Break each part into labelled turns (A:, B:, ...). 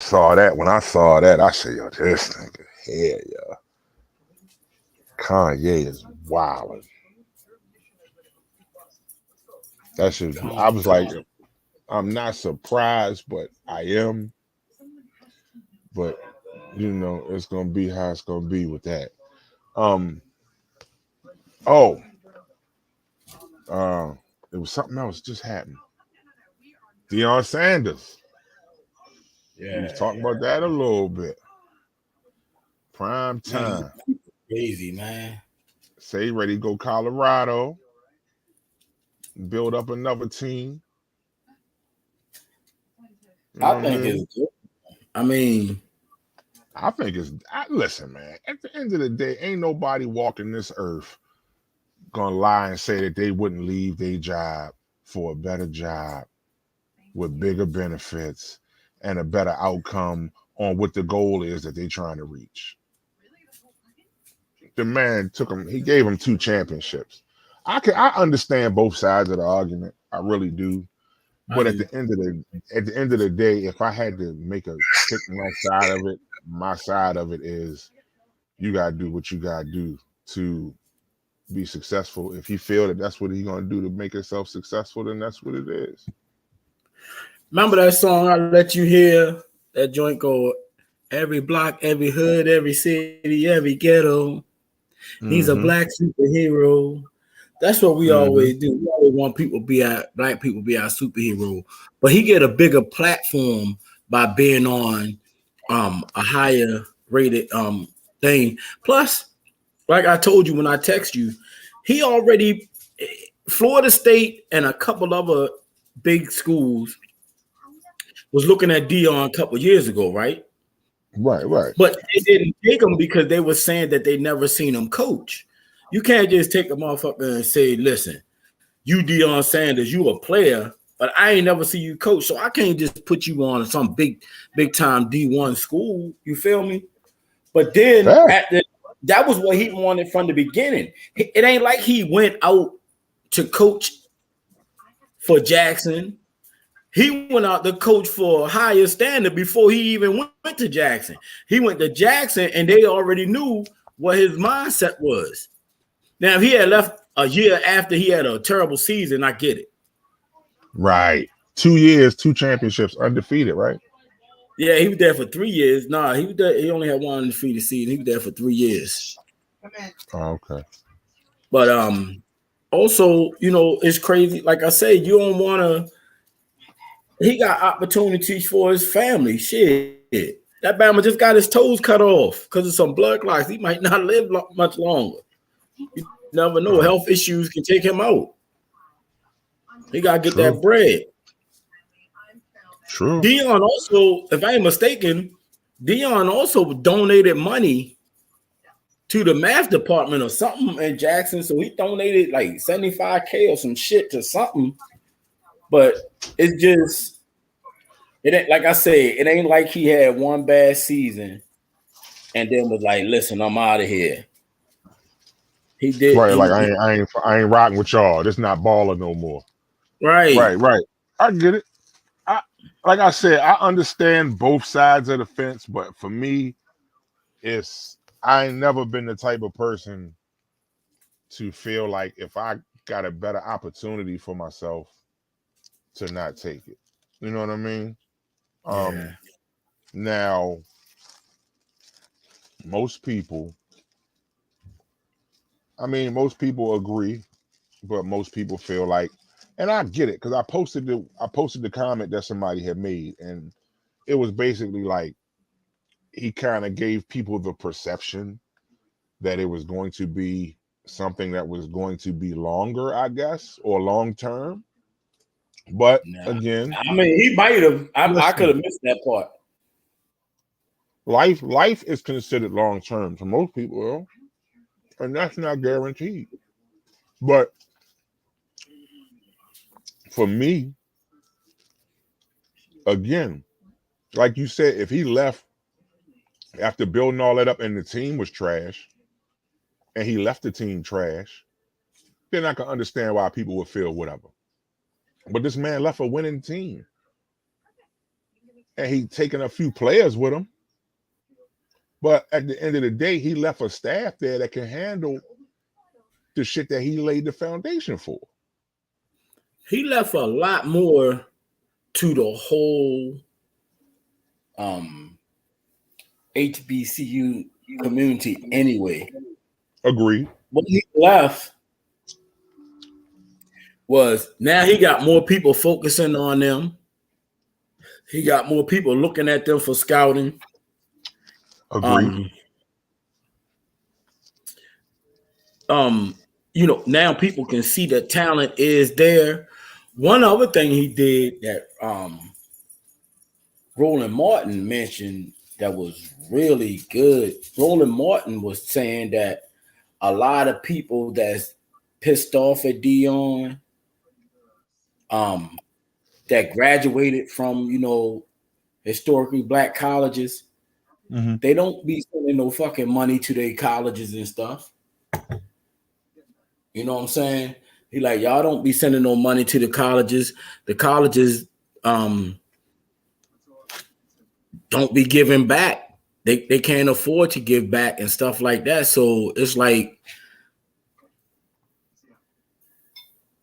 A: Saw that. When I saw that, I said, yo, this nigga here, yo. Kanye is wild. That shit, I was like, I'm not surprised, but I am. But it's gonna be how it's gonna be with that. Um, oh, uh, it was something else just happened. Deion Sanders. We was
B: Yeah,
A: talking about that a little bit. Prime
B: man,
A: time.
B: crazy man.
A: Say ready to go Colorado. Build up another team. You know
B: I
A: what I
B: think
A: mean?
B: it's good. I mean,
A: I think listen, man. At the end of the day, ain't nobody walking this earth gonna lie and say that they wouldn't leave their job for a better job with bigger benefits and a better outcome on what the goal is that they're trying to reach. The man took him, he gave him 2 championships. I understand both sides of the argument. I really do.
B: I
A: But
B: do.
A: at the end of the day, if I had to pick my side of it is you gotta do what you gotta do to be successful. If you feel that that's what he's gonna do to make himself successful, then that's what it is.
B: Remember that song I let you hear? That joint go every block, every hood, every city, every ghetto. He's a
A: Mm-hmm.
B: black superhero. That's what we
A: Mm-hmm.
B: always do. We always want people to be our black people be our superhero. But he get a bigger platform by being on a higher rated thing. Plus, like I told you when I text you, he already Florida State and a couple other big schools was looking at Dion a couple years ago, right?
A: Right, right.
B: But they didn't take him because they were saying that they never seen him coach. You can't just take a motherfucker and say, listen, you Deion Sanders, you a player, but I ain't never see you coach. So I can't just put you on some big time D1 school. You feel me? But then
A: Fact.
B: that was what he wanted from the beginning. It ain't like he went out to coach for Jackson. He went out to coach for a higher standard before he even went to Jackson. He went to Jackson and they already knew what his mindset was. Now, if he had left a year after he had a terrible season, I get it.
A: Right. 2 years, 2 championships, undefeated, right?
B: Yeah, he was there for 3 years. Nah, he was there, he only had one undefeated season. He was there for 3 years.
A: Oh, okay.
B: But also, it's crazy. Like I said, you don't want to. He got opportunities for his family. Shit, that Bama just got his toes cut off because of some blood clots. He might not live much longer. You never know. Health issues can take him out. He gotta get that
A: True.
B: bread.
A: True.
B: Dion also, if I ain't mistaken, Dion also donated money to the math department or something in Jackson. So he donated like 75K or some shit to something. But it's just, it ain't like I said, it ain't like he had one bad season and then was like, listen, I'm out of here. He did
A: Right. Like
B: he
A: I ain't rocking with y'all. This not baller no more.
B: right.
A: Right, right. I get it. I like I said, I understand both sides of the fence, but for me, it's I ain't never been the type of person to feel like if I got a better opportunity for myself to not take it. You know what I mean?
B: Yeah.
A: Um Now most people, most people agree, but most people feel like, and I get it because I posted the comment that somebody had made, and it was basically like he kind of gave people the perception that it was going to be something that was going to be longer, I guess, or long term. But
B: Nah.
A: again,
B: I mean, he might have. I could
A: listen,
B: have missed that part.
A: life is considered long term to most people, and that's not guaranteed. But for me, again, like you said, if he left after building all that up and the team was trash, and he left the team trash, then I can understand why people would feel whatever. But this man left a winning team. and he taken a few players with him. But at the end of the day, he left a staff there that can handle the shit that he laid the foundation for.
B: He left a lot more to the whole HBCU community anyway.
A: Agreed.
B: What he left was now he got more people focusing on them. He got more people looking at them for scouting.
A: Agreed.
B: You know, now people can see the talent is there. One other thing he did that Roland Martin mentioned that was really good. Roland Martin was saying that a lot of people that's pissed off at Deion, that graduated from, you know, historically black colleges, they don't be sending no fucking money to their colleges and stuff. You know what I'm saying? He like, y'all don't be sending no money to the colleges. The colleges don't be giving back. They can't afford to give back and stuff like that. So it's like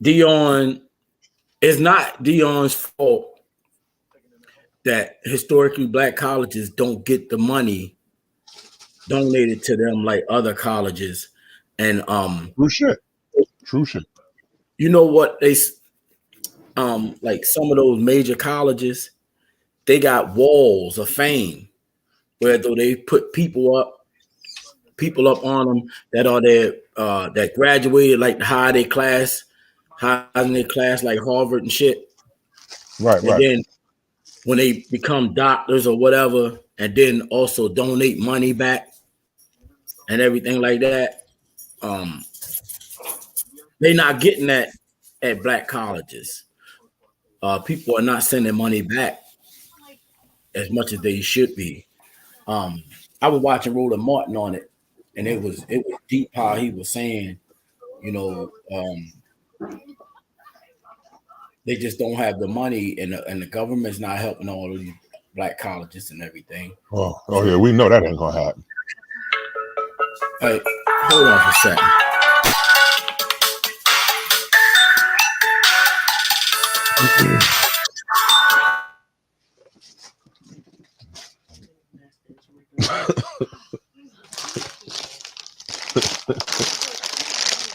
B: Deion, it's not Deion's fault that historically black colleges don't get the money donated to them like other colleges. And
A: True shit.
B: You know what they like some of those major colleges, they got walls of fame where though they put people up on them that are there that graduated like high in their class like Harvard and shit.
A: Right.
B: Then when they become doctors or whatever, and then also donate money back and everything like that, they're not getting that at black colleges. People are not sending money back as much as they should be. I was watching Roland Martin on it, and it was deep how he was saying, you know, they just don't have the money, and the government's not helping all of these black colleges and everything.
A: Oh yeah, we know that ain't gonna happen.
B: Hey, hold on for a second.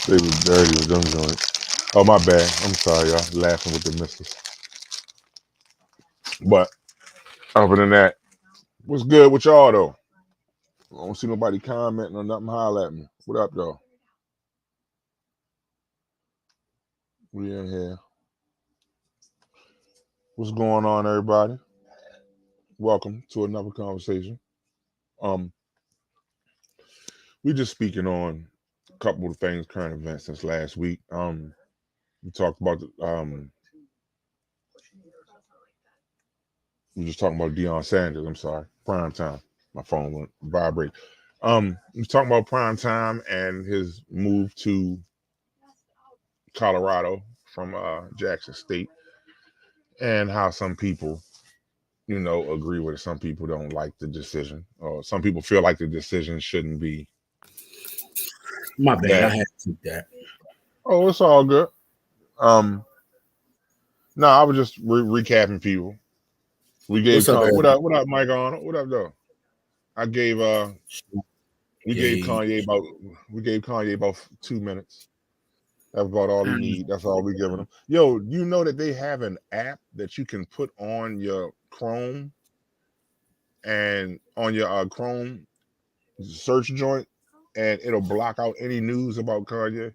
A: They was dirty with them joints. Oh, my bad. I'm sorry, y'all. Laughing with the missus. But other than that, what's good with y'all though? I don't see nobody commenting or nothing. Holler at me. What up, though? We in here. What's going on, everybody? Welcome to another conversation. We just speaking on a couple of things, current events since last week. We talked about we just talking about Deion Sanders. I'm sorry, prime time. My phone went vibrate. We talking about prime time and his move to Colorado from Jackson State, and how some people, you know, agree with it. Some people don't like the decision, or some people feel like the decision shouldn't be.
B: My bad, I had to keep that.
A: Oh, it's all good. No, I was just recapping people. We gave what up, Mike on? What up, though? I gave we gave Kanye about 2 minutes. That's about all he need. That's all we giving him. Yo, you know that they have an app that you can put on your Chrome and on your Chrome search joint, and it'll block out any news about Kanye.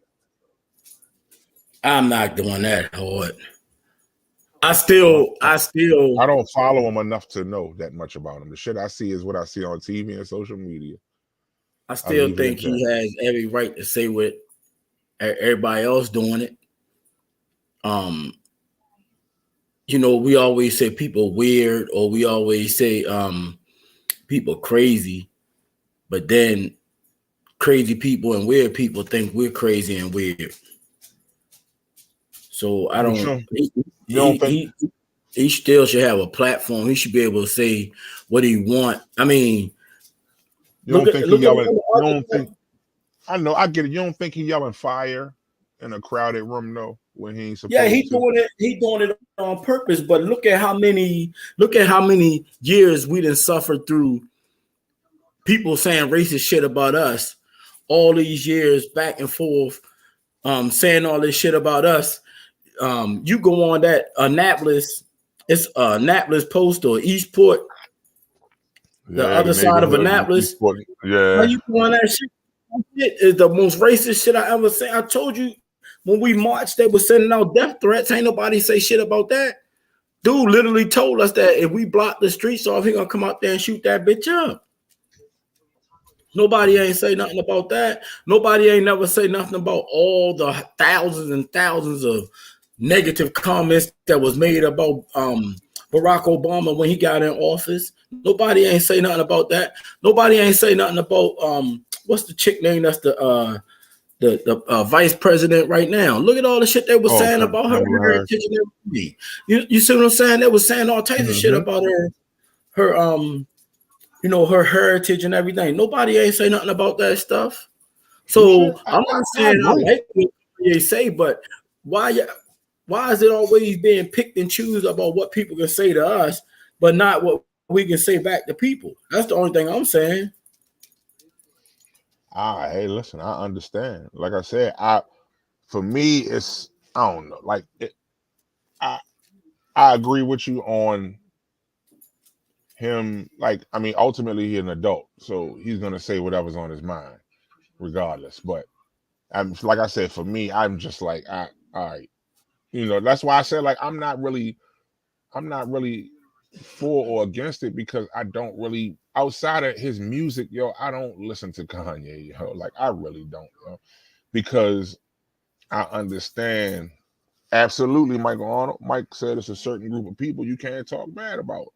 B: I'm not doing that hard. I don't
A: follow him enough to know that much about him. The shit I see is what I see on TV and social media.
B: I still think he has every right to say what everybody else doing it. You know, we always say people weird, or we always say people crazy, but then crazy people and weird people think we're crazy and weird. So I don't.
A: You don't think
B: he still should have a platform. He should be able to say what he want. I mean,
A: You don't think he yelling? You
B: all
A: don't think? I know, I get it. You don't think he yelling fire in a crowded room though when he ain't supposed
B: yeah,
A: to?
B: He doing it on purpose. But look at how many years we done suffered through people saying racist shit about us. All these years back and forth, saying all this shit about us. You go on that Annapolis, it's Annapolis Post or Eastport, the other side of Annapolis.
A: Yeah.
B: How you go on that shit? That shit is the most racist shit I ever seen. I told you when we marched, they were sending out death threats. Ain't nobody say shit about that. Dude literally told us that if we block the streets off, he gonna come out there and shoot that bitch up. Nobody ain't say nothing about that. Nobody ain't never say nothing about all the thousands and thousands of negative comments that was made about Barack Obama when he got in office. Nobody ain't say nothing about that. Nobody ain't say nothing about what's the chick name that's the vice president right now. Look at all the shit they were saying about her heritage and everything. You see what I'm saying? They were saying all types of shit about her you know, her heritage and everything. Nobody ain't say nothing about that stuff. So I'm not saying I like what they say, but why is it always being picked and choose about what people can say to us, but not what we can say back to people? That's the only thing I'm saying.
A: Hey, listen, I understand. Like I said, for me, it's I don't know. Like I agree with you on him. Like, I mean, ultimately he's an adult, so he's gonna say whatever's on his mind, regardless. But like I said, for me, I'm just like, all right, you know, that's why I said like I'm not really for or against it, because I don't really, outside of his music, yo, I don't listen to Kanye, yo. Like I really don't, yo, because I understand absolutely. Mike said it's a certain group of people you can't talk bad about.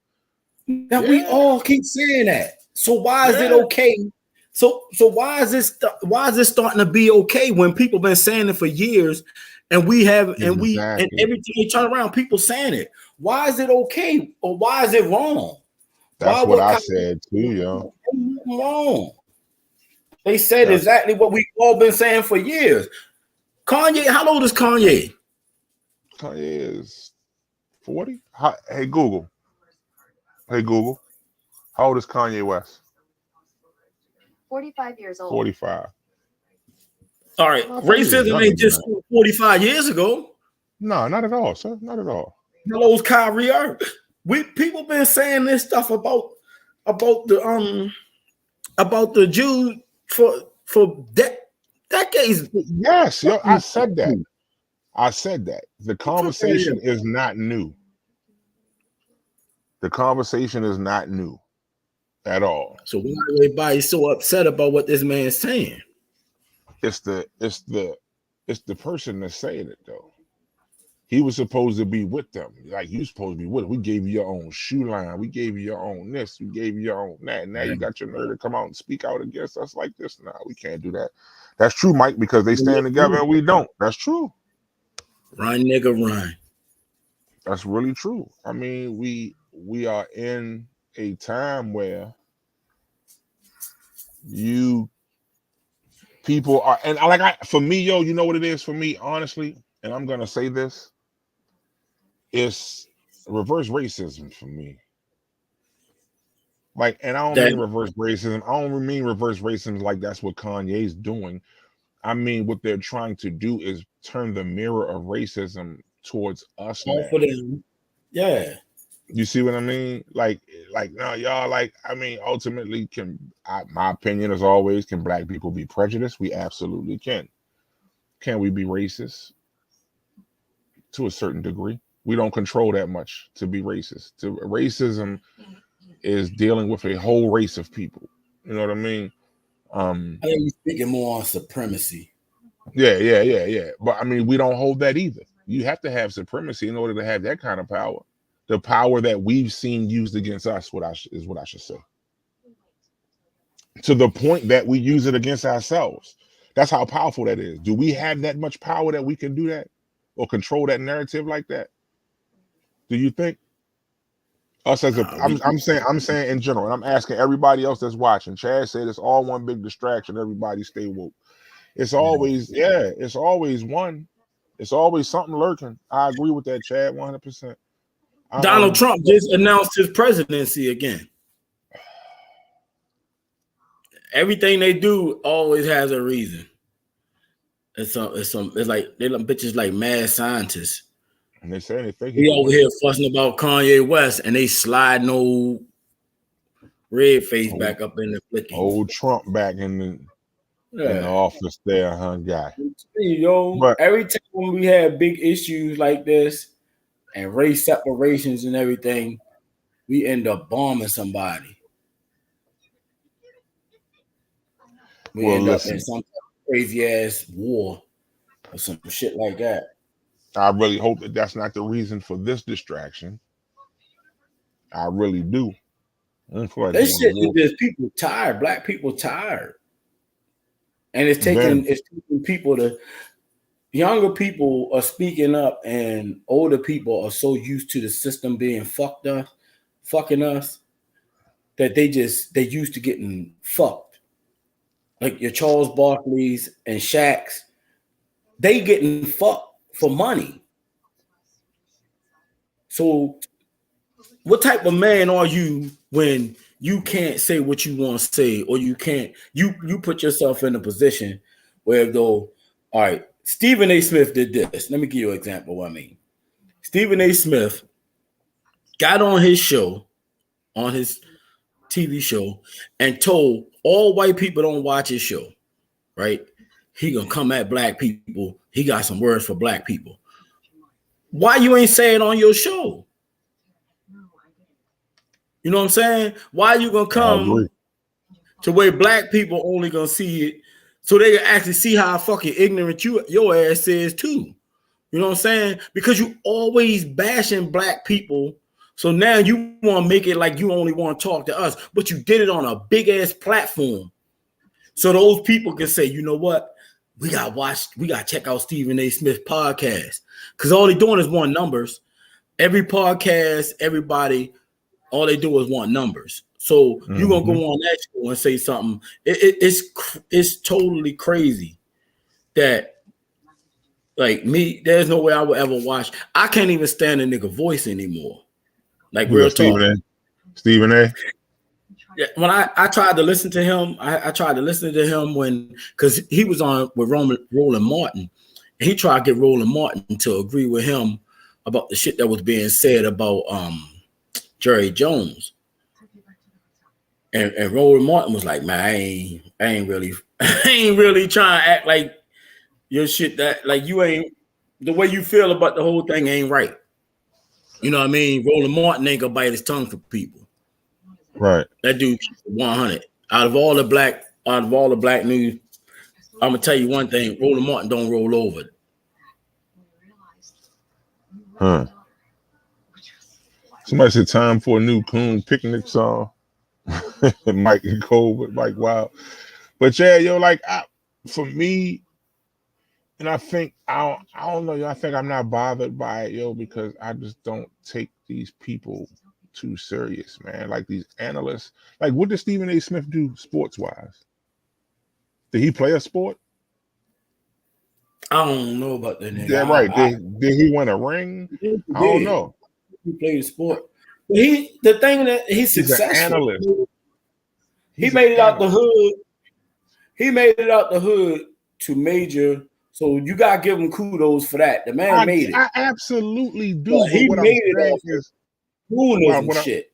B: Now we all keep saying that. So why is it okay? So why is this starting to be okay when people been saying it for years, and we have and every time you turn around, people saying it. Why is it okay or why is it wrong?
A: That's what I said too, yo.
B: Wrong. They said exactly what we've all been saying for years. Kanye, how old is Kanye?
A: Kanye is 40. Hey Google, how old is Kanye West?
C: 45 years old.
A: 45.
B: All right. Racism ain't just 45 years ago.
A: No, not at all, sir. Not at all.
B: How old is Kyrie Irving? People been saying this stuff about the Jews for decades.
A: Yes, yo, I said that. The conversation is not new. The conversation is not new at all.
B: So why is everybody so upset about what this man's saying?
A: It's the person that's saying it though. He was supposed to be with them. Like, you supposed to be with it. We gave you your own shoe line. We gave you your own this. We gave you your own that. And now you got your nerve to come out and speak out against us like this. Nah, we can't do that. That's true, Mike, because they stand together and we don't. That's true.
B: Run, nigga, run.
A: That's really true. I mean, we are in a time where people are, and for me, yo, you know what it is for me, honestly, and I'm gonna say this, it's reverse racism for me. Like, and I don't mean reverse racism. I don't mean reverse racism like that's what Kanye's doing. I mean, what they're trying to do is turn the mirror of racism towards us.
B: For them. Yeah.
A: You see what I mean? Like, no, y'all, like, I mean, ultimately, my opinion as always, can black people be prejudiced? We absolutely can. Can we be racist? To a certain degree. We don't control that much to be racist. Racism is dealing with a whole race of people. You know what I mean?
B: I think you're speaking more on supremacy.
A: Yeah. But I mean, we don't hold that either. You have to have supremacy in order to have that kind of power. The power that we've seen used against us, is what I should say. To the point that we use it against ourselves. That's how powerful that is. Do we have that much power that we can do that or control that narrative like that? Do you think? Us as I'm saying in general, and I'm asking everybody else that's watching. Chad said it's all one big distraction. Everybody stay woke. It's always it's always one. It's always something lurking. I agree with that, Chad, 100%.
B: Donald Trump just announced his presidency again. Everything they do always has a reason. It's like they bitches like mad scientists.
A: And they say they
B: we over here fussing about Kanye West, and they slide no red face back up in the flicking.
A: Old Trump back in the office there, huh, guy?
B: Every time we have big issues like this and race separations and everything, we end up bombing somebody. We end up in some crazy ass war or some shit like that.
A: I really hope that that's not the reason for this distraction. I really do.
B: This shit is just people tired. Black people tired, and it's taking people to. Younger people are speaking up, and older people are so used to the system being fucking us, that they used to getting fucked. Like your Charles Barkley's and Shaq's, they getting fucked for money. So what type of man are you when you can't say what you want to say, or you can't, you put yourself in a position where though, all right, Stephen A. Smith did this. Let me give you an example of what I mean. Stephen A. Smith got on his show, on his TV show, and told all white people don't watch his show, right? He gonna come at black people. He got some words for black people. Why you ain't saying on your show? You know what I'm saying? Why you gonna come to where black people only gonna see it so they can actually see how fucking ignorant your ass is too? You know what I'm saying? Because you always bashing black people. So now you want to make it like you only want to talk to us, but you did it on a big ass platform. So those people can say, you know what? We got to check out Stephen A. Smith podcast. Because all they doing is want numbers. Every podcast, everybody, all they do is want numbers. So you're going to go on that show and say something. It's totally crazy that, like me, there's no way I would ever watch. I can't even stand a nigga voice anymore. Like real talk.
A: Stephen A.
B: Yeah, when I tried to listen to him, I tried to listen to him because he was on with Roland Martin. And he tried to get Roland Martin to agree with him about the shit that was being said about Jerry Jones. And Roland Martin was like, man, I ain't really trying to act like your shit that like you ain't the way you feel about the whole thing ain't right. You know what I mean? Roland Martin ain't gonna bite his tongue for people.
A: Right.
B: That dude 100. Out of all the black news, I'm gonna tell you one thing: Roland Martin don't roll over.
A: Huh. Somebody said time for a new Coon picnic song. Mike and Cole with Mike Wild. But yeah, like for me, and I think I don't know, I think I'm not bothered by it, because I just don't take these people too serious, man. Like these analysts. Like, what did Stephen A. Smith do sports-wise? Did he play a sport?
B: I don't know about that nigga.
A: Yeah, right. Did he win a ring? I don't know.
B: He played a sport. The thing that he's successful.
A: An analyst.
B: He made it out the hood. He made it out the hood to major. So you gotta give him kudos for that. The man made it.
A: I absolutely do.
B: But he made it shit.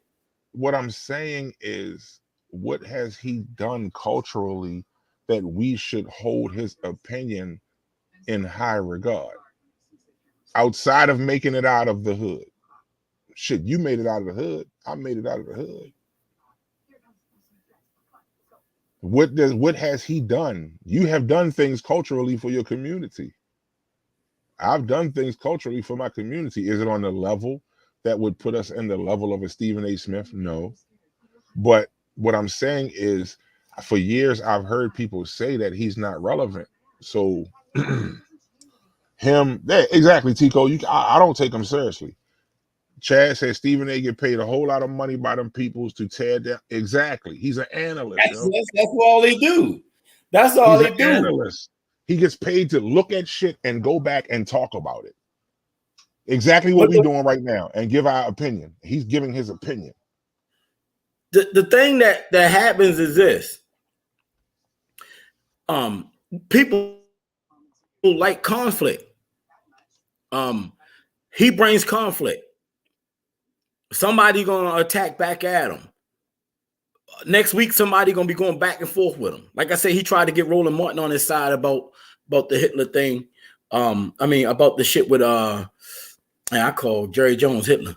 A: What I'm saying is, what has he done culturally that we should hold his opinion in high regard? Outside of making it out of the hood. Shit, you made it out of the hood. I made it out of the hood. What has he done? You have done things culturally for your community. I've done things culturally for my community. Is it on the level that would put us in the level of a Stephen A. Smith? No. But what I'm saying is, for years, I've heard people say that he's not relevant. So exactly, Tico, I don't take him seriously. Chad said Stephen A. get paid a whole lot of money by them peoples to tear down. Exactly. He's an analyst.
B: That's all they do. That's all they do.
A: Analyst. He gets paid to look at shit and go back and talk about it. Exactly what we're doing right now and give our opinion. He's giving his opinion.
B: The thing that happens is this. People like conflict. He brings conflict. Somebody gonna attack back at him. Next week, somebody gonna be going back and forth with him. Like I said, he tried to get Roland Martin on his side about the Hitler thing. About the shit with I call Jerry Jones Hitler.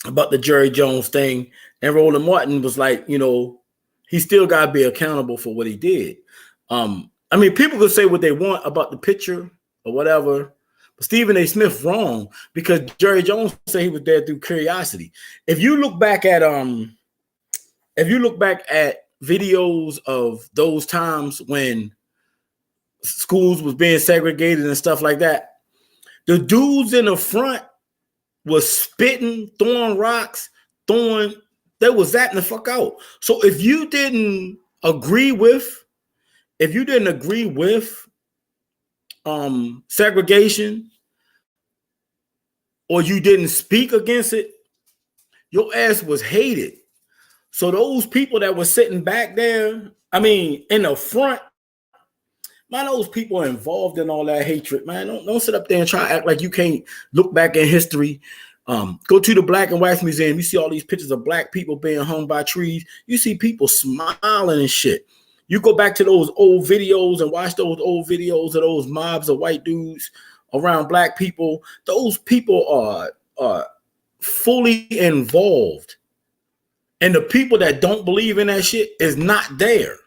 B: About the Jerry Jones thing, and Roland Martin was like, he still gotta be accountable for what he did. People could say what they want about the picture or whatever, but Stephen A. Smith wrong because Jerry Jones said he was there through curiosity. If you look back at videos of those times when schools was being segregated and stuff like that, the dudes in the front was spitting, throwing rocks, they was acting the fuck out. So if you didn't agree with segregation, or you didn't speak against it, your ass was hated. So those people that were sitting back there, in the front, man, those people are involved in all that hatred, man. Don't sit up there and try to act like you can't look back in history. Go to the Black and White Museum. You see all these pictures of black people being hung by trees. You see people smiling and shit. You go back to those old videos and watch those old videos of those mobs of white dudes around black people. Those people are fully involved. And the people that don't believe in that shit is not there.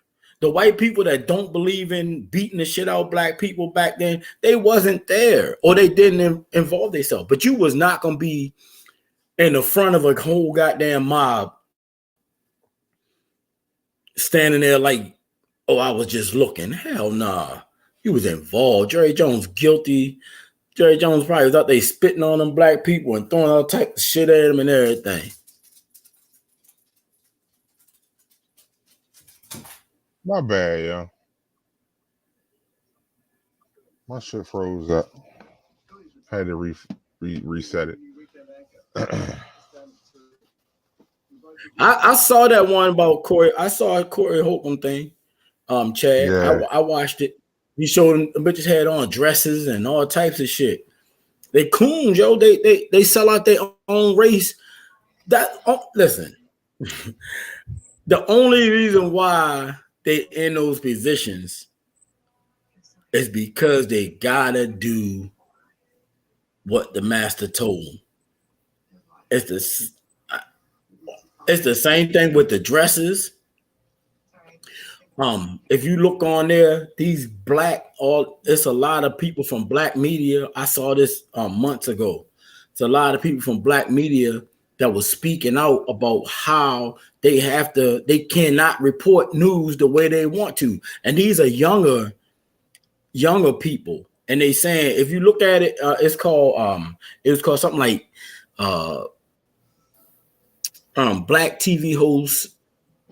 B: The white people that don't believe in beating the shit out of black people back then, they wasn't there, or they didn't involve themselves. But you was not going to be in the front of a whole goddamn mob standing there like, oh, I was just looking. Hell nah. You was involved. Jerry Jones guilty. Jerry Jones probably was out there spitting on them black people and throwing all types of shit at them and everything.
A: My bad, yo. My shit froze up. Had to reset it.
B: I saw that one about Corey. I saw a Corey Holcomb thing. Chad. Yeah. I watched it. He showed them the bitches had on dresses and all types of shit. They coons, yo. They sell out their own race. Listen. The only reason why they in those positions is because they gotta do what the master told them. It's the same thing with the dresses. If you look on there, it's a lot of people from black media. I saw this months ago. It's a lot of people from black media that was speaking out about how they cannot report news the way they want to. And these are younger people. And they saying, if you look at it, it was called something like Black TV hosts.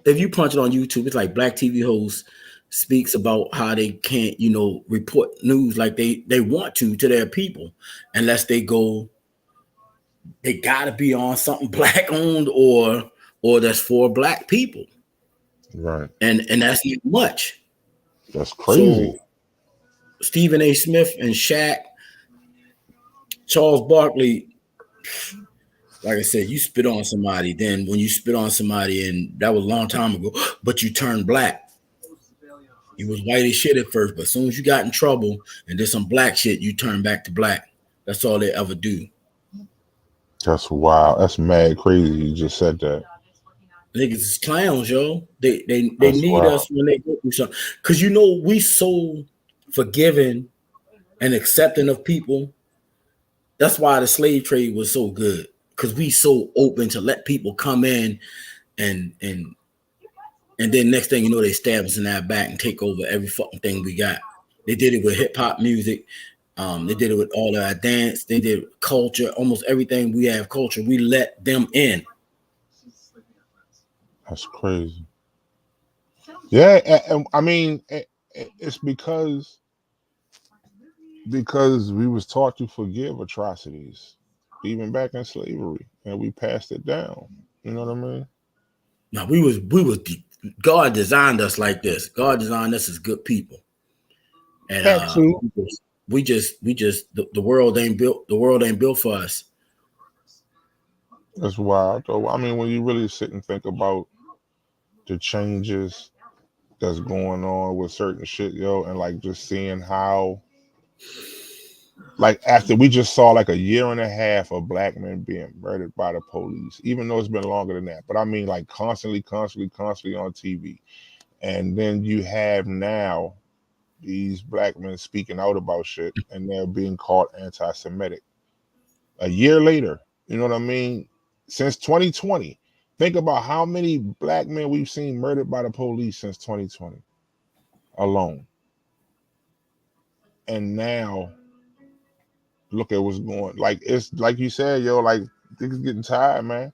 B: If you punch it on YouTube, it's like Black TV host speaks about how they can't, report news like they want to their people unless they gotta be on something black owned or that's for black people.
A: Right.
B: And that's not much.
A: That's crazy.
B: So, Stephen A. Smith and Shaq, Charles Barkley, like I said, you spit on somebody. Then when you spit on somebody, and that was a long time ago, but you turned black. You was white as shit at first, but as soon as you got in trouble and did some black shit, you turned back to black. That's all they ever do.
A: That's wild. That's mad crazy. You just said that.
B: Niggas is clowns, yo. They need wild. Us when they go through something. Because we so forgiving and accepting of people. That's why the slave trade was so good. Because we so open to let people come in and then next thing you know, they stab us in our back and take over every fucking thing we got. They did it with hip hop music. They did it with all of our dance. They did culture, almost everything we have culture. We let them in.
A: That's crazy. Yeah, and I mean, it's because we was taught to forgive atrocities, even back in slavery, and we passed it down. You know what I mean?
B: Now we was God designed us like this. God designed us as good people, and
A: That too.
B: we just the world ain't built. The world ain't built for us.
A: That's wild, though. I mean, when you really sit and think about the changes that's going on with certain shit, yo, and like just seeing how, like, after we just saw like a year and a half of black men being murdered by the police, even though it's been longer than that, but I mean, like, constantly on TV. And then you have now these black men speaking out about shit and they're being called anti-Semitic a year later. You know what I mean? Since 2020, think about how many black men we've seen murdered by the police since 2020 alone. And now look at what's going, like, it's like you said, yo, like, niggas getting tired, man.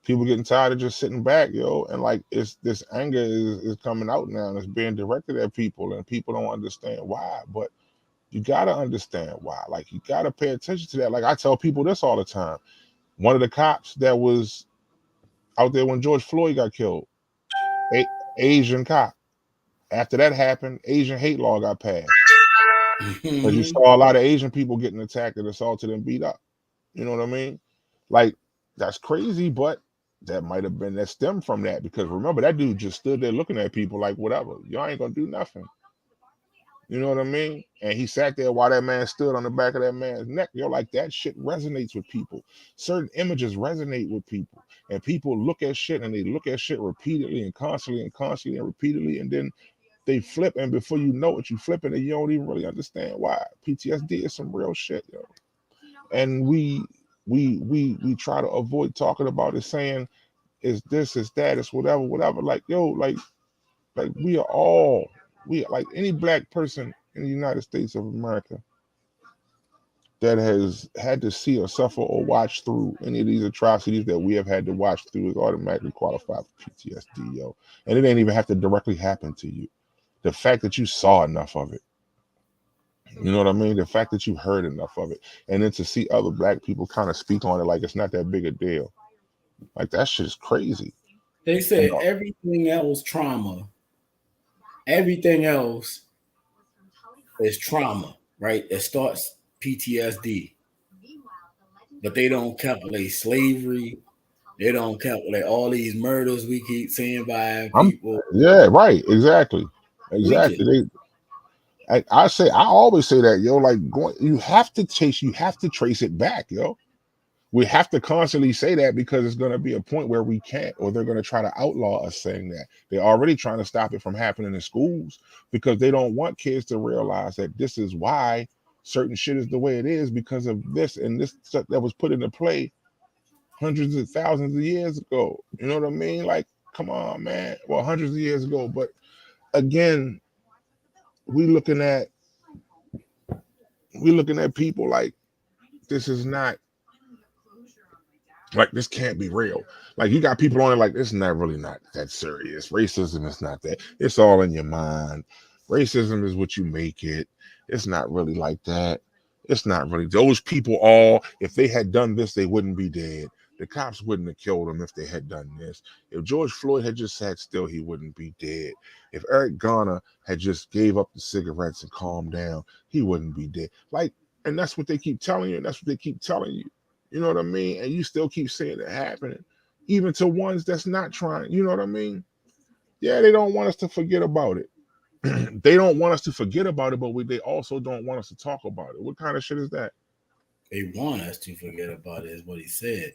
A: People getting tired of just sitting back, yo, and like, it's this anger is coming out now and it's being directed at people and people don't understand why. But you gotta understand why. Like, you gotta pay attention to that. Like, I tell people this all the time. One of the cops that was out there when George Floyd got killed, Asian cop. After that happened, Asian hate law got passed because you saw a lot of Asian people getting attacked and assaulted and beat up. You know what I mean? Like, that's crazy, but that might have been that stemmed from that, because remember, that dude just stood there looking at people like, whatever, y'all ain't gonna do nothing. You know what I mean? And he sat there while that man stood on the back of that man's neck. You're like, that shit resonates with people. Certain images resonate with people. And people look at shit and they look at shit repeatedly and constantly and repeatedly. And then they flip. And before you know it, you flip it and you don't even really understand why. PTSD is some real shit, yo. And we try to avoid talking about it, saying it's this, it's that, it's whatever. Like, yo, like we are all, like any black person in the United States of America that has had to see or suffer or watch through any of these atrocities that we have had to watch through is automatically qualified for PTSD, yo. And it ain't even have to directly happen to you. The fact that you saw enough of it, you know what I mean? The fact that you heard enough of it, and then to see other black people kind of speak on it like it's not that big a deal, like, that shit is crazy.
B: They said everything else trauma. Everything else is trauma, right? It starts PTSD. But they don't calculate slavery. They don't calculate all these murders we keep seeing by people.
A: Yeah, right. Exactly. I always say that, yo, like, you have to trace it back, yo. We have to constantly say that because it's going to be a point where we can't, or they're going to try to outlaw us saying that. They're already trying to stop it from happening in schools because they don't want kids to realize that this is why certain shit is the way it is, because of this and this stuff that was put into play hundreds of thousands of years ago. You know what I mean? Like, come on, man. Well, hundreds of years ago. But again, we looking at people like, this is not, like, this can't be real. Like, you got people on it like, it's not really not that serious. Racism is not that. It's all in your mind. Racism is what you make it. It's not really like that. It's not really. Those people all, if they had done this, they wouldn't be dead. The cops wouldn't have killed them if they had done this. If George Floyd had just sat still, he wouldn't be dead. If Eric Garner had just gave up the cigarettes and calmed down, he wouldn't be dead. Like, and that's what they keep telling you, and that's what they keep telling you. You know what I mean? And you still keep seeing it happening, even to ones that's not trying. You know what I mean? Yeah, they don't want us to forget about it. They don't want us to forget about it, but they also don't want us to talk about it. What kind of shit is that?
B: They want us to forget about it, is what he said.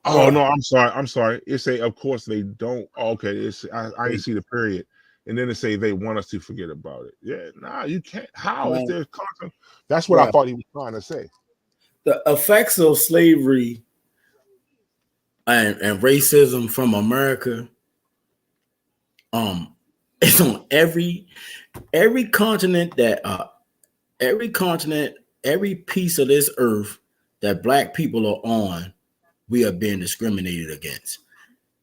A: Oh, no, I'm sorry. It say, of course they don't. Okay, I didn't see the period. And then it say they want us to forget about it. Yeah, nah, you can't. How? If there's content. That's what I thought he was trying to say.
B: The effects of slavery and racism from America, it's on every continent that every continent, every piece of this earth that black people are on, we are being discriminated against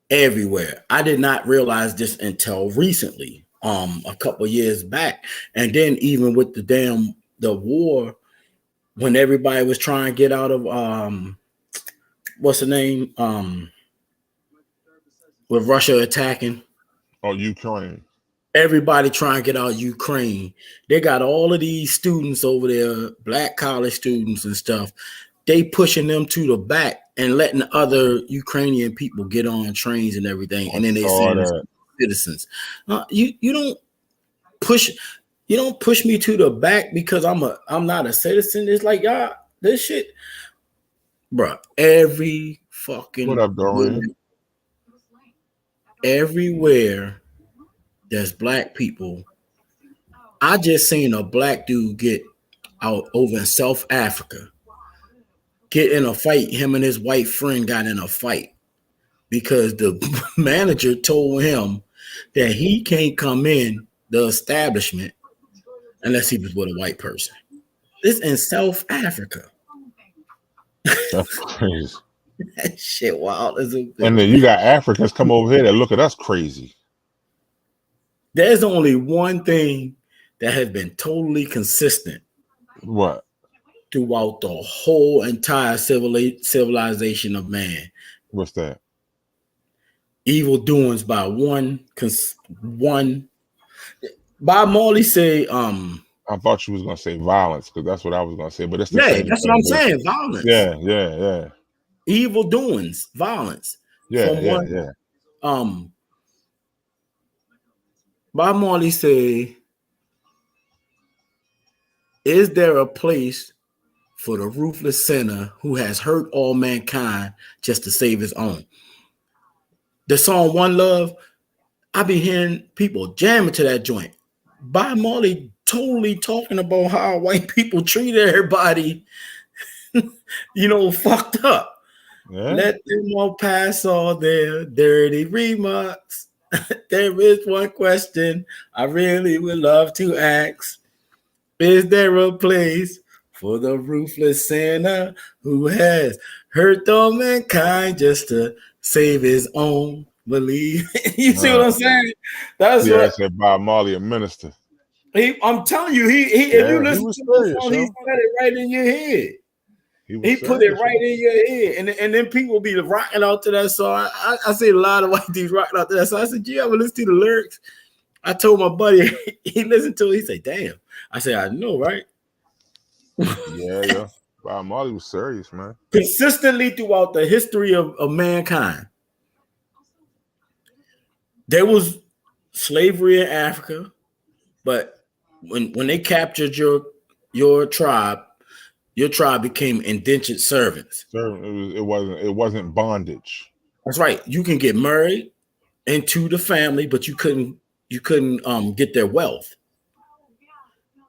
B: everywhere. I did not realize this until recently, a couple of years back. And then even with the war, when everybody was trying to get out of what's the name? With Russia attacking.
A: Oh, Ukraine.
B: Everybody trying to get out of Ukraine. They got all of these students over there, black college students and stuff. They pushing them to the back and letting other Ukrainian people get on trains and everything. And then they send citizens. You don't push me to the back because I'm not a citizen. It's like, y'all, this shit, bro. Every fucking
A: what up, Dorian?
B: Everywhere there's black people. I just seen a black dude get out over in South Africa, get in a fight. Him and his white friend got in a fight because the manager told him that he can't come in the establishment unless he was with a white person. This in South Africa.
A: That's crazy.
B: That shit wild.
A: And then you got Africans come over here that look at us crazy.
B: There's only one thing that has been totally consistent.
A: What?
B: Throughout the whole entire civilization of man.
A: What's that?
B: Evil doings by one. Bob Marley say,
A: I thought you was gonna say violence because that's what I was gonna say, but it's the
B: same that's thing. What I'm saying. Violence.
A: Yeah.
B: Evil doings, violence.
A: Yeah.
B: Bob Marley say, is there a place for the ruthless sinner who has hurt all mankind just to save his own? The song One Love, I be hearing people jamming to that joint. Bob Marley totally talking about how white people treat everybody, fucked up. Yeah. Let them all pass all their dirty remarks. There is one question I really would love to ask. Is there a place for the ruthless sinner who has hurt all mankind just to save his own belief? You see what I'm saying? That's
A: what I said. Bob Marley, a minister.
B: I'm telling you, if you listen to the song, he said it right in your head. He put it right in your head, and then people be rocking out to that song. I see a lot of white dudes rocking out to that song. I said, "Do you ever listen to the lyrics?" I told my buddy, he listened to it. He said, "Damn." I said, "I know, right?"
A: Yeah. Bob Marley was serious, man.
B: Consistently throughout the history of mankind, there was slavery in Africa, but when they captured your tribe became indentured servants.
A: It wasn't bondage.
B: That's right. You can get married into the family, but you couldn't get their wealth.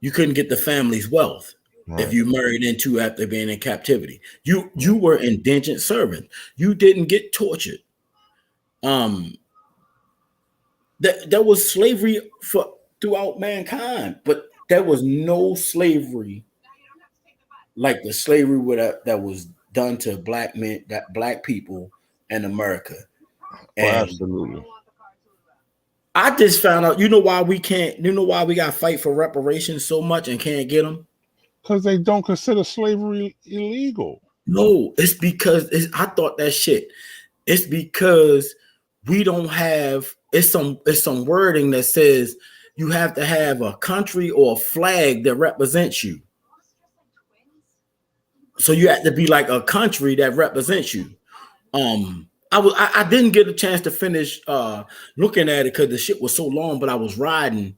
B: You couldn't get the family's wealth if you married into after being in captivity. You were indentured servant. You didn't get tortured. There was slavery throughout mankind, but there was no slavery like the slavery that was done to black men, that black people in America.
A: Absolutely.
B: I just found out, you know why we got to fight for reparations so much and can't get them?
A: Because they don't consider slavery illegal.
B: No, it's because I thought that shit. It's because we don't have, it's some wording that says you have to have a country or a flag that represents you. So you have to be like a country that represents you. I didn't get a chance to finish looking at it because the shit was so long, but I was riding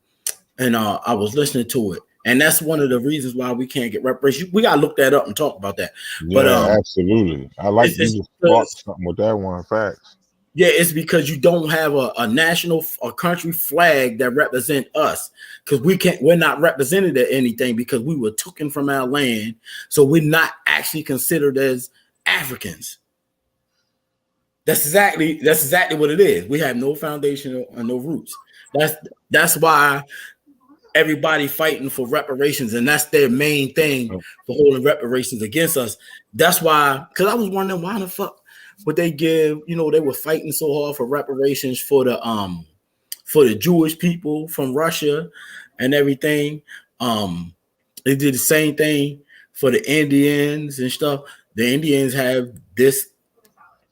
B: and I was listening to it. And that's one of the reasons why we can't get reparations. We gotta look that up and talk about that.
A: Yeah, but absolutely. I like you just brought something with that one. Facts.
B: Yeah, it's because you don't have a national, a country flag that represent us, because we're not represented at anything because we were taken from our land, so we're not actually considered as Africans. That's exactly what it is. We have no foundation or no roots. That's why everybody fighting for reparations, and that's their main thing for holding reparations against us. That's why, because I was wondering why the fuck would they give, you know, they were fighting so hard for reparations for the Jewish people from Russia and everything. They did the same thing for the Indians and stuff. The Indians have this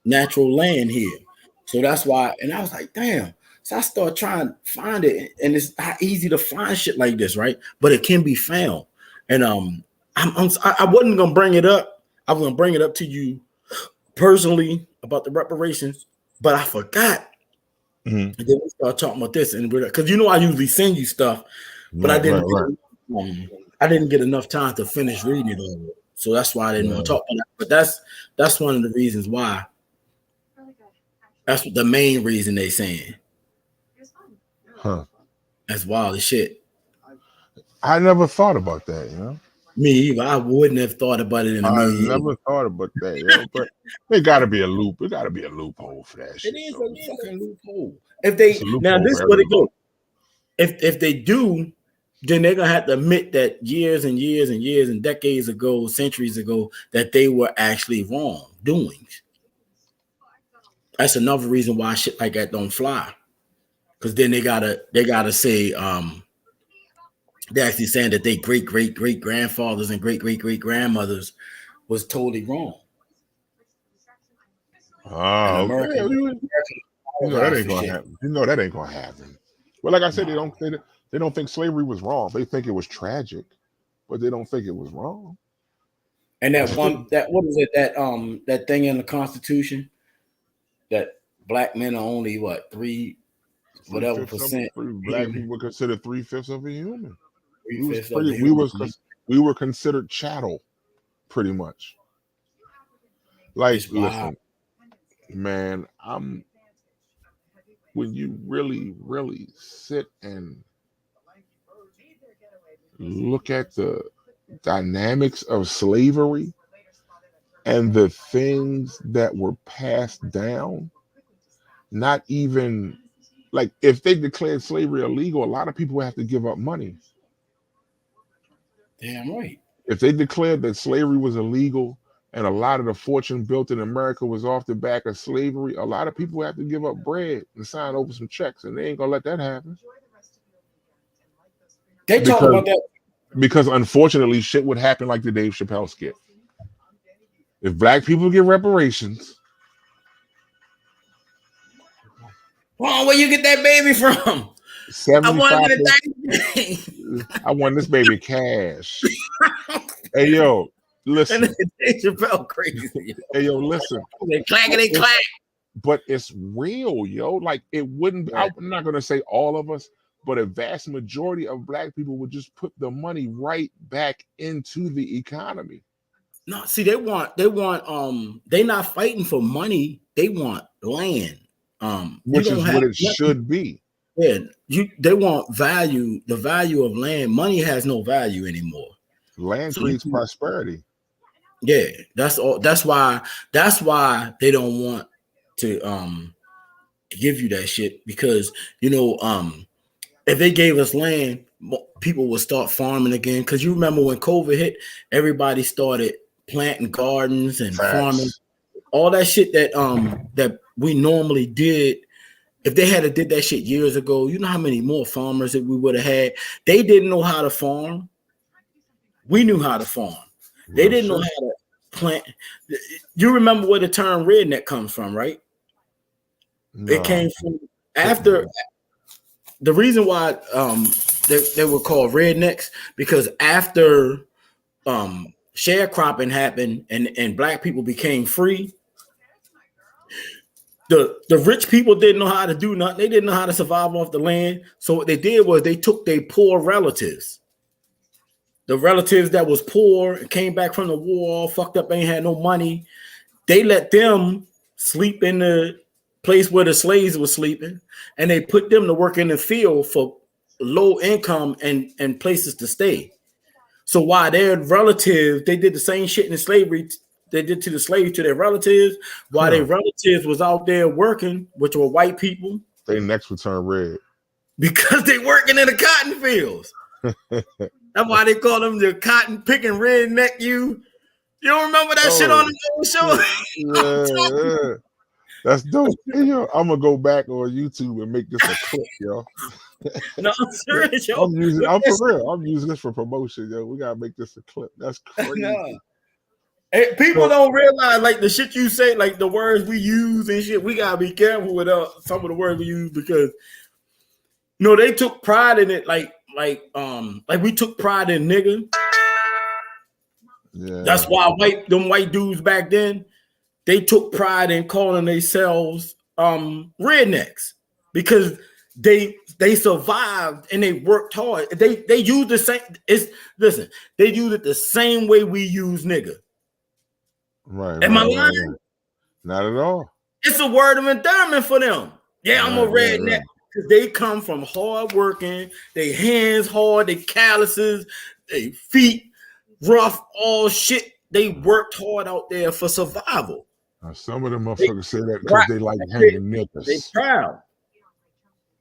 B: natural land here. So that's why, and I was like, damn. So I started trying to find it, and it's not easy to find shit like this, right? But it can be found. And I wasn't gonna bring it up. I was gonna bring it up to you personally about the reparations, but I forgot. And then we start talking about this, and because you know I usually send you stuff, but I didn't get enough time to finish reading it all. So that's why I didn't want to talk about it. But that's one of the reasons why. That's the main reason they saying.
A: Huh.
B: That's wild as shit.
A: I never thought about that, you know.
B: Me either. I wouldn't have thought about it in a million years.
A: I never thought about that, you know, but there gotta be a loop. There gotta be a loophole for that shit.
B: It is a fucking loophole. If they now this is what it goes. If they do, then they're gonna have to admit that years and years and years and decades ago, centuries ago, that they were actually wrong doing. That's another reason why shit like that don't fly. Because then they gotta say they're actually saying that they great grandfathers and great grandmothers was totally wrong.
A: Oh, okay. You know that ain't gonna happen. You know that ain't gonna happen. But like I said, they don't think slavery was wrong. They think it was tragic, but they don't think it was wrong.
B: And that what is it, that thing in the Constitution that black men are only what 3%
A: black people were considered 3/5 of a human. We were considered chattel, pretty much. Like, listen, man, when you really sit and look at the dynamics of slavery and the things that were passed down, not even like if they declared slavery illegal, a lot of people would have to give up money.
B: Damn right.
A: If they declared that slavery was illegal and a lot of the fortune built in America was off the back of slavery, a lot of people have to give up bread and sign over some checks, and they ain't gonna let that happen.
B: They talk about that
A: because unfortunately, shit would happen like the Dave Chappelle skit. If black people get reparations,
B: well, where you get that baby from?
A: 75. I want this baby cash. Hey yo, listen.
B: Dave Chappelle crazy.
A: Hey yo, listen.
B: They clack.
A: But it's real, yo. Like it wouldn't. Right. I'm not gonna say all of us, but a vast majority of black people would just put the money right back into the economy.
B: No, see, they want they're not fighting for money, they want land.
A: Which is what it should be.
B: Yeah, they want value, the value of land. Money has no value anymore.
A: Land creates prosperity.
B: Yeah, that's all. That's why they don't want to give you that shit, because you know if they gave us land, people would start farming again. Because you remember when COVID hit, everybody started planting gardens and farming, all that shit that we normally did. If they had did that shit years ago, you know how many more farmers that we would have had. They didn't know how to farm. We knew how to farm. They didn't know how to plant. You remember where the term redneck comes from, right? No. It came from after the reason why they were called rednecks, because after sharecropping happened and black people became free, the rich people didn't know how to do nothing. They didn't know how to survive off the land. So what they did was they took their poor relatives, the relatives that was poor and came back from the war all fucked up, ain't had no money. They let them sleep in the place where the slaves were sleeping, and they put them to work in the field for low income and places to stay. So while their relatives, they did the same shit in slavery they did to the slaves to their relatives, while their relatives was out there working, which were white people.
A: Their necks would turn red.
B: Because they working in the cotton fields. That's why they call them the cotton picking redneck. You don't remember that shit on the old show?
A: Yeah. That's dope. Hey, yo, I'm gonna go back on YouTube and make this a clip, yo.
B: No, I'm serious, yo.
A: I'm for real. I'm using this for promotion, yo. We gotta make this a clip. That's crazy.
B: No. Hey, people don't realize like the shit you say, like the words we use and shit. We gotta be careful with some of the words we use because they took pride in it, like we took pride in nigga.
A: Yeah.
B: That's why them white dudes back then, they took pride in calling themselves rednecks because they survived and they worked hard. They used the same. They used it the same way we use nigga.
A: Right.
B: Am I lying?
A: Not at all.
B: It's a word of endearment for them. Yeah, I'm a redneck because they come from hard working. They hands hard. They calluses. They feet rough. All shit. They worked hard out there for survival.
A: Now, some of them motherfuckers say that because they like hanging niggas.
B: They proud.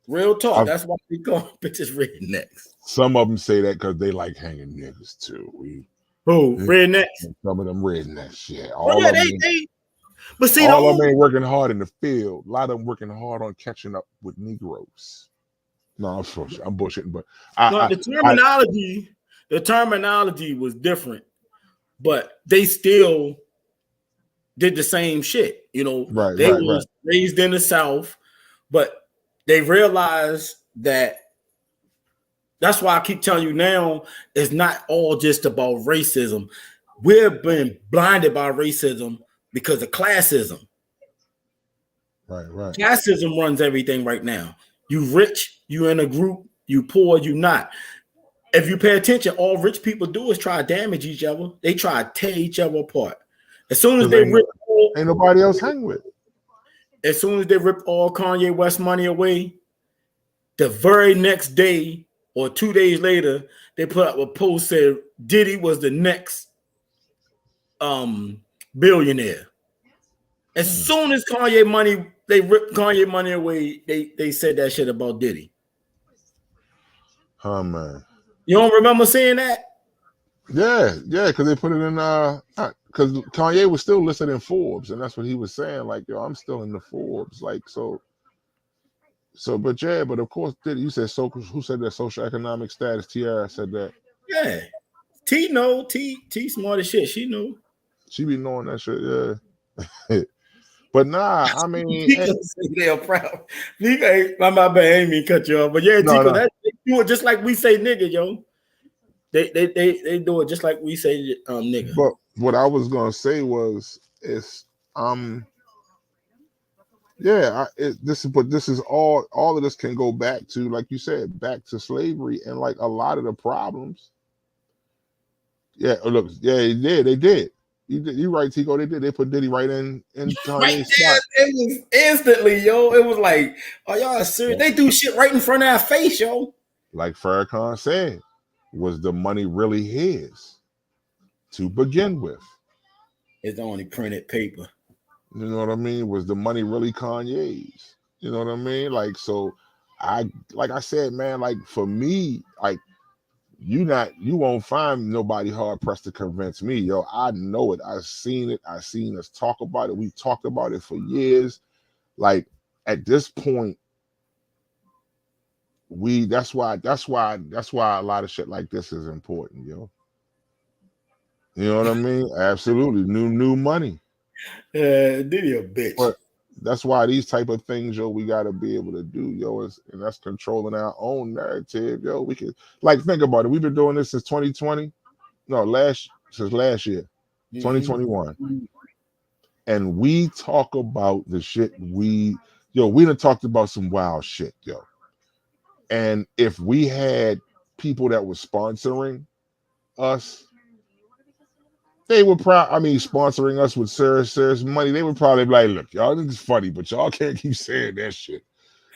B: Real talk. That's why we call bitches rednecks.
A: Some of them say that because they like hanging niggas too.
B: Rednecks?
A: Some of them rednecks, yeah.
B: But see,
A: all of them ain't working hard in the field. A lot of them working hard on catching up with Negroes. No, I'm bullshitting, but
B: the terminology was different, but they still did the same shit. They was raised in the South, but they realized that. That's why I keep telling you now, it's not all just about racism. We're being blinded by racism because of classism.
A: Right.
B: Classism runs everything right now. You rich, you in a group. You poor, you not. If you pay attention, all rich people do is try to damage each other. They try to tear each other apart. As soon as they rip
A: ain't nobody else hang with.
B: As soon as they rip all Kanye West money away, the very next day or 2 days later, they put up a post said Diddy was the next billionaire. As soon as they ripped Kanye money away, they said that shit about Diddy.
A: Oh man.
B: You don't remember seeing that?
A: Yeah, because they put it in because Kanye was still listed in Forbes, and that's what he was saying. Like, yo, I'm still in the Forbes. Like, so but of course, you said who said that socioeconomic status? Tiara said that.
B: Yeah. T know. T smart as shit. She know.
A: She be knowing that shit, yeah. But nah, I mean,
B: they're proud. My bad, I ain't mean cut you off. But yeah, Tico, they do it just like we say nigga, yo. They do it just like we say nigga.
A: But what I was gonna say this is all of this can go back to, like you said, back to slavery and like a lot of the problems. Yeah, look, yeah, they did. You right, Tico. They did. They put Diddy right in Kanye's spot.
B: It was instantly, yo. It was like, are y'all serious? They do shit right in front of our face, yo.
A: Like Farrakhan said, was the money really his to begin with?
B: It's only printed paper.
A: You know what I mean? Was the money really Kanye's? You know what I mean? Like, so like I said, man, like for me, like you won't find nobody hard pressed to convince me, yo. I know it. I've seen it. I've seen us talk about it. We've talked about it for years. Like at this point, that's why a lot of shit like this is important, yo. You know what I mean? Absolutely. New money.
B: Diddy a bitch.
A: But that's why these type of things, yo, we gotta be able to do, yo, and that's controlling our own narrative, yo. We can, like, think about it. We've been doing this since 2020. No, since last year, 2021. And we talk about the shit we done talked about some wild shit, yo. And if we had people that were sponsoring us, they were sponsoring us with serious money. They would probably be like, look, y'all, this is funny, but y'all can't keep saying that shit.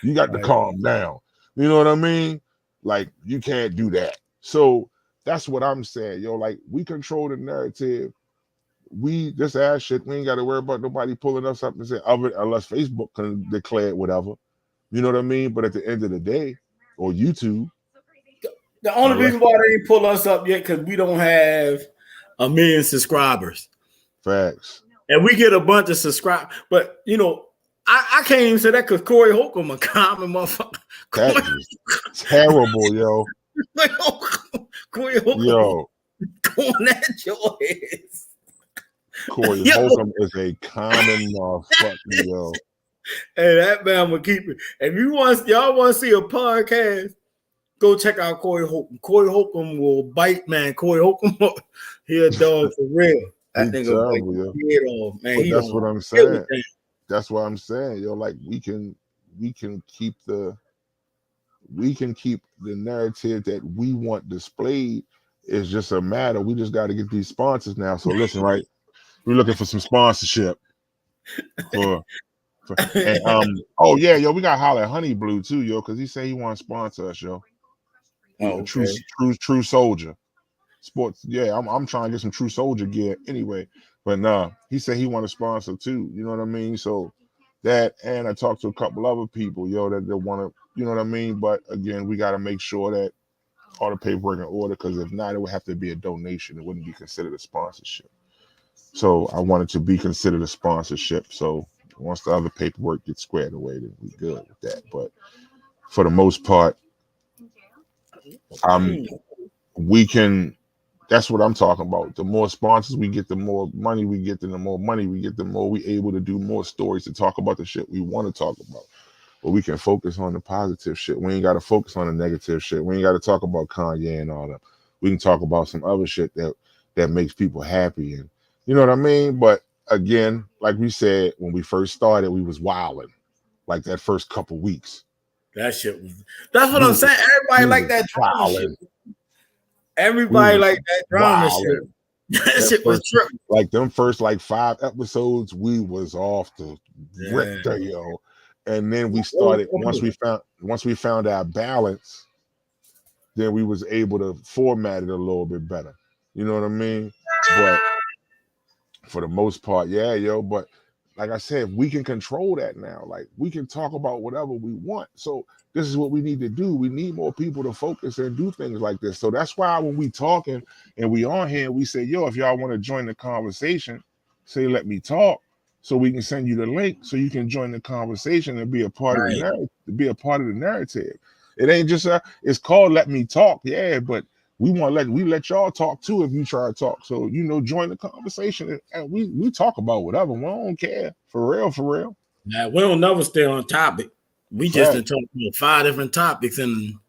A: You got to calm down. You know what I mean? Like, you can't do that. So that's what I'm saying, yo. Like, we control the narrative. This ass shit, we ain't got to worry about nobody pulling us up and saying, unless Facebook can declare it, whatever. You know what I mean? But at the end of the day, or YouTube,
B: The only reason why they didn't pull us up yet because we don't have 1 million subscribers.
A: Facts.
B: And we get a bunch of subscribers. But, you know, I can't even say that because Corey Holcomb a common motherfucker.
A: That is terrible, yo.
B: Corey Holcomb
A: Yo.
B: going at your ass.
A: Corey Holcomb is a common motherfucker, yo.
B: Hey, that man will keep it. If y'all want to see a podcast, go check out Corey Holcomb. Corey Holcomb will bite, man. Corey Holcomb, he a dog for real. That nigga
A: terrible, yo.
B: Off, man.
A: That's what I'm saying. That's what I'm saying, yo. Like we can keep the narrative that we want displayed. It's just a matter. We just got to get these sponsors now. So listen, right? We're looking for some sponsorship oh yeah, yo, we got to holler at Honey Blue too, yo, because he said he want to sponsor us, yo.
B: Oh, okay.
A: True Soldier Sports. Yeah, I'm trying to get some True Soldier gear anyway. But nah, he said he want to sponsor too. You know what I mean? So that, and I talked to a couple other people, yo, that they want to, you know what I mean? But again, we got to make sure that all the paperwork in order, because if not, it would have to be a donation. It wouldn't be considered a sponsorship. So I wanted to be considered a sponsorship. So once the other paperwork gets squared away, then we good with that. But for the most part, we can. That's what I'm talking about. The more sponsors we get, the more money we get. And the more money we get, the more we able to do more stories to talk about the shit we want to talk about. But we can focus on the positive shit. We ain't got to focus on the negative shit. We ain't got to talk about Kanye and all that. We can talk about some other shit that makes people happy, and you know what I mean. But again, like we said when we first started, we was wilding, like that first couple weeks.
B: That shit was. That's what I'm saying. Everybody like that drama shit. Everybody like that drama shit. That shit was tripping.
A: Like them first like 5 episodes, we was off the rip there, yo. And then we started once we found our balance, then we was able to format it a little bit better. You know what I mean? But for the most part, yeah, yo. But like I said, we can control that now. Like we can talk about whatever we want. So this is what we need to do. We need more people to focus and do things like this. So that's why when we talking and we on here, we say, yo, if y'all want to join the conversation, say, let me talk, so we can send you the link so you can join the conversation and be a part of the narrative. Be a part of the narrative. It ain't just it's called Let Me Talk, yeah, but we let y'all talk too if you try to talk. So join the conversation and we talk about whatever. We don't care. For real.
B: Yeah, we don't never stay on topic. We just talk about 5 different topics in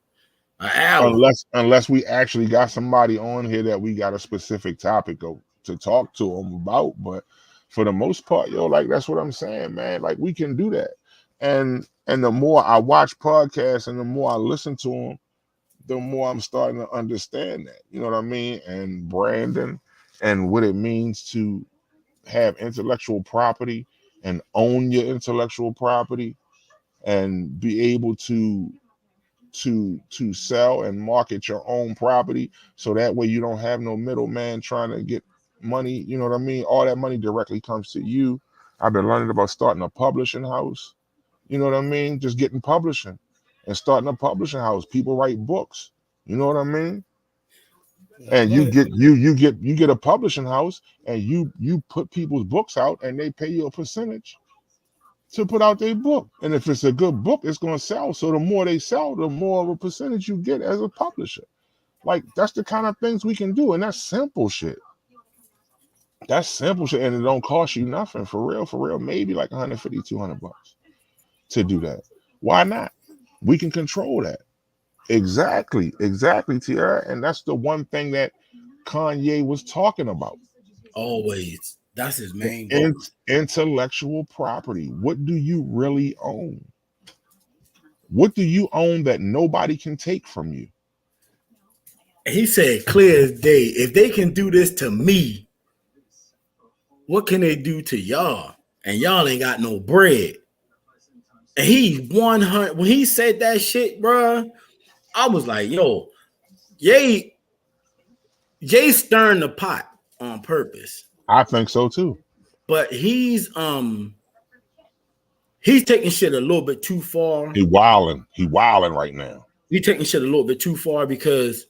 B: an hour.
A: Unless we actually got somebody on here that we got a specific topic to talk to them about. But for the most part, yo, like that's what I'm saying, man. Like we can do that. And the more I watch podcasts and the more I listen to them, the more I'm starting to understand that. You know what I mean? And branding and what it means to have intellectual property and own your intellectual property and be able to sell and market your own property, so that way you don't have no middleman trying to get money. You know what I mean? All that money directly comes to you. I've been learning about starting a publishing house. You know what I mean? Just getting publishing and starting a publishing house. People write books. You know what I mean? And you get a publishing house and you put people's books out and they pay you a percentage to put out their book. And if it's a good book, it's going to sell. So the more they sell, the more of a percentage you get as a publisher. Like that's the kind of things we can do. And that's simple shit. That's simple shit. And it don't cost you nothing. For real. Maybe like $150, $200 to do that. Why not? We can control that. Exactly, Tierra. And that's the one thing that Kanye was talking about.
B: Always. That's his main goal.
A: Intellectual property. What do you really own? What do you own that nobody can take from you?
B: He said clear as day, if they can do this to me, what can they do to y'all? And y'all ain't got no bread. And he 100. When he said that shit, bro, I was like, yo, Jay stirring the pot on purpose.
A: I think so too.
B: But he's taking shit a little bit too far.
A: He wilding right now.
B: we taking shit a little bit too far because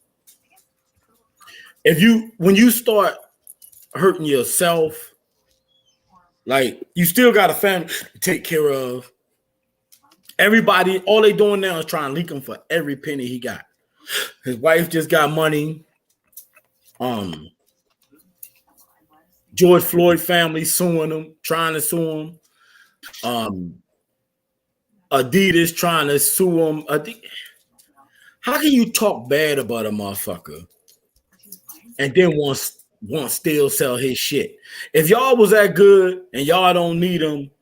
B: when you start hurting yourself, like you still got a family to take care of. Everybody, all they doing now is trying to leak him for every penny he got. His wife just got money. George Floyd family suing him, trying to sue him. Adidas trying to sue him. How can you talk bad about a motherfucker and then want still sell his shit? If y'all was that good and y'all don't need him,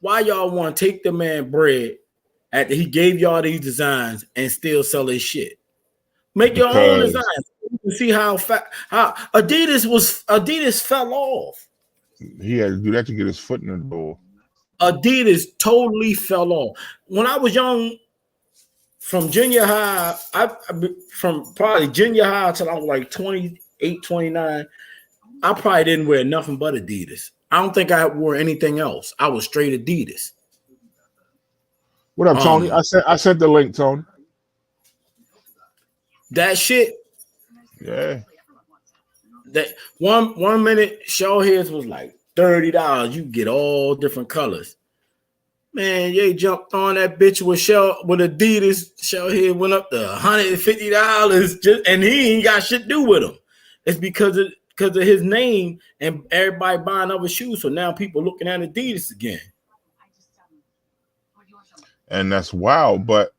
B: why y'all want to take the man bread after he gave y'all these designs and still sell his shit? Make your own designs. You can see how Adidas fell off.
A: He had to do that to get his foot in the door.
B: Adidas totally fell off. When I was young, from junior high, from probably junior high till I was like 28, 29, I probably didn't wear nothing but Adidas. I don't think I wore anything else. I was straight Adidas.
A: What up, Tony? I sent the link, Tony.
B: That shit.
A: Yeah.
B: That one minute show heads was like $30. You get all different colors. Man, they jumped on that bitch with Adidas. Shell head went up to $150 and he ain't got shit to do with him. It's because of his name and everybody buying other shoes. So now people looking at Adidas again.
A: And that's wild, but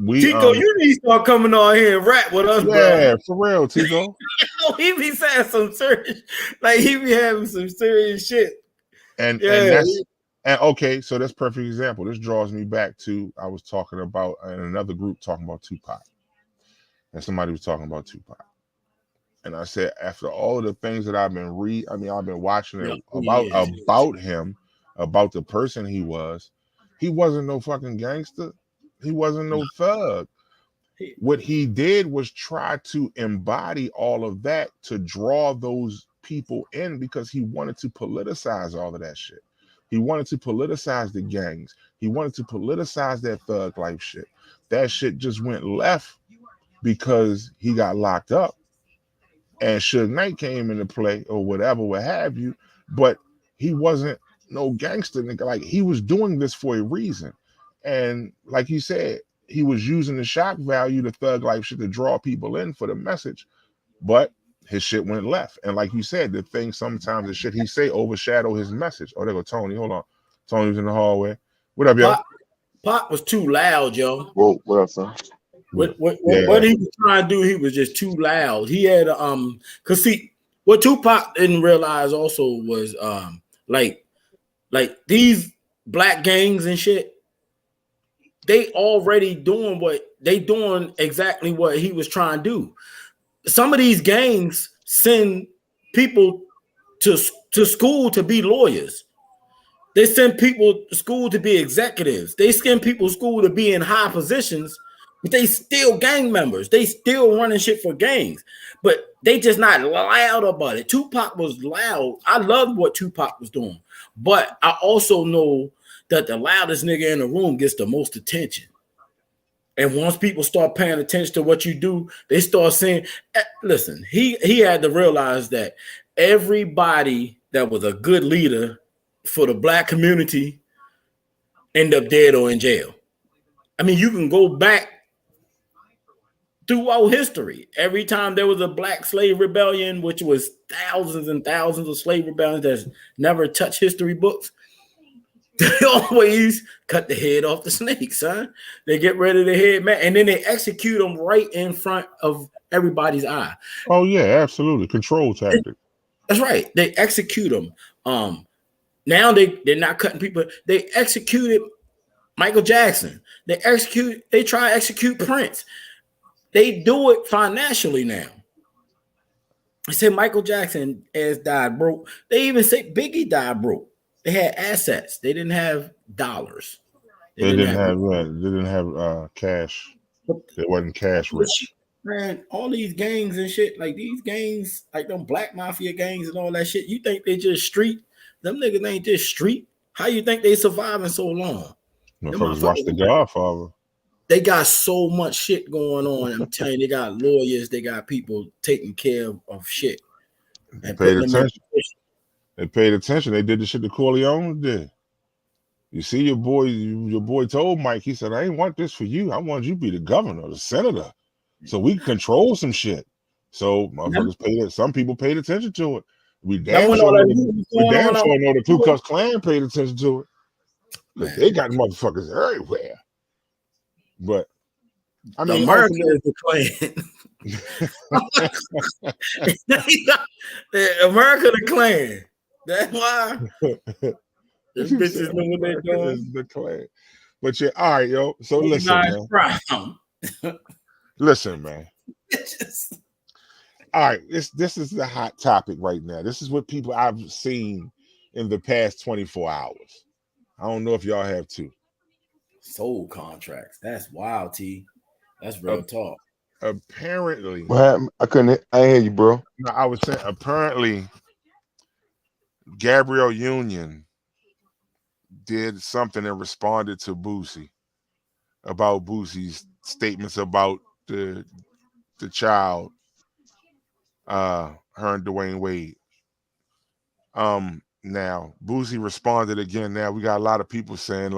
B: Tico, you need to start coming on here and rap with us, bro.
A: Yeah, for real, Tico.
B: He be saying some serious, like he be having some serious shit.
A: And okay, so that's perfect example. This draws me back to I was talking about in another group talking about Tupac. And somebody was talking about Tupac. And I said, after all of the things that I've been watching about him, about the person he wasn't no fucking gangster. He wasn't no thug. What he did was try to embody all of that to draw those people in because he wanted to politicize all of that shit. He wanted to politicize the gangs. He wanted to politicize that thug life shit. That shit just went left because he got locked up and Suge Knight came into play or whatever, what have you. But he wasn't no gangster nigga. Like he was doing this for a reason. And like you said, he was using the shock value, the thug life shit to draw people in for the message, but his shit went left. And like you said, the thing sometimes the shit he say overshadow his message. Oh, there go Tony. Hold on. Tony was in the hallway. What up, yo?
B: Pop was too loud, yo.
C: Whoa, what up, son?
B: What he was trying to do, he was just too loud. He had cause see what Tupac didn't realize also was like these black gangs and shit. They already doing exactly what he was trying to do. Some of these gangs send people to school to be lawyers. They send people to school to be executives. They send people to school to be in high positions, but they still gang members. They still running shit for gangs, but they just not loud about it. Tupac was loud. I loved what Tupac was doing, but I also know that the loudest nigga in the room gets the most attention. And once people start paying attention to what you do, they start saying, listen, he had to realize that everybody that was a good leader for the black community end up dead or in jail. I mean, you can go back throughout history. Every time there was a black slave rebellion, which was thousands and thousands of slave rebellions that's never touched history books, they always cut the head off the snake, son. They get rid of the head, man, and then they execute them right in front of everybody's eye.
A: Oh yeah, absolutely. Control tactic.
B: That's right. They execute them. Now they're not cutting people. They executed Michael Jackson. They try to execute Prince. They do it financially now. I said Michael Jackson has died broke. They even say Biggie died broke. They had assets. They didn't have dollars.
A: They didn't have cash. They wasn't cash rich.
B: Man, all these gangs and shit, like these gangs, like them black mafia gangs and all that shit, you think they just street? Them niggas ain't just street. How you think they surviving so long?
A: Motherfuckers watch The Godfather.
B: they got so much shit going on. I'm telling you, they got lawyers, they got people taking care of shit and
A: Paid
B: putting them in
A: attention.
B: position.
A: They paid attention. They did the shit that Corleone did. You see, your boy told Mike, he said, I ain't want this for you. I want you to be the governor, the senator, so we can control some shit. So motherfuckers paid it. Some people paid attention to it. We damn sure know the Ku Klux Klan paid attention to it. Because they got motherfuckers everywhere. But I mean,
B: America is the Klan. America the Klan. That's why. These bitches know what they're doing.
A: The Klan. But yeah, all right, yo. So listen, man. Listen, man. All right, this is the hot topic right now. This is what people I've seen in the past 24 hours. I don't know if y'all have too.
B: Soul contracts. That's wild, T. That's real talk.
A: Apparently,
C: I hear you, bro.
A: No, I was saying apparently Gabrielle Union did something and responded to Boosie about Boosie's statements about the child, her and Dwayne Wade. Now Boosie responded again. Now we got a lot of people saying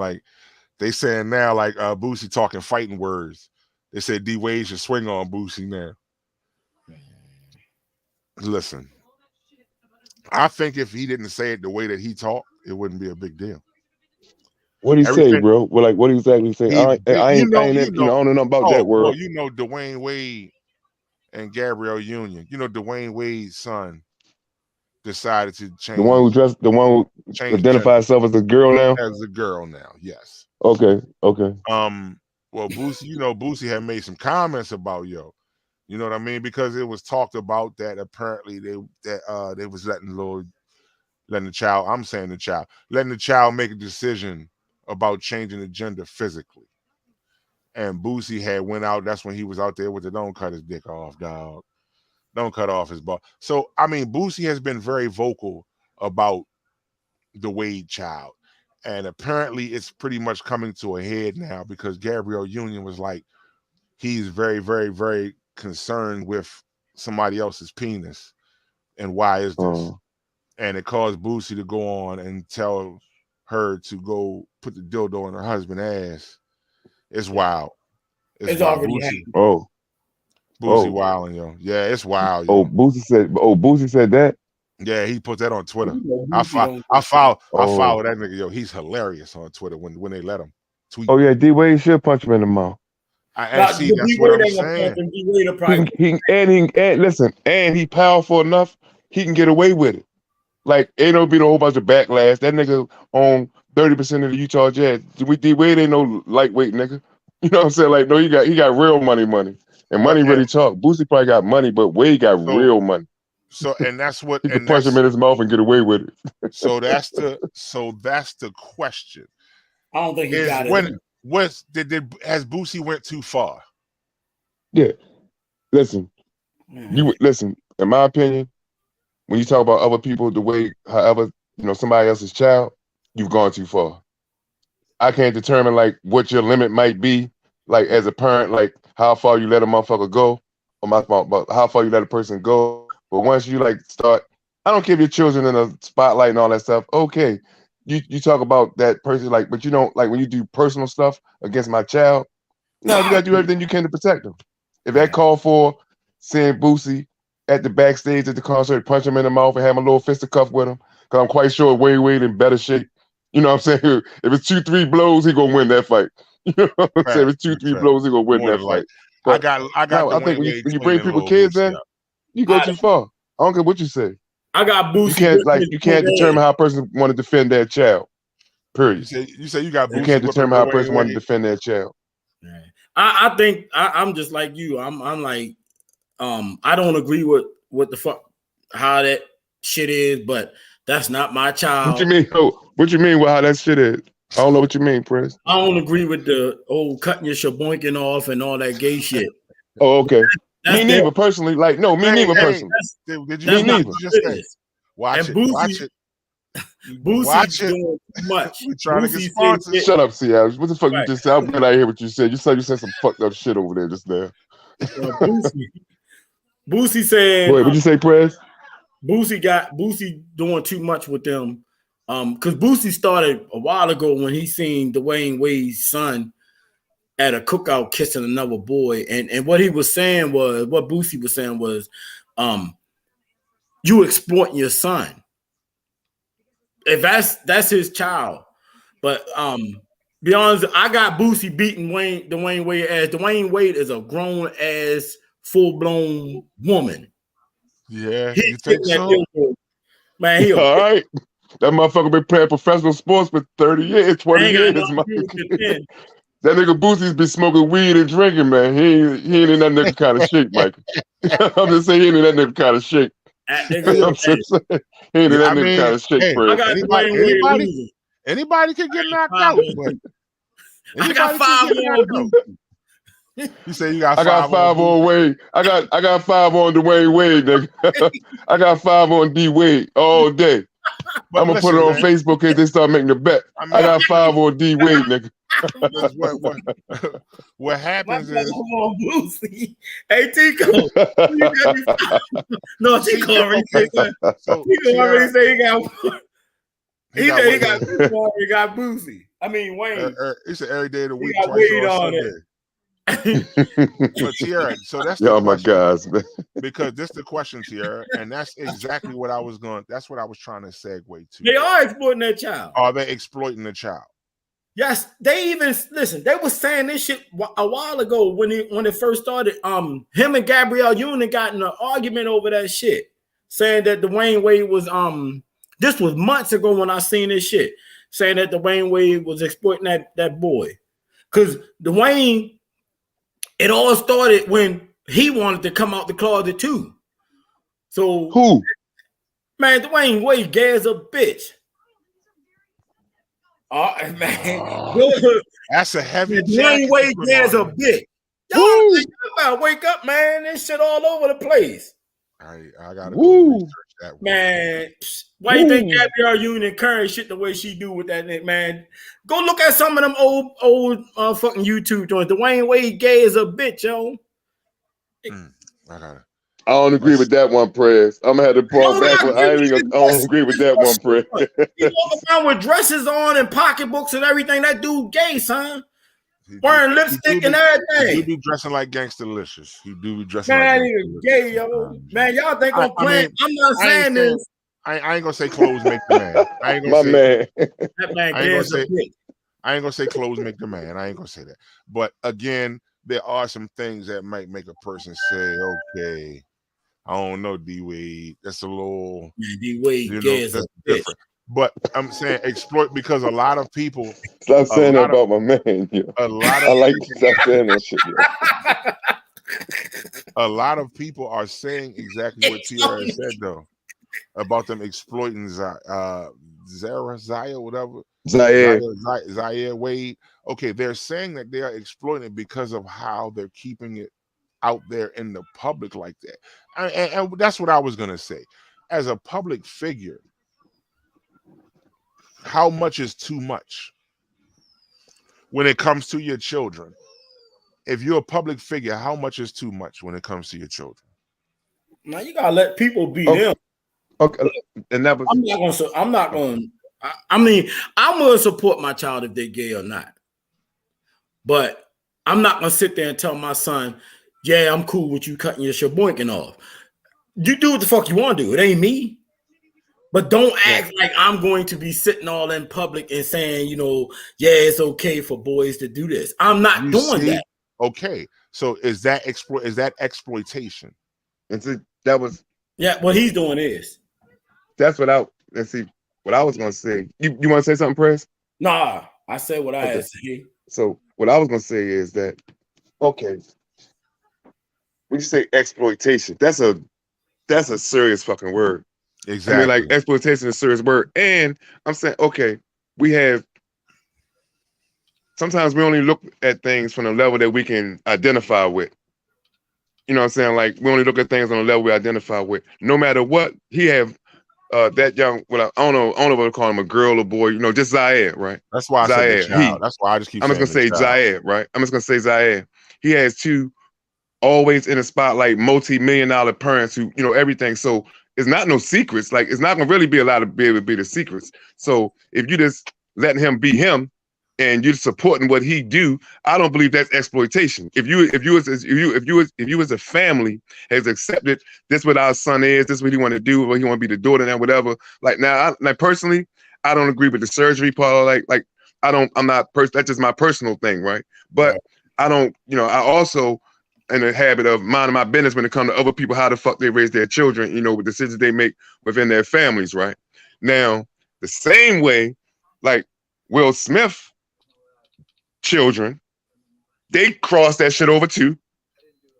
A: they saying now Boosie talking fighting words. They said D Wade should swing on Boosie now. Listen, I think if he didn't say it the way that he talked, it wouldn't be a big deal.
C: What did he say, bro? Well, like, what exactly say? I ain't know nothing about that word.
A: Well, you know, Dwayne Wade and Gabrielle Union. You know, Dwayne Wade's son decided to change.
C: The one who identifies herself as a girl now?
A: As a girl now, yes.
C: Okay.
A: Well, Boosie had made some comments about you know what I mean? Because it was talked about that apparently they was letting the child make a decision about changing the gender physically. And Boosie had went out. That's when he was out there with the don't cut his dick off, dog. Don't cut off his ball. So I mean, Boosie has been very vocal about the Wade child. And apparently it's pretty much coming to a head now because Gabrielle Union was like, he's very, very, very concerned with somebody else's penis. And why is this? And it caused Boosie to go on and tell her to go put the dildo in her husband's ass. It's wild.
B: It's already
A: happened. Boosie wilding, yo. Yeah, it's wild.
C: Yo. Boosie said that?
A: Yeah, he put that on Twitter. I follow that nigga, yo. He's hilarious on Twitter when they let him tweet.
C: Oh yeah, D Wade should punch him in the mouth.
A: That's what I'm saying.
C: And he powerful enough, he can get away with it. Like, ain't no be no whole bunch of backlash. That nigga on 30% of the Utah Jazz. D Wade ain't no lightweight nigga. You know what I'm saying? Like, no, he got real money. And money really talk. Boosie probably got money, but Wade got real money.
A: So, and that's what
C: he can punch him in his mouth and get away with it.
A: So that's the question.
B: I don't think he got it.
A: Has Boosie went too far?
C: Yeah. Listen, in my opinion, when you talk about other people the way, however, somebody else's child, you've gone too far. I can't determine like what your limit might be, like as a parent, like how far you let a motherfucker go, or my fault, but how far you let a person go. But once you start, I don't care if your children in a spotlight and all that stuff. Okay, you talk about that person, but you don't when you do personal stuff against my child. No, you gotta do everything you can to protect them. If that call for seeing Boosie at the backstage at the concert, punch him in the mouth and have a little fisticuff with him, because I'm quite sure Wade in better shape. You know what I'm saying? If it's 2-3 blows, he gonna win that fight. You know what I'm saying? If it's 2-3 blows, he gonna win that fight. But I think when you bring people kids in, you go too far. I don't care what you say.
B: I got Boosie.
C: You can't determine how a person want to defend their child. Period.
A: You say you got Boosie.
C: You can't determine how a person want to defend their child.
B: I think I'm just like you. I'm like, I don't agree with what the fuck how that shit is, but that's not my child.
C: What you mean? What you mean with how that shit is? I don't know what you mean, Press.
B: I don't agree with the cutting your shaboinking off and all that gay shit.
C: Oh, okay. Me neither, personally. Me neither, personally.
A: Did you me neither.
C: Just
A: watch it.
B: Boosie's
A: Watch it.
B: doing too much.
A: We trying to get
B: Boosie
A: sponsors.
B: said-
C: Shut up, Seattle. What the fuck you
B: Right.
C: just said? I'm glad I hear what you said. You said some fucked up shit over there just now.
B: Boosie said,
C: Wait, what'd you say, Prez?
B: Boosie doing too much with them. Because Boosie started a while ago when he seen Dwayne Wade's son at a cookout kissing another boy. And what he was saying was, what Boosie was saying was, you exploiting your son. If that's his child. But be honest, I got Boosie beating Dwayne Wade as Dwayne Wade is a grown ass full-blown woman.
A: Yeah,
B: He's
A: you think so?
B: Man, he
C: All right. That motherfucker been playing professional sports for 30 years, 20 years. That nigga Boosie's been smoking weed and drinking, man. He ain't in that nigga kind of shape, Mike. I'm just saying he ain't in that nigga kind of shape. He ain't in that nigga kind of shape, Fred.
A: Anybody can get knocked out. But
B: I got 5 on Boosie.
A: You say you got 5
C: I got 5 on Wade. I got 5 on Dwayne Wade, nigga. I got 5 on D Wade all day.
A: But
C: I'm gonna put it on Facebook in case they start making the bet. I got 5 on D Wade, nigga.
A: What happens is
B: Boosie. Hey Tico. No, Tico already said that. Tico already said he got he already got Boosie. I mean Wayne.
A: It's every day of the week.
B: Got Wade on it.
A: But Tierra, so that's the
C: my guys, man.
A: Because this is the question, Tierra, and that's exactly what I was trying to segue to.
B: They are exploiting their child.
A: Are they exploiting the child?
B: Yes, they even listen. They were saying this shit a while ago when it first started. Him and Gabrielle Union got in an argument over that shit, saying that Dwayne Wade was This was months ago when I seen this shit, saying that Dwayne Wade was exploiting that boy, because Dwayne. It all started when he wanted to come out the closet too. So
C: who?
B: Man, Dwayne Wade gay as a bitch. Oh man,
A: that's a heavy.
B: Dwayne Wade gay as a bitch. Y'all about wake up, man. This shit all over the place.
A: I gotta go research that.
B: Man, why you think Gabrielle Union carrying shit the way she do with that, man? Go look at some of them old fucking YouTube joints. Dwayne Wade gay as a bitch, yo.
C: I don't agree with that one, Prez. I'm gonna have to fall back. I don't agree with that one, Prez.
B: He walking around with dresses on and pocketbooks and everything. That dude gay, son. Wearing lipstick and everything.
A: He do be dressing like Gangsta-licious. He do be dressing
B: like
A: Gangsta-licious.
B: Gay, yo. Man, y'all think I'm playing. I'm not saying this.
A: I ain't gonna say clothes make the man. I ain't gonna say
C: man.
B: That man gay as a bitch.
A: I ain't gonna say clothes make the man. I ain't gonna say that. But again, there are some things that might make a person say, okay, I don't know, D Wade. That's a little
B: D Wade gay as a bitch.
A: Different. But I'm saying exploit because a lot of people
C: stop saying that about my man. Yo.
A: A lot of
C: I like to stop saying that shit.
A: A lot of people are saying exactly what Tierra said though about them exploiting Zaya, whatever. Zaire Wade. Okay, they're saying that they are exploiting it because of how they're keeping it out there in the public like that. And that's what I was gonna say. As a public figure, how much is too much when it comes to your children? If you're a public figure, how much is too much when it comes to your children?
B: Now you gotta let people be them.
C: Okay, and that was.
B: I'm not going. I mean, I'm gonna support my child if they're gay or not, but I'm not gonna sit there and tell my son, "Yeah, I'm cool with you cutting your shaboinking off." You do what the fuck you want to do. It ain't me. But don't act like I'm going to be sitting all in public and saying, you know, yeah, it's okay for boys to do this. I'm not doing that.
A: Okay, so is that exploitation?
C: And see, that was
B: what he's doing is.
C: That's what I was gonna say. You want to say something, Press?
B: Nah, I said what I had to say.
C: So what I was gonna say is that when you say exploitation, that's a serious fucking word.
A: Exactly.
C: I mean, like exploitation is a serious word. And I'm saying, okay, sometimes we only look at things from a level that we can identify with. You know what I'm saying? Like we only look at things on a level we identify with. No matter what, he have that young, well, I don't know what to call him, a girl or boy, just Zaire, right?
A: That's why I said the child. That's why I just keep
C: I'm
A: saying
C: just gonna say Zaire, right? I'm just gonna say Zaire. He has two always in the spotlight, multi-million-dollar parents who, everything. So it's not no secrets. Like, it's not gonna really be able to be the secrets. So if you just letting him be him and you're supporting what he do, I don't believe that's exploitation. If you as a family has accepted this what our son is, this what he want to do, what he want to be the daughter and whatever. Like now, personally, I don't agree with the surgery part. Like that's just my personal thing, right? But I don't, I also in the habit of minding my business when it comes to other people, how the fuck they raise their children, with decisions they make within their families, right? Now, the same way, like Will Smith children, they cross that shit over too.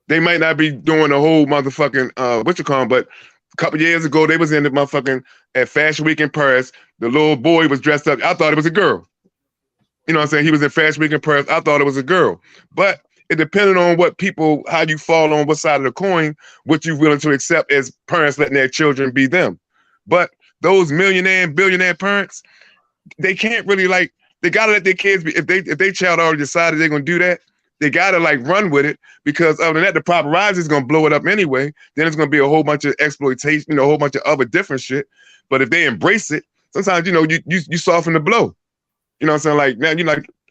C: They might not be doing the whole motherfucking but a couple years ago they was in the motherfucking at Fashion Week in Paris. The little boy was dressed up. I thought it was a girl. You know what I'm saying? He was in Fashion Week in Paris. I thought it was a girl. But it depended on how you fall on what side of the coin, what you're willing to accept as parents letting their children be them. But those millionaire and billionaire parents, they can't really they gotta let their kids be. If they child already decided they're gonna do that, they gotta run with it, because other than that, the paparazzi is gonna blow it up anyway. Then it's gonna be a whole bunch of exploitation, a whole bunch of other different shit. But if they embrace it, sometimes you soften the blow. You know what I'm saying? Like now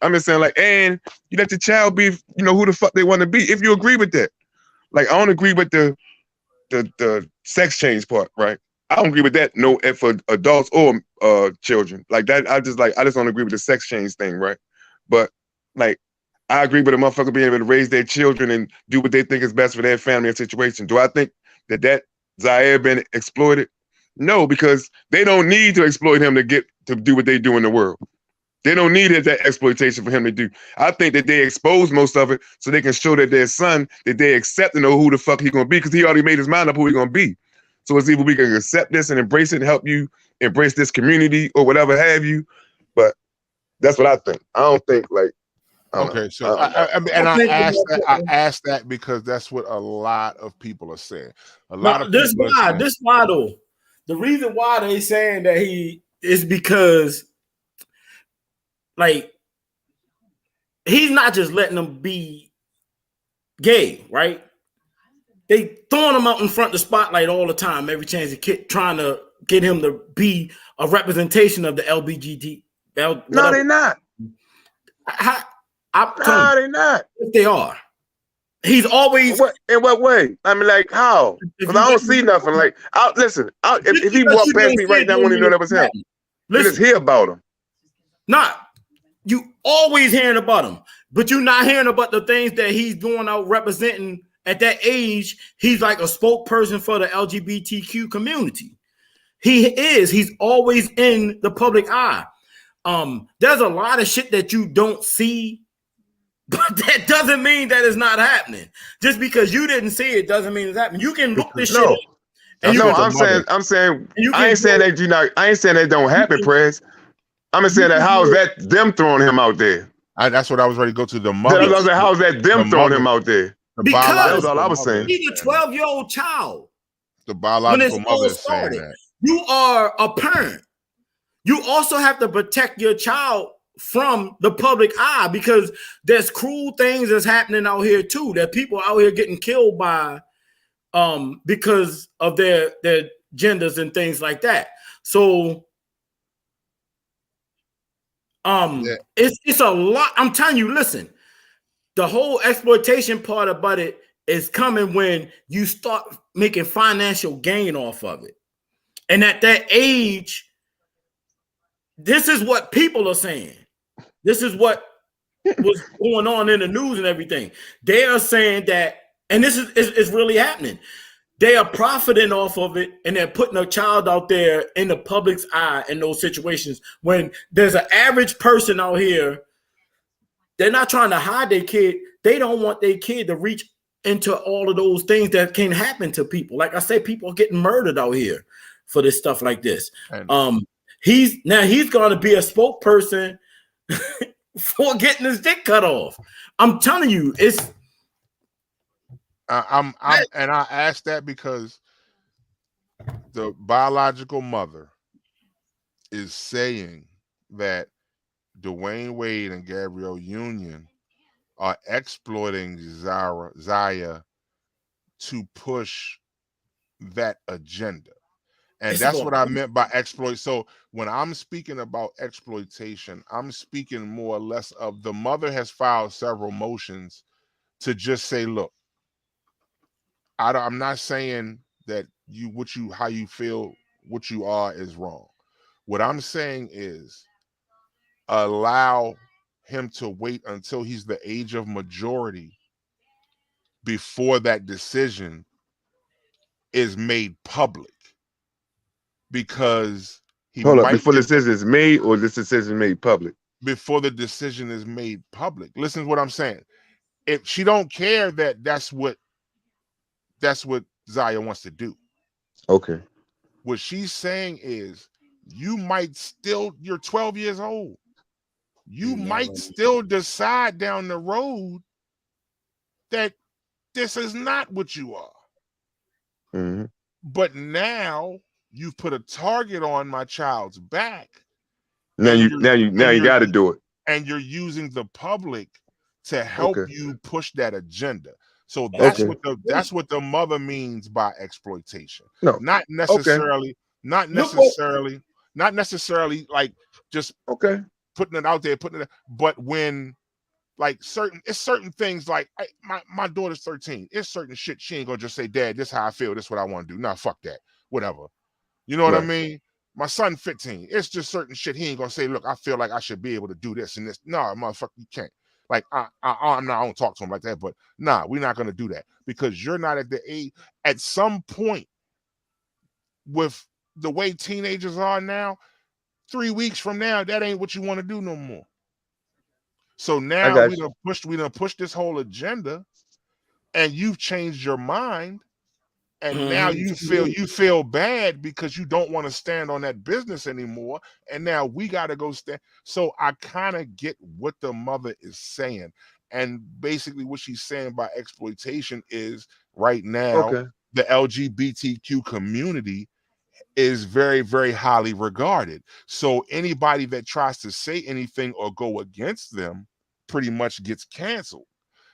C: I'm just saying and you let your child be who the fuck they want to be. If you agree with that, I don't agree with the sex change part, right? I don't agree with that. No, for adults or children like that. I just don't agree with the sex change thing, right? But I agree with a motherfucker being able to raise their children and do what they think is best for their family and situation. Do I think that Zaire been exploited? No, because they don't need to exploit him to do what they do in the world. They don't need that exploitation for him to do. I think that they expose most of it so they can show that their son, that they accept and know who the fuck he's going to be, because he already made his mind up who he's going to be. So it's either we can accept this and embrace it and help you embrace this community or whatever have you. But that's what I think. I don't think
A: okay, so I asked that because that's what a lot of people are saying.
B: This why though. The reason why they saying that he is because he's not just letting them be gay, right? They throwing him out in front of the spotlight all the time, every chance they get, trying to get him to be a representation of the LGBT.
C: No, they're not.
B: No,
C: they're not.
B: If they are. He's always
C: in what way? I mean, how? Because I don't see nothing. If he walked past me right now, I wouldn't know that was him. You just hear about him.
B: You always hearing about him, but you're not hearing about the things that he's doing out representing. At that age, he's like a spokesperson for the LGBTQ community. He's always in the public eye. There's a lot of shit that you don't see, but that doesn't mean that it's not happening. Just because you didn't see it doesn't mean it's happening. You can look this shit up.
C: I'm saying I ain't saying that don't happen, Prez. I'm just saying that how is that them throwing him out there?
A: That's what I was ready to go to. The mother.
C: How is that them throwing him out there?
B: Because
C: that's all I was saying.
B: He's a 12-year-old child.
A: The biological mother is saying that.
B: You are a parent. You also have to protect your child from the public eye, because there's cruel things that's happening out here too. That people out here getting killed by because of their genders and things like that. So it's a lot. I'm telling you, listen. The whole exploitation part about it is coming when you start making financial gain off of it. And at that age, this is what people are saying. This is what was going on in the news and everything. They are saying that, and this is really happening. They are profiting off of it, and they're putting a child out there in the public's eye in those situations when there's an average person out here. They're not trying to hide their kid. They don't want their kid to reach into all of those things that can happen to people. Like I said, people are getting murdered out here for this stuff like this. He's going to be a spokesperson for getting his dick cut off. I'm telling you, it's.
A: And I asked that because the biological mother is saying that Dwayne Wade and Gabrielle Union are exploiting Zaya to push that agenda. And that's what I meant by exploit. So when I'm speaking about exploitation, I'm speaking more or less of the mother has filed several motions to just say, look, I'm not saying that how you feel, what you are is wrong. What I'm saying is allow him to wait until he's the age of majority before that decision is made public, because
C: hold up, before the decision is made, or this decision made public?
A: Before the decision is made public. Listen to what I'm saying. If she don't care that's what Zaya wants to do.
C: Okay.
A: What she's saying is you're 12 years old. You might still decide down the road that this is not what you are.
C: Mm-hmm.
A: But now you've put a target on my child's back.
C: Now you got to do it.
A: And you're using the public to help you push that agenda. So that's what the mother means by exploitation.
C: No,
A: not necessarily like just putting it out there, but when like certain things like my daughter's 13. It's certain shit she ain't gonna just say, Dad, this is how I feel, this is what I want to do. Nah, fuck that. Whatever. You know what I mean? My son 15. It's just certain shit he ain't gonna say, look, I feel like I should be able to do this and this. No, motherfucker, you can't. Like I don't talk to him like that, but nah, we're not gonna do that because you're not at the age. At some point, with the way teenagers are now, 3 weeks from now, that ain't what you want to do no more. So now we done pushed this whole agenda, and you've changed your mind, and now you feel bad because you don't want to stand on that business anymore, and now we got to go stand. So I kind of get what the mother is saying, and basically what she's saying by exploitation is right now the LGBTQ community is very, very highly regarded. So anybody that tries to say anything or go against them pretty much gets canceled.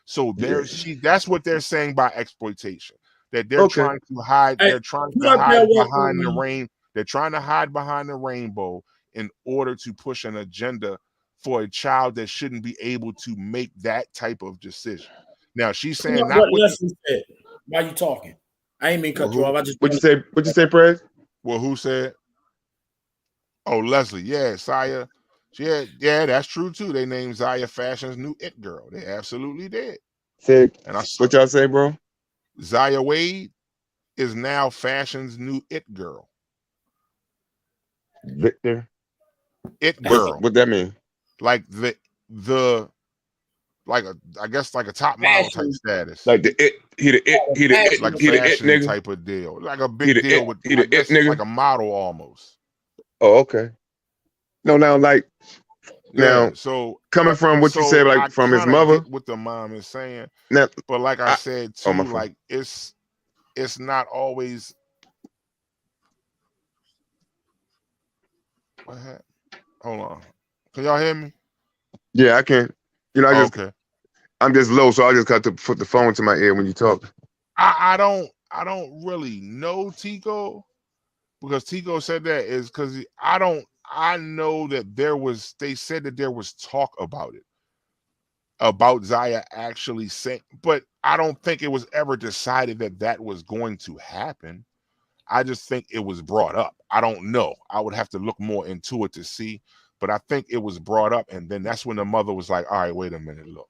A: So that's what they're saying by exploitation. That they're trying to hide, they're trying to hide behind the rain. They're trying to hide behind the rainbow in order to push an agenda for a child that shouldn't be able to make that type of decision. Now she's saying not what
B: Leslie said. Why you talking? I ain't mean cut you off. I just
C: what'd you say, Prez?
A: Well, who said? Oh, Leslie. Yeah, Zaya. Yeah, that's true too. They named Zaya Fashion's new it girl. They absolutely did.
C: What y'all say, bro?
A: Zaya Wade is now Fashion's new it girl.
C: Victor?
A: It girl.
C: What that mean?
A: Like I guess like a top model type status.
C: Like he the it nigga
A: type of deal. Like a big deal with like a model almost.
C: Oh, okay. No, now like now
A: so
C: coming from what you said, like from his mother,
A: what the mom is saying.
C: Now,
A: but like I said too, like it's not always. What happened? Hold on. Can y'all hear me?
C: Yeah, I can. You know, I'm just low, so I just got to put the phone to my ear when you talk.
A: I don't really know Tico, because Tico said that is because I know that they said that there was talk about it, about Zaya actually saying, but I don't think it was ever decided that was going to happen. I just think it was brought up. I don't know. I would have to look more into it to see, but I think it was brought up, and then that's when the mother was like, all right, wait a minute, look.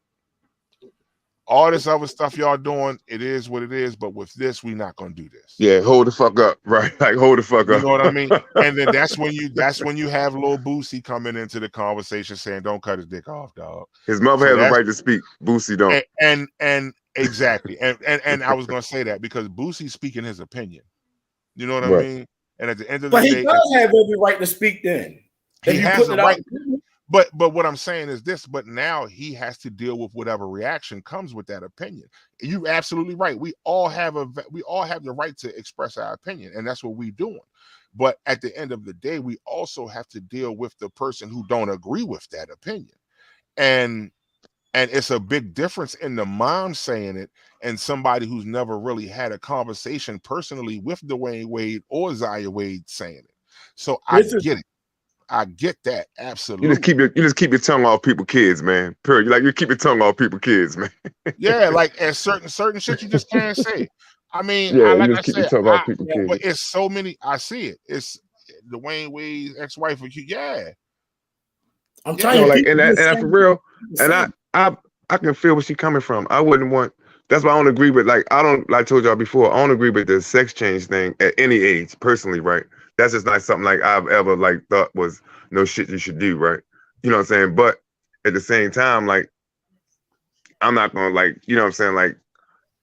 A: All this other stuff y'all doing, it is what it is, but with this, we're not gonna do this.
C: Yeah, hold the fuck up, right? Like hold the fuck up.
A: You know what I mean? And then that's when you have Lil Boosie coming into the conversation saying, "Don't cut his dick off, dog."
C: His mother has a right to speak. Boosie don't.
A: And exactly. And I was gonna say that because Boosie's speaking his opinion. You know what I mean? And at the end of the day,
B: he does have every right to speak. Then
A: he has a right. But what I'm saying is this, but now he has to deal with whatever reaction comes with that opinion. You're absolutely right. We all have the right to express our opinion, and that's what we're doing. But at the end of the day, we also have to deal with the person who don't agree with that opinion. And it's a big difference in the mom saying it and somebody who's never really had a conversation personally with Dwayne Wade or Zaya Wade saying it. So I get it. I get that. Absolutely.
C: You just keep your tongue off people's kids, man. Period. Like you keep your tongue off people's kids, man.
A: Yeah, like at certain shit you just can't say. I mean,
C: yeah,
A: like
C: you just keep your tongue off people's kids.
A: But it's so many. I see it. It's Dwayne Wade's ex-wife. Yeah,
B: I'm telling you,
C: like, and for real, and I can feel where she's coming from. I wouldn't want. That's why I don't agree with. Like I told y'all before, I don't agree with the sex change thing at any age, personally, right? That's just not something like I've ever like thought was no shit you should do, right? You know what I'm saying? But at the same time, like I'm not gonna like, you know what I'm saying, like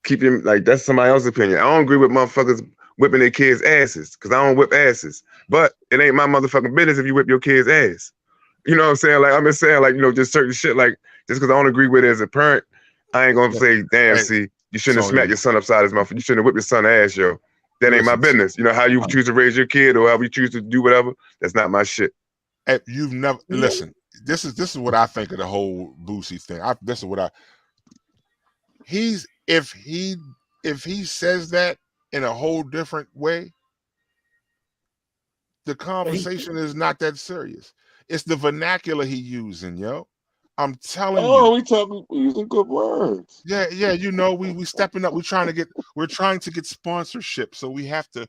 C: keep him like that's somebody else's opinion. I don't agree with motherfuckers whipping their kids' asses because I don't whip asses. But it ain't my motherfucking business if you whip your kid's ass. You know what I'm saying? Like I'm just saying, like, you know, just certain shit, like just because I don't agree with it as a parent, I ain't gonna say, damn, see, you shouldn't have smacked your son upside his mouth. You shouldn't have whipped your son's ass, yo. That ain't my business. You know, how you choose to raise your kid or however you choose to do whatever, that's not my shit.
A: And you've never listen. This is what I think of the whole Boosie thing. This is what if he says that in a whole different way, the conversation is not that serious. It's the vernacular he using, yo. I'm telling you.
C: Oh, we using good words.
A: Yeah. You know, we stepping up. We're trying to get sponsorship, so we have to,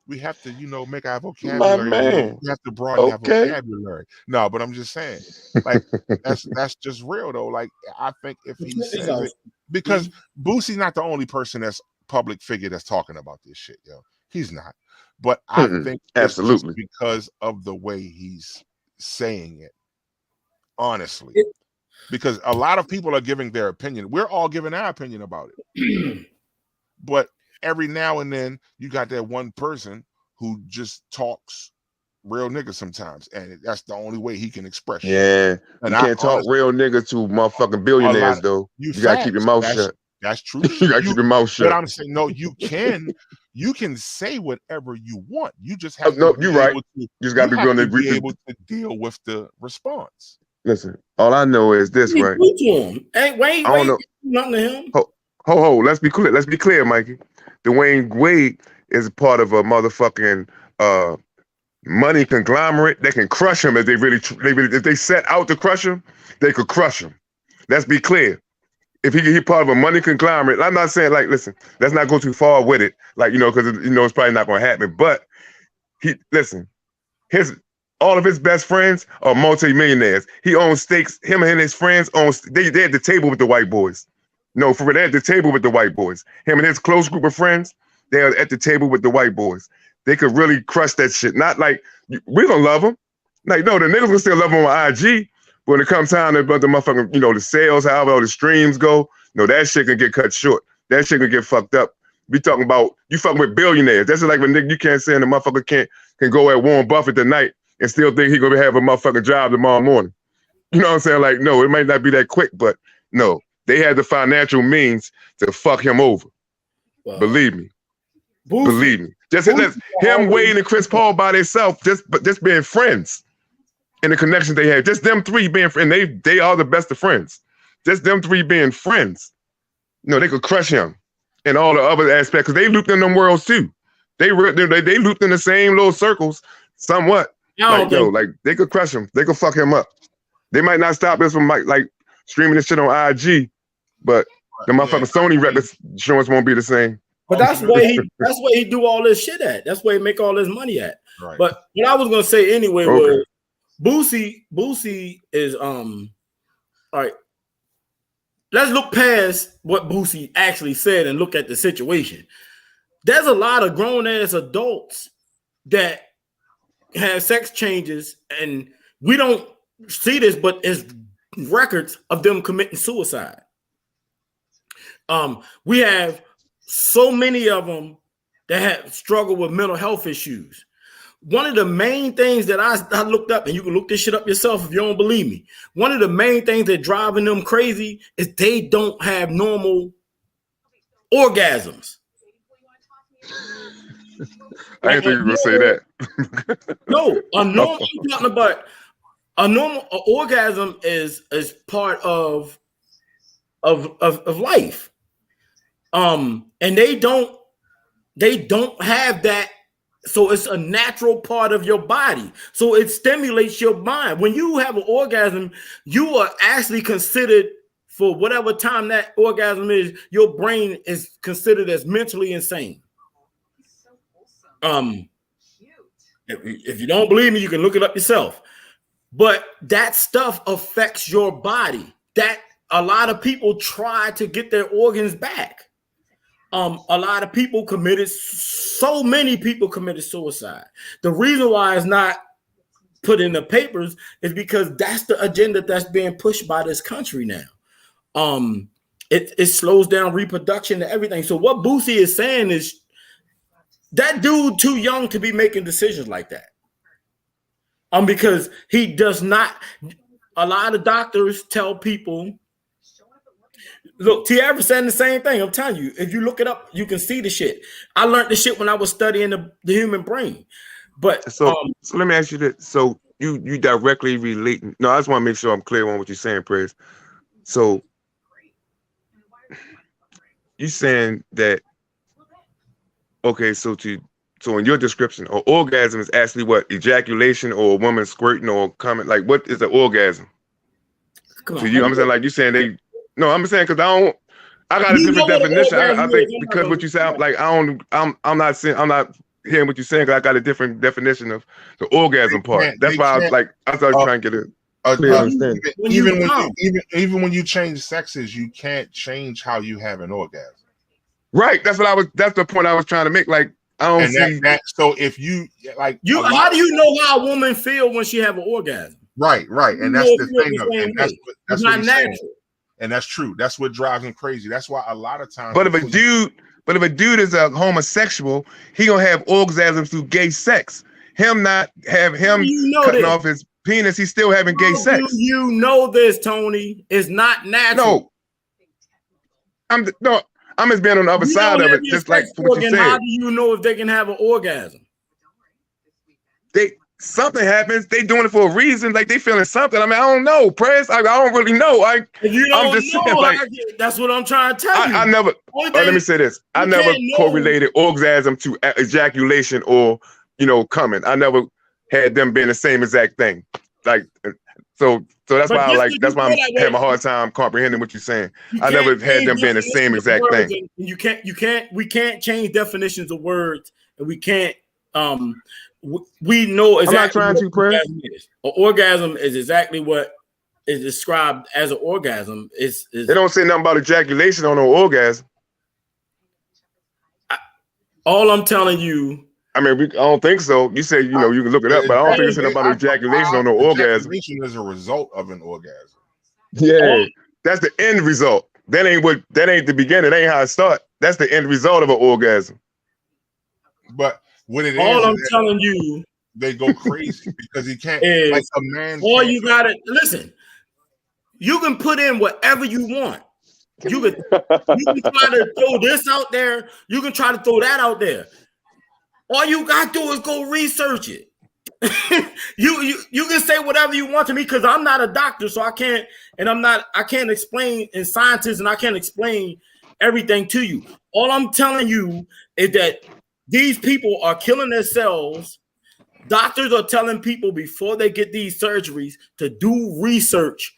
A: you know, make our vocabulary.
C: My man.
A: We have to broaden our vocabulary. No, but I'm just saying, like that's just real though. Like I think if he says it, because Boosie's not the only person that's public figure that's talking about this shit, yo. He's not. But I think absolutely because of the way he's saying it, honestly. Because a lot of people are giving their opinion. We're all giving our opinion about it. But every now and then you got that one person who just talks real nigga sometimes. And that's the only way he can express shit.
C: Yeah. And you can't talk real niggas to motherfucking billionaires though. You gotta keep your mouth shut.
A: That's true.
C: You gotta keep your mouth shut.
A: But I'm saying, no, you can say whatever you want. You just have
C: you're right. You just gotta be willing to
A: be able to deal with the response.
C: Listen, all I know is this, right?
B: Wait, I don't know nothing to him.
C: Ho, let's be clear. Let's be clear, Mikey. Dwayne Wade is part of a motherfucking money conglomerate that can crush him if they really if they set out to crush him, they could crush him. Let's be clear. If he part of a money conglomerate, I'm not saying like, listen, let's not go too far with it, like, you know, because you know it's probably not going to happen. But all of his best friends are multi-millionaires. He owns stakes. Him and his friends they're at the table with the white boys. No, they're at the table with the white boys. Him and his close group of friends, they're at the table with the white boys. They could really crush that shit. Not like, we're going to love them. Like, no, the niggas will still love them on IG. But when it comes time to the motherfucking, you know, the sales, however all the streams go, no, that shit can get cut short. That shit can get fucked up. We talking about, you fucking with billionaires. That's just like when nigga, you can't say the motherfucker can go at Warren Buffett tonight and still think he gonna have a motherfucking job tomorrow morning. You know what I'm saying? Like, no, it might not be that quick, but no, they had the financial means to fuck him over. Wow. Believe me. Believe me. Just him, Wade, and Chris Paul by themselves, just being friends and the connection they had. Just them three being friends. They are the best of friends. Just them three being friends. You know, they could crush him in all the other aspects because they looped in them worlds too. They looped in the same little circles somewhat. Like they could crush him. They could fuck him up. They might not stop us from like streaming this shit on IG, but the motherfucking Sony records insurance won't be the same.
B: But that's where he do all this shit at. That's where he make all this money at. Right. But what I was gonna say anyway was Boosie is all right. Let's look past what Boosie actually said and look at the situation. There's a lot of grown ass adults that have sex changes, and we don't see this, but it's records of them committing suicide. We have so many of them that have struggled with mental health issues. one of the main things that I looked up, and you can look this shit up yourself if you don't believe me. One of the main things that driving them crazy is they don't have normal orgasms.
C: I didn't think you were gonna say that.
B: No, I'm talking about a normal orgasm is part of life. And they don't have that. So it's a natural part of your body. So it stimulates your mind. When you have an orgasm, you are actually considered, for whatever time that orgasm is, your brain is considered as mentally insane. If you don't believe me, you can look it up yourself. But that stuff affects your body. That a lot of people try to get their organs back. A lot of people so many people committed suicide. The reason why it's not put in the papers is because that's the agenda that's being pushed by this country now. It slows down reproduction and everything. So what Boosie is saying is that dude too young to be making decisions like that. Because he does not. A lot of doctors tell people. Look, Tiara saying the same thing. I'm telling you, if you look it up, you can see the shit. I learned the shit when I was studying the human brain. But
C: so let me ask you this. So you directly relate. No, I just want to make sure I'm clear on what you're saying, Prez. So you saying that, okay, so in your description, an orgasm is actually what? Ejaculation or a woman squirting or coming? Like, what is an orgasm? To you, I'm saying, like, you saying they. No, I'm saying because I got a different definition. I think because what you sound like, I'm not hearing what you're saying because I got a different definition of the orgasm part. That's why I was like, I started trying to get a clear understanding.
A: Even when you change sexes, you can't change how you have an orgasm.
C: Right. That's the point I was trying to make. Like, I don't see
A: that. So if you like,
B: how do you know how a woman feel when she have an orgasm?
A: Right, and that's the thing. That's
B: not natural.
A: And that's true. That's what drives him crazy. That's why a lot of times.
C: But if a dude is a homosexual, he gonna have orgasms through gay sex. Him not have him cutting off his penis, he's still having gay sex.
B: You know this, Tony. It's not natural.
C: I'm just being on the other side of it, just like what you said.
B: How do you know if they can have an orgasm?
C: Something happens. They doing it for a reason. Like they feeling something. I mean, I don't know, Prez. I don't really know.
B: That's what I'm trying to tell you.
C: I never. Let me say this. I never correlated orgasm to ejaculation or coming. I never had them being the same exact thing. Like so that's why that's why I'm having a hard time comprehending what you're saying. I never had them being the same exact thing.
B: We can't change definitions of words, and we can't. We know exactly.
C: I'm not trying to, Prez.
B: An orgasm is exactly what is described as an orgasm.
C: They don't say nothing about ejaculation on an orgasm.
B: All I'm telling you.
C: I mean, I don't think so. You say you can look it up, but I don't think it's nothing about ejaculation on an orgasm.
A: Ejaculation is a result of an orgasm.
C: Yeah, that's the end result. That ain't the beginning. That ain't how it starts. That's the end result of an orgasm.
A: But what it
B: all I'm telling you,
A: they go crazy because he can't. Like a man.
B: Or you gotta listen. You can put in whatever you want. You can try to throw this out there. You can try to throw that out there. All you gotta do is go research it. you can say whatever you want to me because I'm not a doctor, so I can't explain in scientists and I can't explain everything to you. All I'm telling you is that these people are killing themselves. Doctors are telling people before they get these surgeries to do research.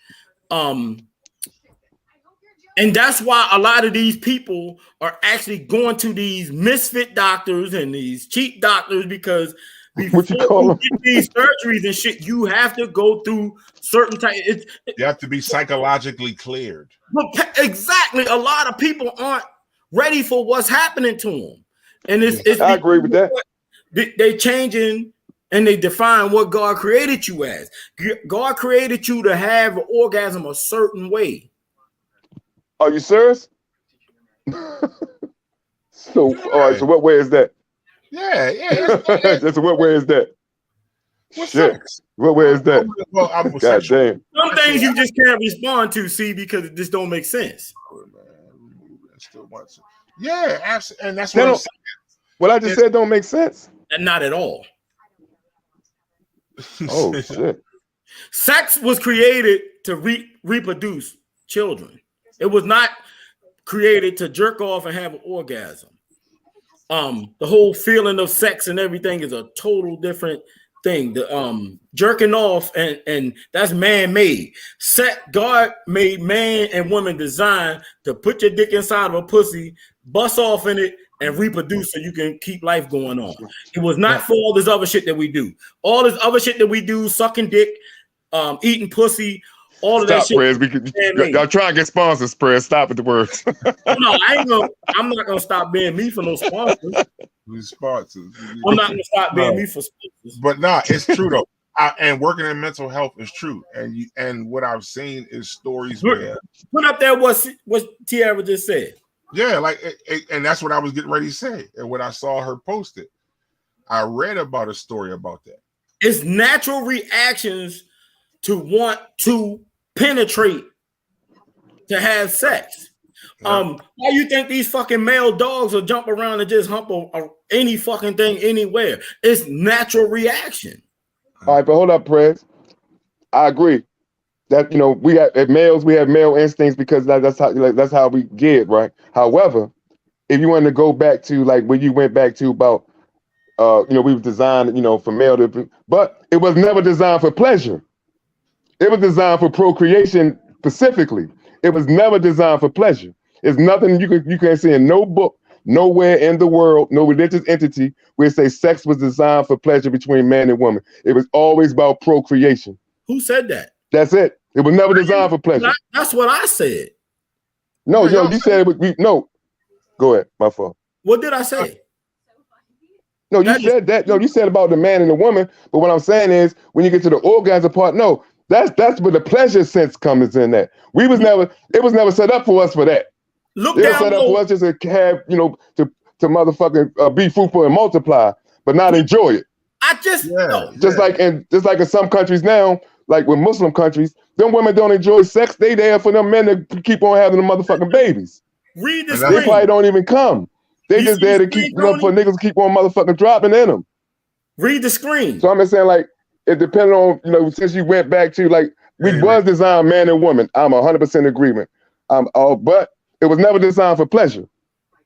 B: And that's why a lot of these people are actually going to these misfit doctors and these cheap doctors because before you get these surgeries and shit, you have to go through certain type.
A: You have to be psychologically cleared.
B: Exactly. A lot of people aren't ready for what's happening to them. And
C: I agree with that.
B: They changing and they define what God created you as. God created you to have an orgasm a certain way.
C: Are you serious? So, all right. So, what way is that?
A: Yeah, yeah.
C: That's what way is that?
A: What's
C: Shit.
A: sex?
C: What way is that?
A: Well, I'm
C: God
A: sexual.
C: damn.
B: Some things you just can't respond to, see, because it just don't make sense.
A: Still wants it. Yeah, absolutely, and that's
C: That
A: what I'm
C: don't-
A: saying.
C: What I just said don't make sense.
B: And not at all.
C: Oh shit.
B: Sex was created to reproduce children. It was not created to jerk off and have an orgasm. The whole feeling of sex and everything is a total different thing. The jerking off and that's man-made. God made man and woman designed to put your dick inside of a pussy, bust off in it, and reproduce so you can keep life going on. It was not for all this other shit that we do. All this other shit that we do, sucking dick, eating pussy, all of that
C: Stop,
B: shit.
C: Prez. Y'all try and get sponsors, Prez. Stop with the words.
B: No, I'm not gonna stop being me for no sponsors.
A: Sponsors.
B: I'm not gonna stop being me for sponsors.
A: But nah, it's true though. And working in mental health is true. And what I've seen is stories where
B: put up there what Tiara just said.
A: Yeah, like and that's what I was getting ready to say. And when I saw her post it, I read about a story about that.
B: It's natural reactions to want to penetrate, to have sex. Why you think these fucking male dogs will jump around and just hump any fucking thing anywhere? It's natural reaction.
C: All right, but hold up, Prez. I agree that we have males, we have male instincts because that's how we get, right? However, if you want to go back to like when you went back to about we were designed for male to, but it was never designed for pleasure. It was designed for procreation specifically. It was never designed for pleasure. It's nothing you can't see in no book, nowhere in the world, no religious entity where it say sex was designed for pleasure between man and woman. It was always about procreation.
B: Who said that?
C: That's it. It was never designed for pleasure.
B: That's what I said.
C: No, you said it was. No, go ahead. My fault.
B: What did I say?
C: No, you said that. No, you said about the man and the woman. But what I'm saying is, when you get to the orgasm part, no, that's where the pleasure sense comes in. That it was never set up for us for that.
B: Look,
C: it was set up for us just to have, to motherfucking be fruitful and multiply, but not enjoy it. Just like in some countries now, like with Muslim countries, them women don't enjoy sex. They there for them men to keep on having the motherfucking babies.
B: Read the
C: screen. They probably don't even come. They just there to keep, for niggas to keep on motherfucking dropping in them.
B: Read the screen.
C: So I'm just saying, like, it depended on, since you went back to, like, we was designed man and woman. I'm 100% agreement. But it was never designed for pleasure.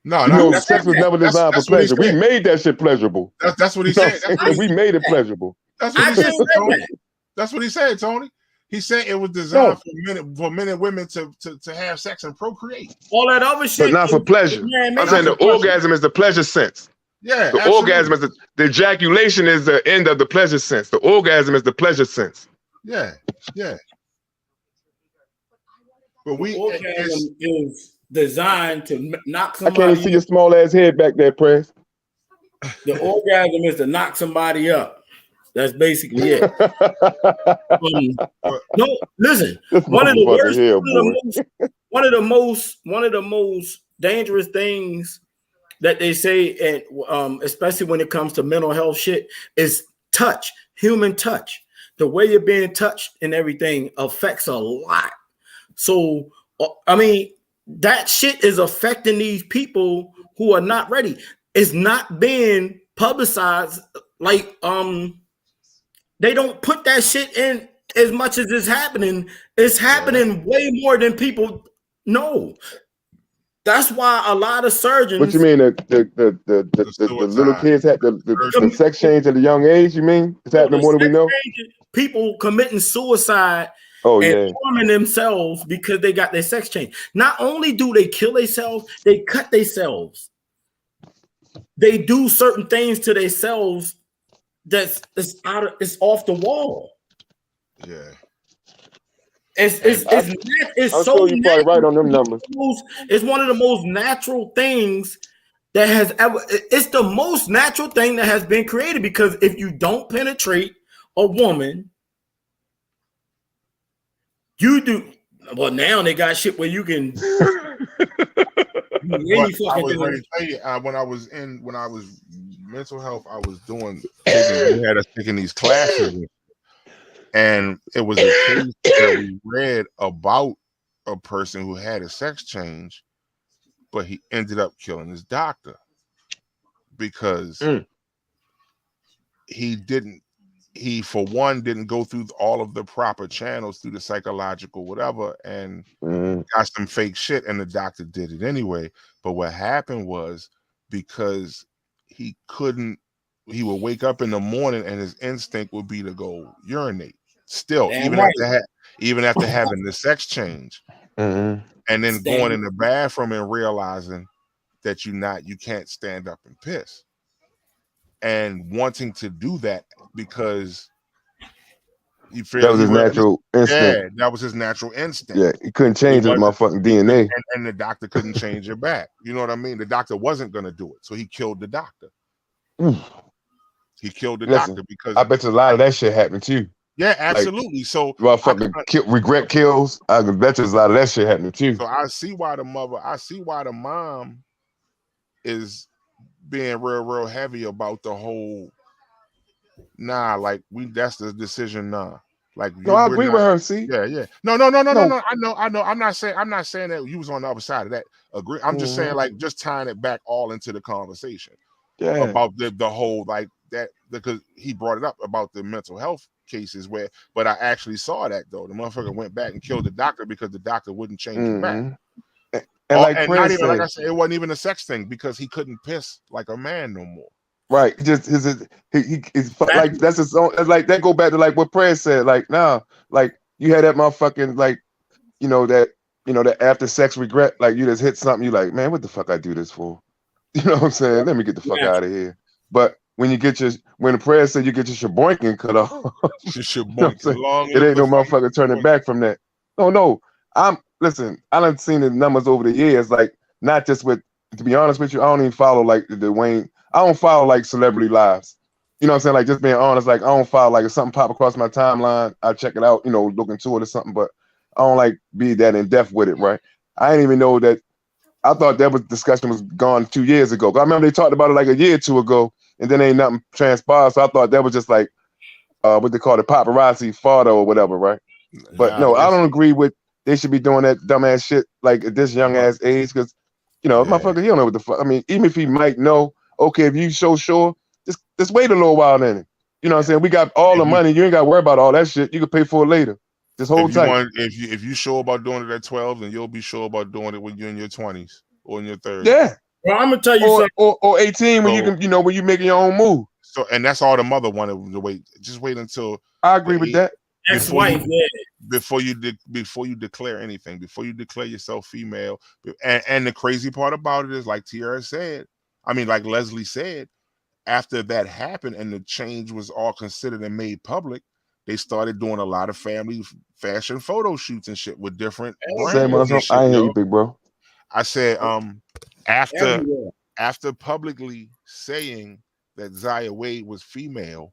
A: No,
C: sex was never designed for pleasure. We made that shit pleasurable.
A: That's what he said.
C: We made it pleasurable.
A: That's what he said, Tony. That's what he said, Tony. He said it was designed for men and women to have sex and procreate.
B: All that other shit,
C: but not for pleasure. I'm saying the orgasm is the pleasure sense.
A: Yeah,
C: the orgasm is the ejaculation is the end of the pleasure sense. The orgasm is the pleasure sense.
A: Yeah. But
B: orgasm is designed to knock somebody.
C: I can't even see your small ass head back there, Prez.
B: The orgasm is to knock somebody up. That's basically it. No, listen. One of the most dangerous things that they say, and especially when it comes to mental health shit, is touch. Human touch. The way you're being touched and everything affects a lot. So, I mean, that shit is affecting these people who are not ready. It's not being publicized like they don't put that shit in as much as it's happening. It's happening way more than people know. That's why a lot of surgeons.
C: What you mean the little kids had the sex change at a young age? You mean it's happening more than we know?
B: People committing suicide and harming themselves because they got their sex change. Not only do they kill themselves, they cut themselves. They do certain things to themselves it's off the wall.
A: Yeah.
B: It's
C: I'm
B: so
C: sure you're probably right on them numbers.
B: It's one of the most natural things that has ever. It's the most natural thing that has been created, because if you don't penetrate a woman, you do. Well, now they got shit where you can.
A: When I was mental health I was doing, we had us taking these classes, and it was a case that we read about a person who had a sex change, but he ended up killing his doctor because he for one didn't go through all of the proper channels through the psychological whatever, and got some fake shit, and the doctor did it anyway. But what happened was, because he would wake up in the morning and his instinct would be to go urinate still, even after having the sex change, and then going in the bathroom and realizing that you can't stand up and piss, and wanting to do that because you feel
C: that was his natural instinct.
A: Yeah, that was his natural instinct.
C: Yeah, he couldn't change his motherfucking DNA,
A: and the doctor couldn't change it back. You know what I mean? The doctor wasn't going to do it, so he killed the doctor. He killed the doctor because
C: I bet you a lot of that shit happened too.
A: Yeah, absolutely.
C: Like,
A: so
C: motherfucking regret kills. I bet you a lot of that shit happening too.
A: So I see why the mom is being real heavy about the whole. Nah, like that's the decision. Nah, like
C: no, I agree with her. See,
A: yeah. No. I know. I'm not saying that you was on the other side of that. Agree. I'm just saying, like, just tying it back all into the conversation.
C: Yeah.
A: About the whole, like, that, because he brought it up about the mental health cases but I actually saw that though. The motherfucker went back and killed the doctor because the doctor wouldn't change it back. And not even, like I said, it wasn't even a sex thing because he couldn't piss like a man no more.
C: Right. Just he's like, that's his own. It's like that go back to like what Prez said. Like, nah, like you had that motherfucking, like, that after sex regret. Like, you just hit something, you like, man, what the fuck I do this for? You know what I'm saying? Let me get the fuck out of here. But when the prayer said you get your shaboinking cut off, it ain't no motherfucker turning back from that. No. Listen, I done seen the numbers over the years, like, not just with, to be honest with you, I don't even follow like the Wayne. I don't follow like celebrity lives. You know what I'm saying? Like, just being honest, like, I don't follow, like, if something pop across my timeline, I check it out, look into it or something, but I don't like be that in depth with it, right? I didn't even know that. I thought that discussion was gone 2 years ago. I remember they talked about it like a year or two ago, and then ain't nothing transpired. So I thought that was just like what they call it, paparazzi photo or whatever, right? But no, I don't agree with they should be doing that dumbass shit like at this young ass age, because motherfucker, he don't know what the fuck. I mean, even if he might know, okay, if you so sure, just wait a little while then. You know what I'm saying? We got all the money. You ain't got to worry about all that shit. You can pay for it later. Just hold tight.
A: If you sure about doing it at 12, then you'll be sure about doing it when you're in your 20s or in your 30s.
C: Yeah.
B: Well, I'm gonna tell you something.
C: Or 18 when you can, when you making your own move.
A: So, and that's all the mother wanted to wait. Just wait until
C: I agree with that.
B: Ex-wife,
A: before you declare anything, before you declare yourself female. And the crazy part about it is, like Tierra said, like Leslie said, after that happened and the change was all considered and made public, they started doing a lot of family fashion photo shoots and shit with different brands.
C: I hear you, big bro.
A: I said, after publicly saying that Zaya Wade was female,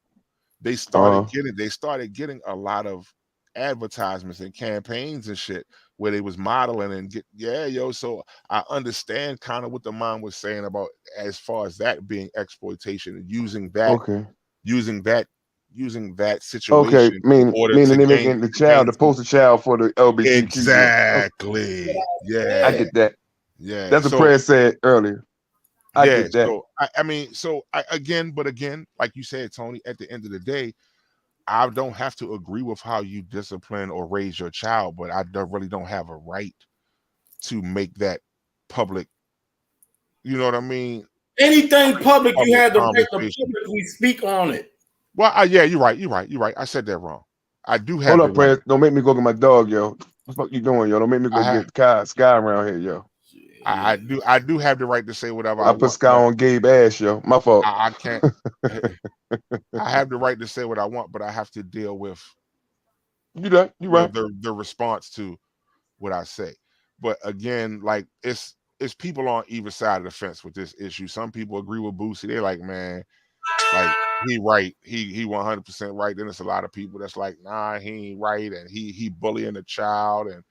A: they started getting a lot of advertisements and campaigns and shit where they was modeling and so I understand kind of what the mom was saying about as far as that being exploitation and using that situation.
C: Okay, meaning they making the poster child for the LGBTQ.
A: Exactly. Okay. Yeah,
C: I get that.
A: Yeah,
C: that's what Prayer said earlier. I get that.
A: So again, like you said, Tony, at the end of the day, I don't have to agree with how you discipline or raise your child, but I really don't have a right to make that public. You know what I mean?
B: Anything public, you have the right to publicly speak on it.
A: Well, yeah, you're right. I said that wrong. I do have.
C: Hold up, Prayer. Don't make me go get my dog, yo. What the fuck you doing, yo? Don't make me go get Sky around here, yo.
A: I do have the right to say whatever I
C: put
A: want.
C: Sky on Gabe ass, yo. My fault.
A: I can't. I have the right to say what I want, but I have to deal with
C: you right.
A: The response to what I say. But again, like it's people on either side of the fence with this issue. Some people agree with Boosie. They're like, man, like he right. He 100% right. Then there's a lot of people that's like, nah, he ain't right, and he bullying the child, and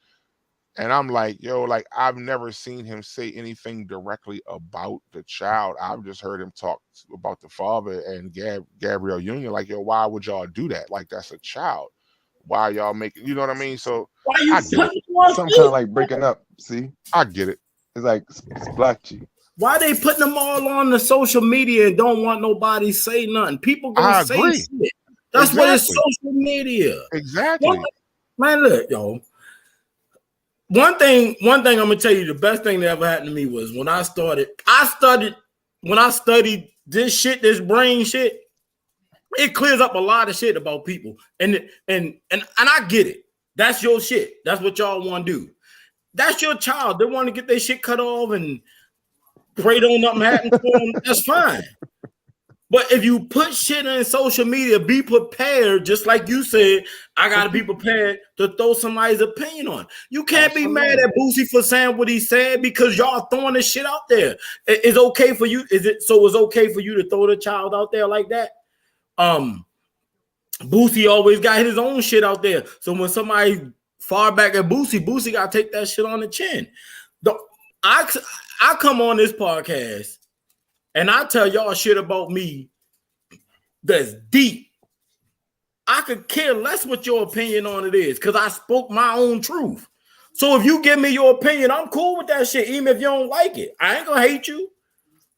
A: And I'm like, yo, like I've never seen him say anything directly about the child. I've just heard him talk about the father and Gabrielle Union. Like, yo, why would y'all do that? Like, that's a child. Why y'all making? You know what I mean? So
B: Why you
A: I get it.
C: Some kind of like breaking up. See,
A: I get it.
C: it's like it's blotchy.
B: Why they putting them all on the social media and don't want nobody say nothing? People gonna
A: I
B: say
A: agree.
B: shit. That's what it's
A: Exactly.
B: social media.
A: Exactly.
B: Man, look, yo. One thing I'm gonna tell you, the best thing that ever happened to me was when I studied this shit, this brain shit, it clears up a lot of shit about people. And I get it. That's your shit. That's what y'all want to do. That's your child. They want to get their shit cut off and pray don't nothing happen to them. That's fine. But if you put shit in social media, be prepared. Just like you said, I gotta be prepared to throw somebody's opinion on. You can't be mad at Boosie for saying what he said because y'all throwing this shit out there. It's okay for you. It's okay for you to throw the child out there like that? Boosie always got his own shit out there. So when somebody far back at Boosie got to take that shit on the chin. I come on this podcast and I tell y'all shit about me that's deep. I could care less what your opinion on it is because I spoke my own truth. So if you give me your opinion, I'm cool with that shit, even if you don't like it. I ain't gonna hate you.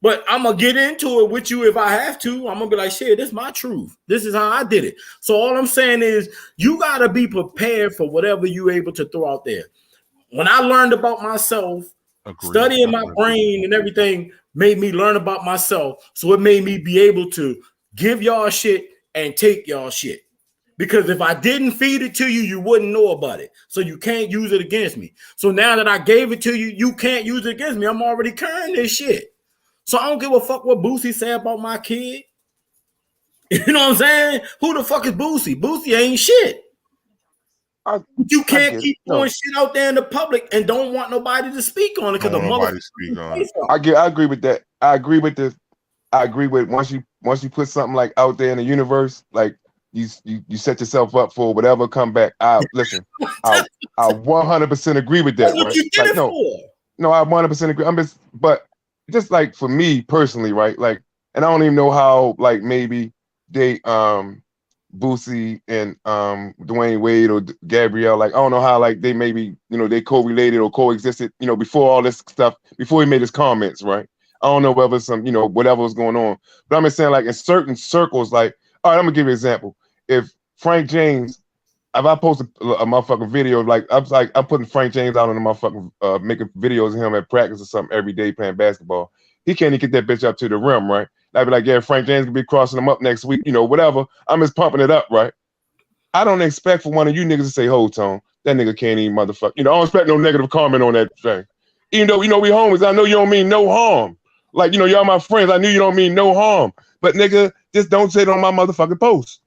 B: But I'm going to get into it with you if I have to. I'm going to be like, shit, this is my truth. This is how I did it. So all I'm saying is you got to be prepared for whatever you're able to throw out there. When I learned about myself, studying my brain and everything made me learn about myself. So it made me be able to give y'all shit and take y'all shit. Because if I didn't feed it to you, you wouldn't know about it. So you can't use it against me. So now that I gave it to you, you can't use it against me. I'm already carrying this shit. So I don't give a fuck what Boosie said about my kid. You know what I'm saying? Who the fuck is Boosie? Boosie ain't shit. You can't keep throwing shit out there in the public and don't want nobody to speak on it because the motherfucker speak on it.
C: I agree with that. I agree with once you put something like out there in the universe, like you set yourself up for whatever come back. I 100% agree with that.
B: That's what you did it for.
C: No, I 100% agree. But just like for me personally, right? Like, and I don't even know how, like, maybe they Boosie and Dwayne Wade or Gabrielle, like, I don't know how, like, they maybe, they co-related or coexisted, before all this stuff, before he made his comments, right? I don't know whether some, whatever was going on. But I'm just saying, like, in certain circles, like, all right, I'm gonna give you an example. If Frank James, if I post a motherfucking video, like I'm putting Frank James out on the motherfucking making videos of him at practice or something every day playing basketball, he can't even get that bitch up to the rim, right? I'd be like, yeah, Frank James could be crossing him up next week, whatever. I'm just pumping it up, right? I don't expect for one of you niggas to say, "Hold on, that nigga can't even motherfucker." I don't expect no negative comment on that thing. Even though we homies, I know you don't mean no harm. Like, y'all my friends, I knew you don't mean no harm. But nigga, just don't say it on my motherfucking post.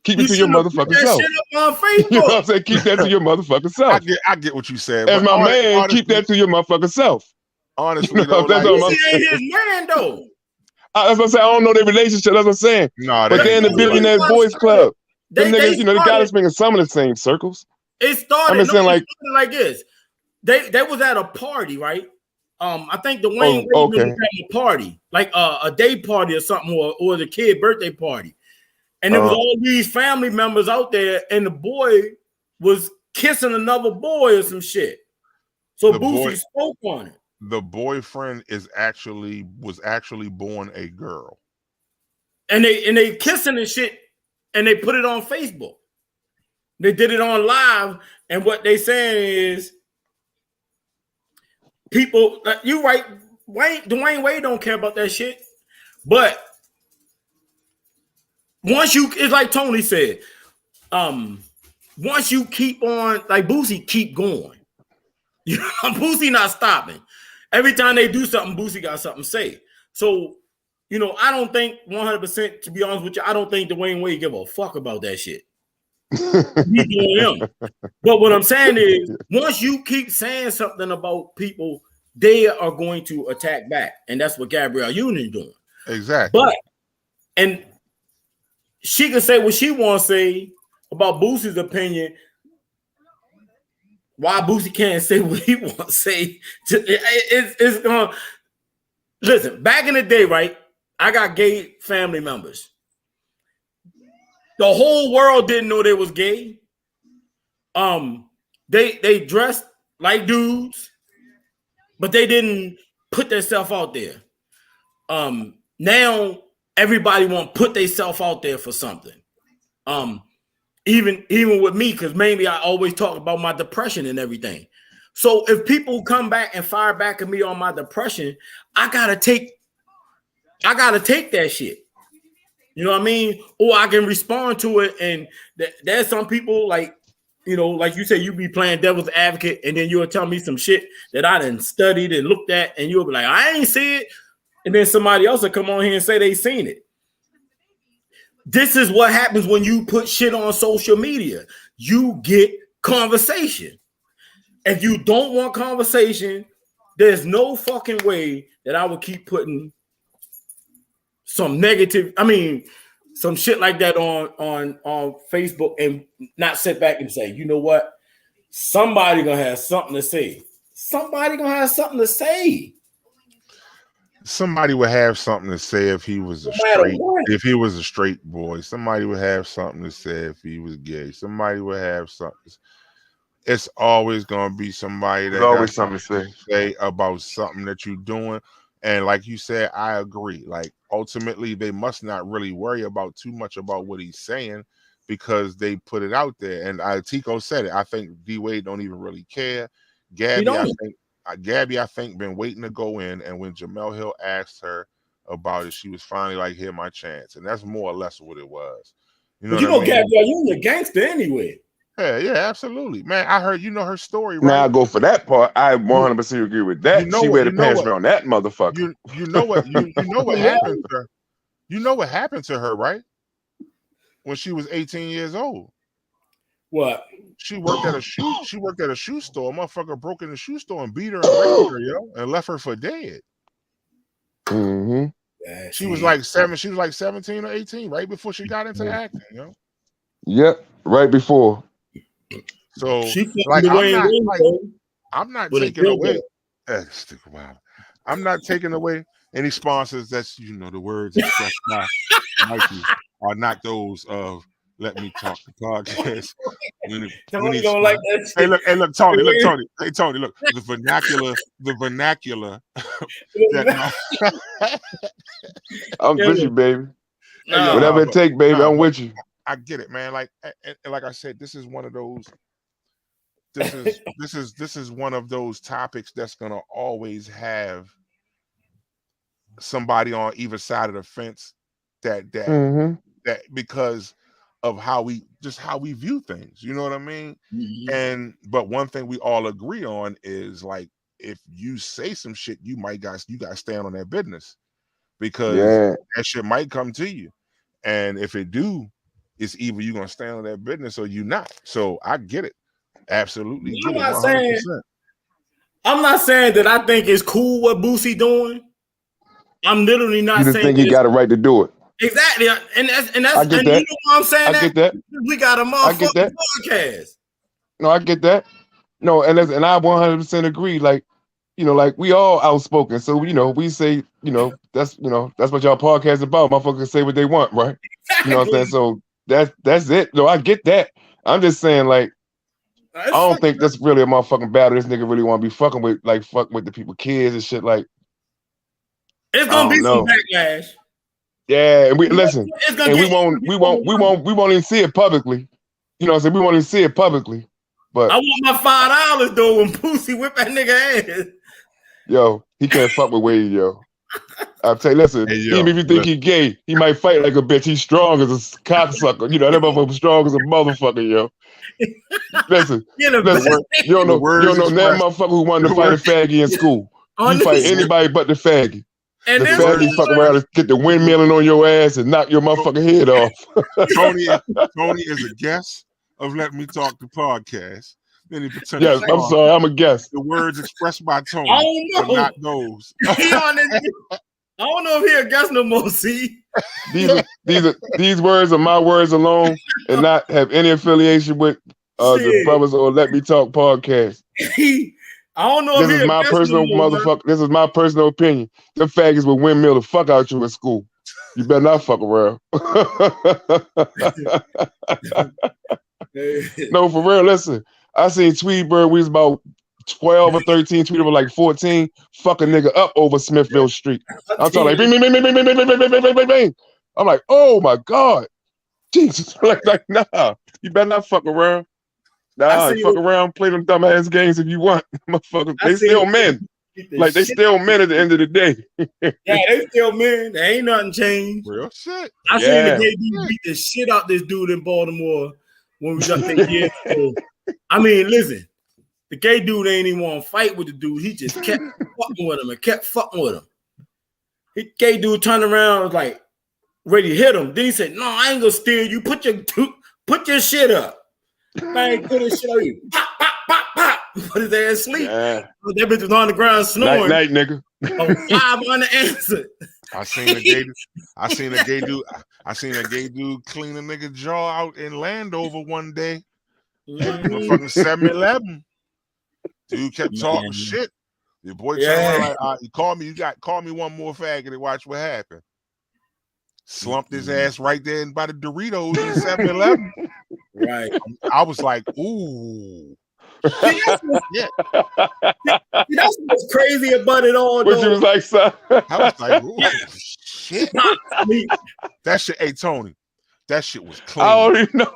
C: Keep it to your motherfucking self. You know what I'm saying? Keep that to your motherfucking self.
A: I get what you said.
C: As my man, honestly, keep that to your motherfucking self.
A: Honestly, though,
B: that's like, he ain't his man, though.
C: That's what I'm saying. I don't know their relationship. That's what I'm saying.
A: No,
C: but they're in the Billionaires Boys Club. Them niggas, they got us in some of the same circles.
B: It started, like this. They was at a party, right? I think Dwayne Wade was at a party, like a day party or something, or the kid birthday party. And there was all these family members out there, and the boy was kissing another boy or some shit. So Boosie spoke on it.
A: The boyfriend was actually born a girl.
B: And they kissing and shit, and they put it on Facebook. They did it on live, and what they saying is people, you right, Dwayne Wade don't care about that shit. But it's like Tony said, once you keep on, like Boosie keep going. Boosie not stopping. Every time they do something, Boosie got something to say. So, I don't think 100%, to be honest with you, I don't think Dwayne Wade give a fuck about that shit. He's doing him. But what I'm saying is, once you keep saying something about people, they are going to attack back. And that's what Gabrielle Union doing.
A: Exactly.
B: And she can say what she wants to say about Boosie's opinion. why Boosie can't say what he wants to say. It's going. Listen, back in the day, right? I got gay family members. The whole world didn't know they was gay. They dressed like dudes, but they didn't put themselves out there. Now everybody want to put themselves out there for something. Even with me, because mainly I always talk about my depression and everything. So if people come back and fire back at me on my depression, I gotta take that shit. You know what I mean? Or I can respond to it. And there's some people like, you know, like you say, you be playing devil's advocate, and then you'll tell me some shit that I done studied and looked at, and you'll be like, I ain't see it. And then somebody else will come on here and say they seen it. This is what happens when you put shit on social media. You get conversation. If you don't want conversation, there's no fucking way that I would keep putting some negative, some shit like that on Facebook and not sit back and say, you know what? Somebody gonna have something to say. Somebody gonna have something to say.
A: Somebody would have something to say if he was if he was a straight boy. Somebody would have something to say if he was gay. Somebody would have something. It's always gonna be somebody that
C: always something to
A: say about something that you're doing. And like you said, I agree. Like ultimately, they must not really worry about too much about what he's saying because they put it out there. And Tico said it. I think D-Wade don't even really care. Gabby, I think, been waiting to go in. And when Jemele Hill asked her about it, she was finally like, "Here, my chance." And that's more or less what it was. You know,
B: Gabby, you're a gangster anyway.
A: Yeah, absolutely, man. I heard her story. Right?
C: Now I go for that part. I 100% agree with that. She wear the pants around that motherfucker.
A: You know what happened to her. You know what happened to her, right? When she was 18 years old.
B: What?
A: She worked at a shoe store. A motherfucker broke in the shoe store and beat her and raped her, and left her for dead.
C: Mm-hmm.
A: She was like 17 or 18, right before she got into acting,
C: Yep, right before.
A: So I'm not taking away. I'm not taking away any sponsors that's the words expressed by Mikey are not those of Let Me Talk the podcast.
B: Tony don't like that shit.
A: Hey look, Tony. Hey Tony, look, the vernacular.
C: I'm with you, baby. Whatever it take, baby, I'm with you.
A: I get it, man. Like I said, this is one of those. This is one of those topics that's gonna always have somebody on either side of the fence that because of how we view things. You know what I mean? Mm-hmm. But one thing we all agree on is like if you say some shit, you got to stand on that business because that shit might come to you, and if it do. It's either you're gonna stand on that business or you not. So I get it. Absolutely.
B: I'm not saying that I think it's cool what Boosie doing. I'm literally not saying
C: you just think he got a right to do it.
B: Exactly. And that's
C: I get that.
B: You know what I'm saying?
C: I get that.
B: We got a motherfucking podcast.
C: No, I get that. No, and I 100% agree. Like, like we all outspoken. So, we say, that's what y'all podcast about. Motherfuckers say what they want, right?
B: Exactly.
C: You know what I'm saying? So that's it. No, I get that. I'm just saying, like, I don't think that's really a motherfucking battle. This nigga really want to be fucking with the people, kids and shit. Like,
B: it's gonna be some backlash.
C: Yeah, and we listen, and we won't even see it publicly. You know what I'm saying? We won't even see it publicly. But
B: I want my $5 though when Boosie whip that nigga ass.
C: Yo, he can't fuck with Wade, yo. I'll tell you, listen, even if you think he gay, he might fight like a bitch. He's strong as a cocksucker. That motherfucker strong as a motherfucker, yo. Listen, you don't know that motherfucker who wanted to fight a faggy in school. You fight anybody but the faggy. And the faggy fuck around and get the windmilling on your ass and knock your motherfucking head off.
A: Tony is a guest of Let Me Talk the podcast.
C: Yes, I'm sorry, I'm a guest.
A: The words expressed by Tony, but not those.
B: I don't know if he a guest no more. See,
C: these words are my words alone, and not have any affiliation with the Brothers on Let Me Talk podcast.
B: I don't know.
C: This is my personal motherfucker. This is my personal opinion. Them faggots will windmill the fuck out you in school. You better not fuck around. No, for real. Listen, I seen Tweedbird. We was about 12 or 13. Tweedbird was like 14. Fuck a nigga up over Smithville Street. I'm talking like bing, bing, bing, bing, bing, bing, bing, bing, bing, bing, bing. I'm like, oh my God, Jesus! Like, nah, you better not fuck around. Nah, fuck around, play them dumbass games if you want. Motherfuckers, they still men. Like, they still men at the end of the day.
B: Yeah, they still men. There ain't nothing changed.
A: Real shit.
B: I seen the gay dude beat the shit out this dude in Baltimore when we was up there years ago. I mean, listen, the gay dude ain't even want to fight with the dude. He just kept fucking with him and kept fucking with him. The gay dude turned around, was like, ready to hit him. Then he said, no, I ain't gonna steal you. Put your shit up. I ain't put his shit on you. Pop, pop, pop, pop. Put his ass asleep. Yeah. That bitch was on the ground snoring.
C: Night, nigga.
B: 5 unanswered.
A: I seen a gay dude clean a nigga jaw out in Landover one day. Fucking 7-Eleven. Dude kept talking shit. Your boy turned around like, you call me one more faggot and watch what happened. Slumped his ass right there by the Doritos in 7-Eleven.
B: Right.
A: I was like, ooh.
B: That's what's crazy about it all.
C: Which was like, son.
A: I was like, ooh, shit. That shit, hey Tony, that shit was clean.
C: I don't even know.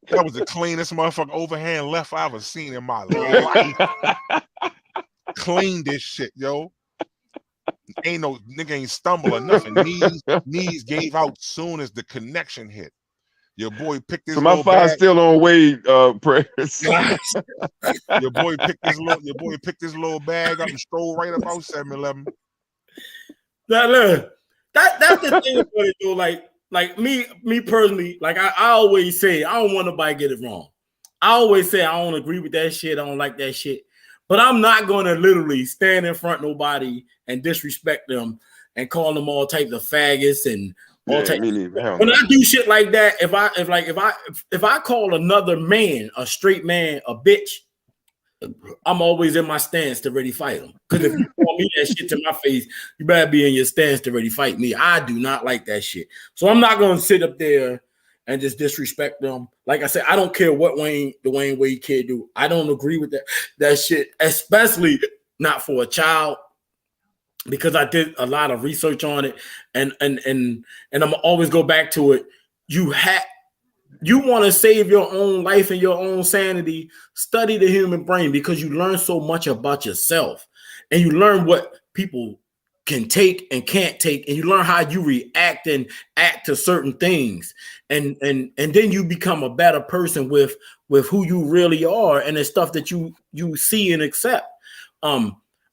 A: That was the cleanest motherfucking overhand left I ever seen in my life. Clean this shit, yo. Ain't no nigga ain't stumble or nothing. Knees gave out soon as the connection hit. Your boy picked this. So
C: my fire's still on Wade prayers.
A: Your boy picked this little bag up and strolled right about 7-Eleven.
B: Now look, that's the thing about it though. Like me personally, like I always say, I don't want nobody to get it wrong. I always say I don't agree with that shit. I don't like that shit. But I'm not going to literally stand in front of nobody and disrespect them and call them all types of faggots and all types. When I do shit like that, if I call another man, a straight man, a bitch, I'm always in my stance to ready fight him. Because if you call me that shit to my face, you better be in your stance to ready fight me. I do not like that shit. So I'm not going to sit up there and just disrespect them. Like I said, I don't care what the Dwayne Wade kid do. I don't agree with that shit, especially not for a child, because I did a lot of research on it, and I'm always go back to it. You want to save your own life and your own sanity. Study the human brain, because you learn so much about yourself, and you learn what people can take and can't take, and you learn how you react and act to certain things, and then you become a better person with who you really are and the stuff that you see and accept.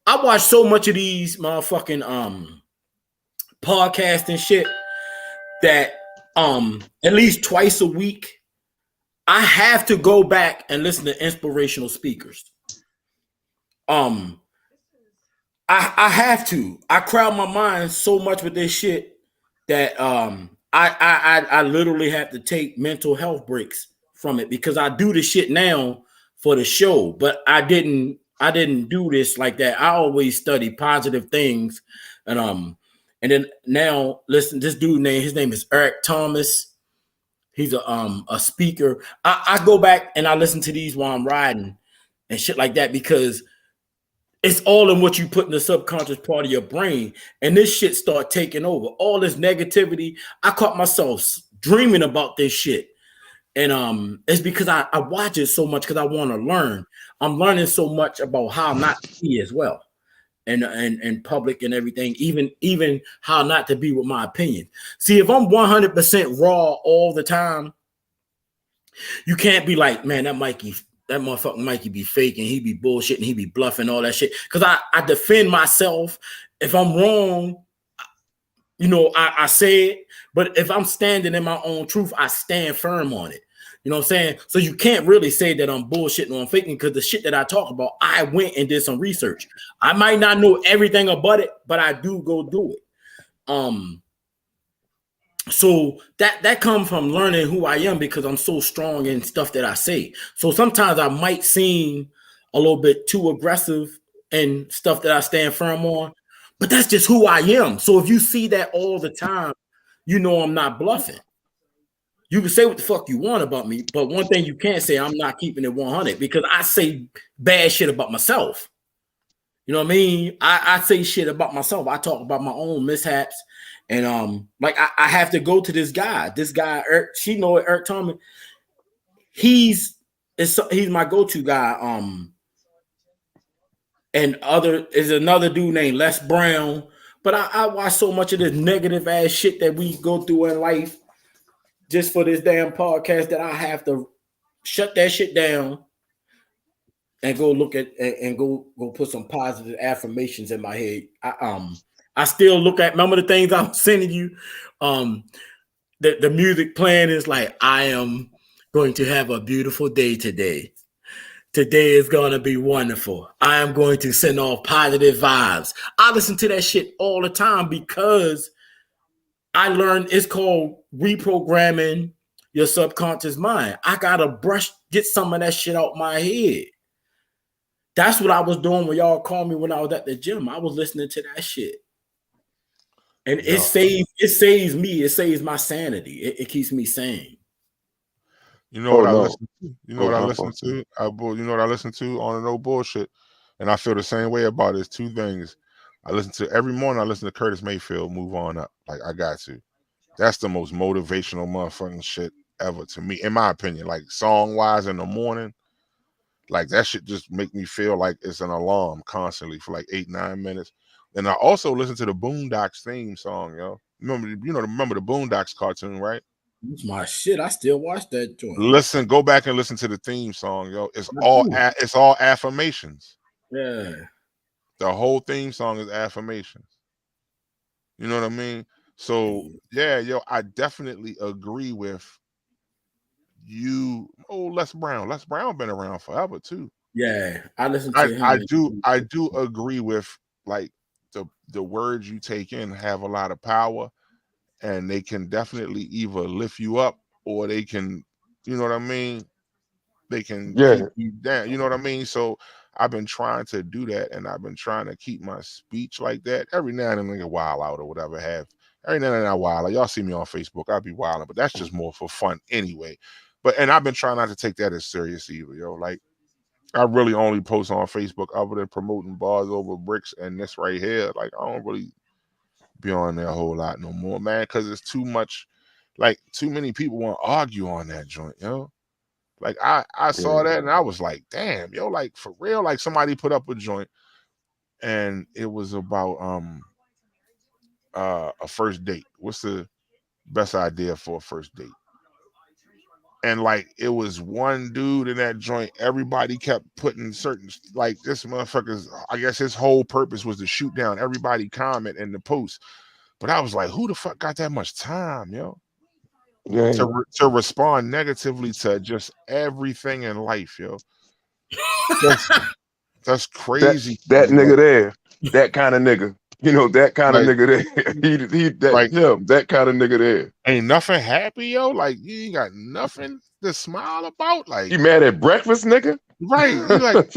B: I watch so much of these motherfucking podcasts and shit that at least twice a week I have to go back and listen to inspirational speakers. I have to. I crowd my mind so much with this shit that I literally have to take mental health breaks from it, because I do the shit now for the show, but I didn't do this like that. I always study positive things, and then now listen. This dude his name is Eric Thomas. He's a speaker. I go back and I listen to these while I'm riding and shit like that, because it's all in what you put in the subconscious part of your brain. And this shit start taking over. All this negativity. I caught myself dreaming about this shit. And it's because I watch it so much because I want to learn. I'm learning so much about how not to be as well. And public and everything, even how not to be with my opinion. See, if I'm 100% raw all the time, you can't be like, man, that motherfucking Mikey be faking, he be bullshitting, he be bluffing, all that shit. Because I defend myself. If I'm wrong, I say it. But if I'm standing in my own truth, I stand firm on it. You know what I'm saying? So you can't really say that I'm bullshitting or I'm faking, because the shit that I talk about, I went and did some research. I might not know everything about it, but I do go do it. So that comes from learning who I am because I'm so strong in stuff that I say. So sometimes I might seem a little bit too aggressive and stuff that I stand firm on, but that's just who I am. So if you see that all the time, you know I'm not bluffing. You can say what the fuck you want about me, but one thing you can't say, I'm not keeping it 100 because I say bad shit about myself. You know what I mean? I say shit about myself. I talk about my own mishaps. And like I have to go to this guy, Eric, she know it, Eric Thomas. He's my go-to guy. And other is another dude named Les Brown. But I watch so much of this negative ass shit that we go through in life just for this damn podcast that I have to shut that shit down and go look at and go put some positive affirmations in my head. I still look at, remember the things I was sending you? The music playing is like, I am going to have a beautiful day today. Today is going to be wonderful. I am going to send off positive vibes. I listen to that shit all the time because I learned it's called reprogramming your subconscious mind. I got to get some of that shit out my head. That's what I was doing when y'all called me when I was at the gym. I was listening to that shit. And it saves me. It saves my sanity. It keeps me sane.
A: You know what I listen to? You know what I listen to? You know what I listen to on No Bullshit? And I feel the same way about it. It's two things. I listen to every morning. I listen to Curtis Mayfield, Move On Up. Like, I got to. That's the most motivational motherfucking shit ever to me, in my opinion. Like, song-wise in the morning, like, that shit just make me feel like it's an alarm constantly for like 8-9 minutes. And I also listen to the Boondocks theme song, yo. Remember the Boondocks cartoon, right?
B: That's my shit. I still watch that joint.
A: Go back and listen to the theme song, yo. It's all affirmations.
B: Yeah.
A: The whole theme song is affirmations. You know what I mean? So yeah, yo, I definitely agree with you. Oh, Les Brown. Les Brown been around forever too.
B: Yeah, I listen to him.
A: I do agree with, like, the words you take in have a lot of power, and they can definitely either lift you up or they can, you know what I mean? They can keep you down. You know what I mean? So I've been trying to do that, and I've been trying to keep my speech like that. Every now and then I get wild out or whatever Every now and then I wild out. Y'all see me on Facebook, I'll be wilding, but that's just more for fun anyway. And I've been trying not to take that as serious either, yo. Like, I really only post on Facebook other than promoting Bars Over Bricks and this right here. Like, I don't really be on there a whole lot no more, man, because it's too much. Like, too many people want to argue on that joint, yo. Like, I saw that and I was like, damn, yo, like, for real. Like, somebody put up a joint and it was about a first date. What's the best idea for a first date? And like, it was one dude in that joint. Everybody kept putting certain, like, this motherfucker's, I guess his whole purpose was to shoot down everybody comment in the post. But I was like, who the fuck got that much time, yo? Yeah. To respond negatively to just everything in life, yo. That's crazy.
C: That nigga there, that kind of nigga. You know, that kind of nigga there. That kind of nigga there.
A: Ain't nothing happy, yo. Like, you ain't got nothing to smile about. Like,
C: you mad at breakfast, nigga?
A: Right. You like,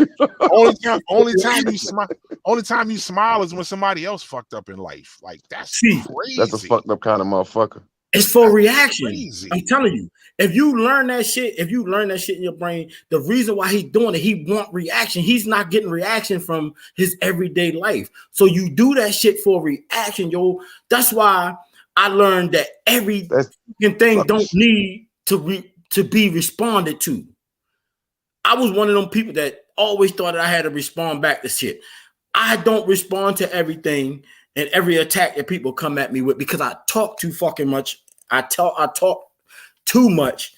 A: only time you smile is when somebody else fucked up in life. Like, that's crazy.
C: That's a fucked up kind of motherfucker.
B: It's for reaction. Crazy. I'm telling you, if you learn that shit in your brain, the reason why he's doing it, he want reaction. He's not getting reaction from his everyday life. So you do that shit for reaction, yo. That's why I learned that every thing don't need to be responded to. I was one of them people that always thought that I had to respond back to shit. I don't respond to everything and every attack that people come at me with because I talk too fucking much. I talk too much,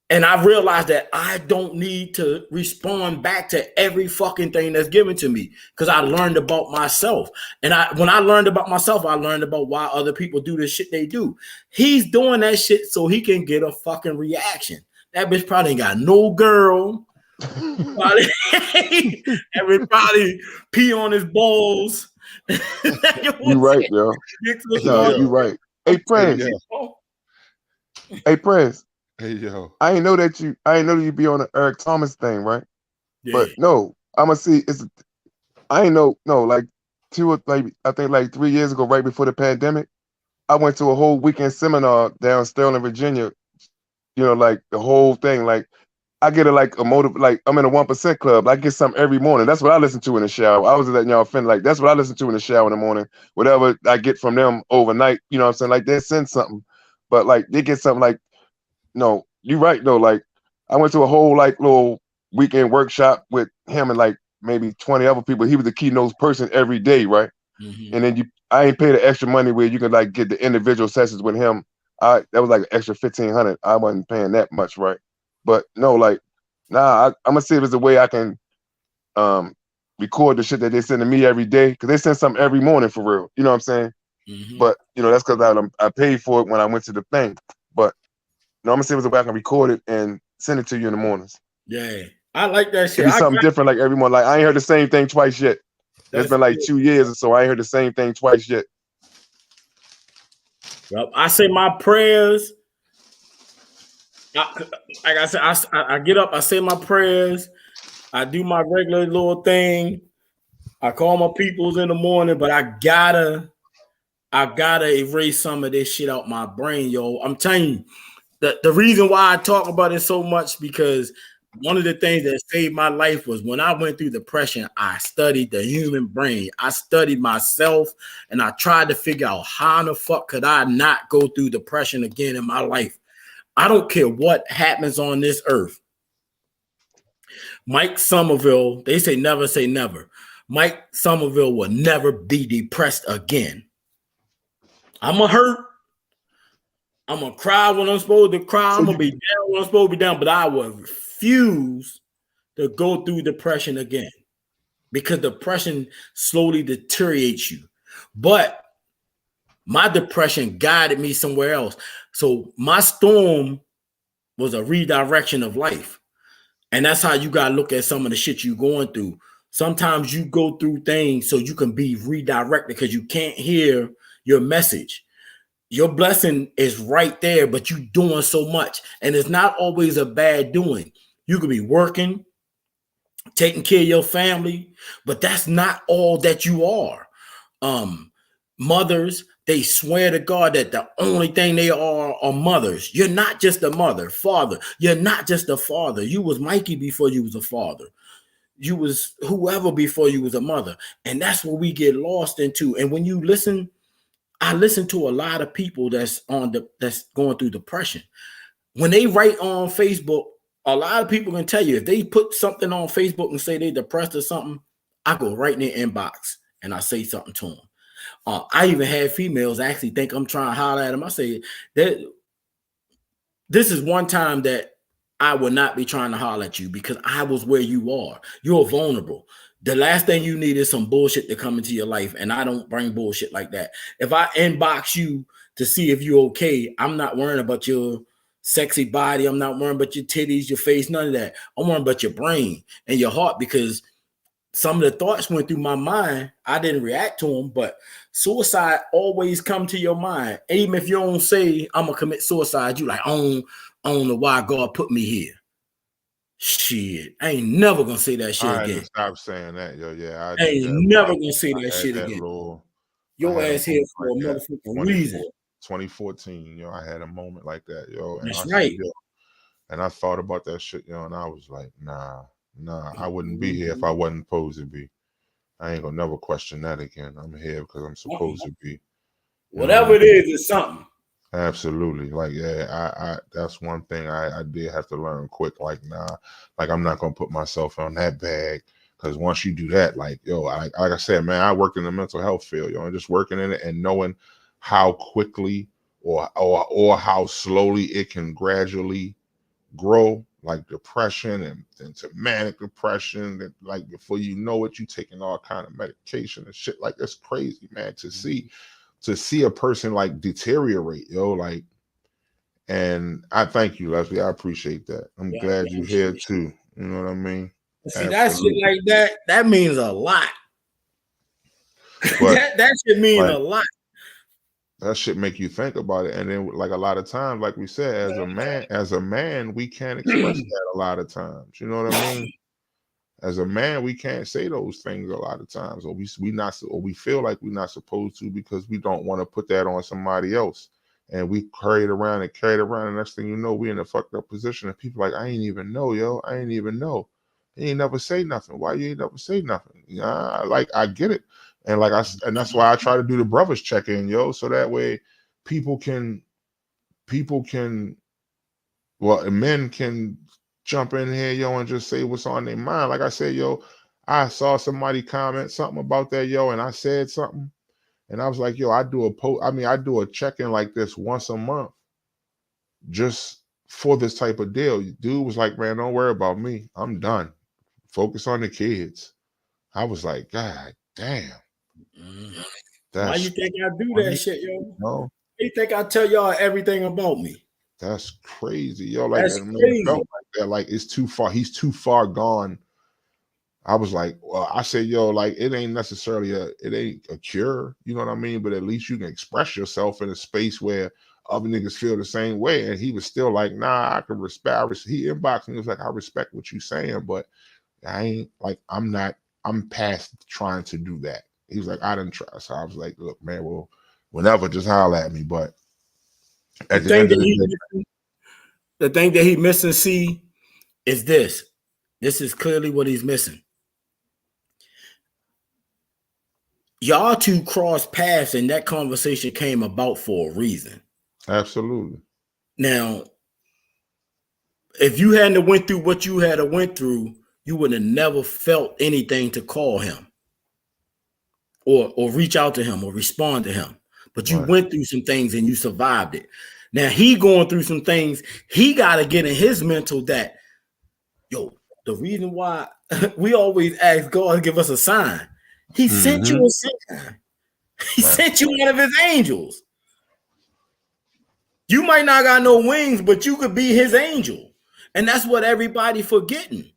B: and I realized that I don't need to respond back to every fucking thing that's given to me because I learned about myself. And when I learned about myself, I learned about why other people do the shit they do. He's doing that shit so he can get a fucking reaction. That bitch probably ain't got no girl. Everybody pee on his balls.
C: You right, yo. No, you right. Hey, Prince. Hey, Prince,
A: Hey yo.
C: I ain't know that you be on the Eric Thomas thing, right?
B: Yeah.
C: But no, I'm gonna see. I ain't know. No, like I think like 3 years ago, right before the pandemic, I went to a whole weekend seminar down Sterling, Virginia. Like the whole thing. Like I get a motive. Like I'm in a 1% club. I get something every morning. That's what I listen to in the shower. I was letting y'all fin like that's what I listen to in the shower in the morning. Whatever I get from them overnight, you know what I'm saying? Like they send something, but like they get something like no, you right though. Like I went to a whole like little weekend workshop with him and like maybe 20 other people. He was the keynote person every day, right?
B: Mm-hmm.
C: And then I ain't pay the extra money where you could like get the individual sessions with him. That was like an extra 1,500. I wasn't paying that much, right? But no, like, I'm gonna see if there's a way I can record the shit that they send to me every day because they send something every morning for real. You know what I'm saying?
B: Mm-hmm.
C: But that's because I paid for it when I went to the thing. But no, I'm gonna see if there's a way I can record it and send it to you in the mornings.
B: Yeah, I like that shit.
C: It'd be something different like every morning. Like I ain't heard the same thing twice yet. It's been like 2 years or so. I ain't heard the same thing twice yet.
B: Well, I say my prayers. Like I said, I get up, I say my prayers, I do my regular little thing. I call my peoples in the morning, but I gotta erase some of this shit out my brain, yo. I'm telling you, the reason why I talk about it so much because one of the things that saved my life was when I went through depression, I studied the human brain. I studied myself and I tried to figure out how in the fuck could I not go through depression again in my life. I don't care what happens on this earth. Mike Somerville, they say never. Mike Somerville will never be depressed again. I'm going to hurt. I'm going to cry when I'm supposed to cry. I'm going to be down when I'm supposed to be down. But I will refuse to go through depression again because depression slowly deteriorates you. But my depression guided me somewhere else. So my storm was a redirection of life. And that's how you got to look at some of the shit you're going through. Sometimes you go through things so you can be redirected because you can't hear your message. Your blessing is right there, but you're doing so much. And it's not always a bad doing. You could be working, taking care of your family, but that's not all that you are. Mothers, they swear to God that the only thing they are mothers. You're not just a mother, father. You're not just a father. You was Mikey before you was a father. You was whoever before you was a mother. And that's what we get lost into. And when you listen, I listen to a lot of people that's going through depression. When they write on Facebook, a lot of people can tell you if they put something on Facebook and say they depressed or something, I go right in their inbox and I say something to them. I even had females actually think I'm trying to holler at them. I say that this is one time that I would not be trying to holler at you because I was where you are. You're vulnerable. The last thing you need is some bullshit to come into your life, and I don't bring bullshit like that. If I inbox you to see if you're okay, I'm not worrying about your sexy body. I'm not worrying about your titties, your face, none of that. I'm worrying about your brain and your heart because some of the thoughts went through my mind. I didn't react to them, but suicide always come to your mind. Even if you don't say, I'm going to commit suicide, you like, I don't know why God put me here. Shit, I ain't never going to say that shit again.
A: Stop saying that, yo. Yeah,
B: I ain't never going to say that shit again. Your ass here for a motherfucking reason.
A: 2014, yo, I had a moment like that, yo. And
B: That's right.
A: And I thought about that shit, yo, and I was like, nah, I wouldn't be here if I wasn't supposed to be. I ain't gonna never question that again. I'm here because I'm supposed to be.
B: Whatever it is, it's something.
A: Absolutely. Like, yeah, I that's one thing I did have to learn quick. Like, nah, like I'm not gonna put myself on that bag. Because once you do that, like, yo, like I said, man, I worked in the mental health field, yo, and just working in it and knowing how quickly or how slowly it can gradually grow, like depression and to manic depression, that like before you know it, you taking all kind of medication and shit. Like that's crazy, man, to see a person like deteriorate, yo, like. And I thank you, Leslie. I appreciate that. I'm glad you're here too. You know what I mean?
B: See, that shit like that means a lot.
A: But,
B: that should mean a lot.
A: that shit make you think about it. And then like a lot of times, like we said, as a man, we can't express that a lot of times. You know what I mean? As a man, we can't say those things a lot of times, or we feel like we're not supposed to because we don't want to put that on somebody else. And we carry it around, and next thing you know, we in a fucked up position. And people like, I ain't even know, yo. I ain't even know. He ain't never say nothing. Why you ain't never say nothing? Yeah, like I get it. And and that's why I try to do the brothers check-in, yo, so that way people can, men can jump in here, yo, and just say what's on their mind. Like I said, yo, I saw somebody comment something about that, yo, and I said something, and I was like, yo, I do a check-in like this once a month, just for this type of deal. Dude was like, man, don't worry about me. I'm done. Focus on the kids. I was like, God damn.
B: Why you think I do that shit, yo?
A: No.
B: You think I tell y'all everything about me?
A: That's crazy, yo. Like,
B: that's
A: crazy. Felt like that. Like, it's too far. He's too far gone. I was like, well, I say, yo, like, it ain't necessarily it ain't a cure, you know what I mean? But at least you can express yourself in a space where other niggas feel the same way. And he was still like, nah, I can respect. He inboxed me. He was like, I respect what you're saying, but I ain't like, I'm past trying to do that. He was like, I didn't try. So I was like, look, man, well, whenever, just holler at me. But at the end of the day,
B: the thing that he missing, see, is this. This is clearly what he's missing. Y'all two crossed paths, and that conversation came about for a reason.
A: Absolutely.
B: Now, if you hadn't went through what you had to went through, you would have never felt anything to call him or reach out to him or respond to him. But you went through some things and you survived it. Now he going through some things. He got to get in his mental that, yo, the reason why we always ask God to give us a sign. He sent you a sign. He sent you one of his angels. You might not got no wings, but you could be his angel. And that's what everybody forgetting.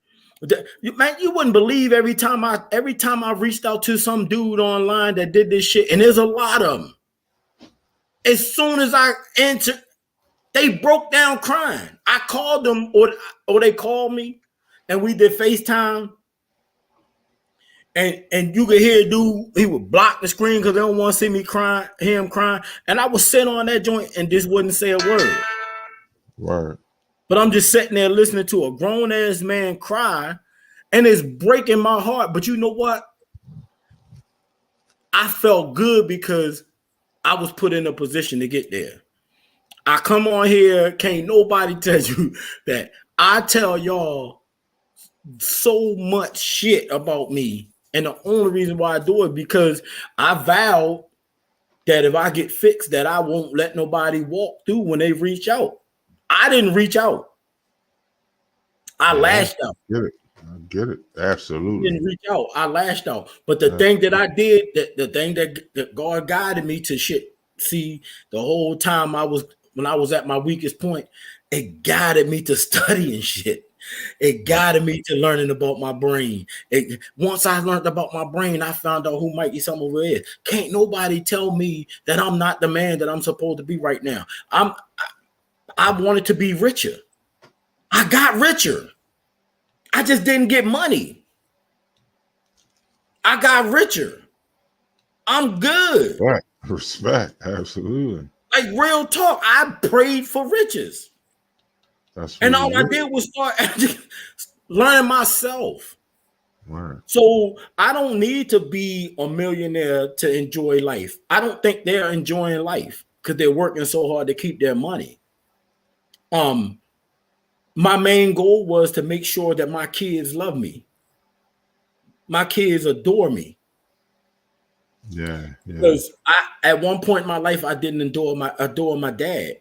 B: Man, you wouldn't believe every time I reached out to some dude online that did this shit, and there's a lot of them. As soon as I entered, they broke down crying. I called them, or they called me, and we did FaceTime. And you could hear dude, he would block the screen because they don't want to see me crying, hear him crying. And I was sitting on that joint and just wouldn't say a word.
A: Word.
B: But I'm just sitting there listening to a grown-ass man cry, and it's breaking my heart. But you know what? I felt good because I was put in a position to get there. I come on here, can't nobody tell you that I tell y'all so much shit about me. And the only reason why I do it because I vowed that if I get fixed, that I won't let nobody walk through when they reach out. I didn't reach out. I lashed out.
A: I get it. Absolutely.
B: I didn't reach out. I lashed out. But the thing that I did, the thing that God guided me to shit, see, the whole time when I was at my weakest point, it guided me to studying shit. It guided me to learning about my brain. Once I learned about my brain, I found out who Mikey Somerville is. Can't nobody tell me that I'm not the man that I'm supposed to be right now. I wanted to be richer. I got richer. I just didn't get money. I got richer. I'm good.
A: Respect. Absolutely.
B: Like real talk. I prayed for riches. And all I did was start learning myself.
A: Right.
B: So I don't need to be a millionaire to enjoy life. I don't think they're enjoying life because they're working so hard to keep their money. My main goal was to make sure that my kids love me. My kids adore me.
A: Yeah.
B: Because at one point in my life, I didn't adore my dad.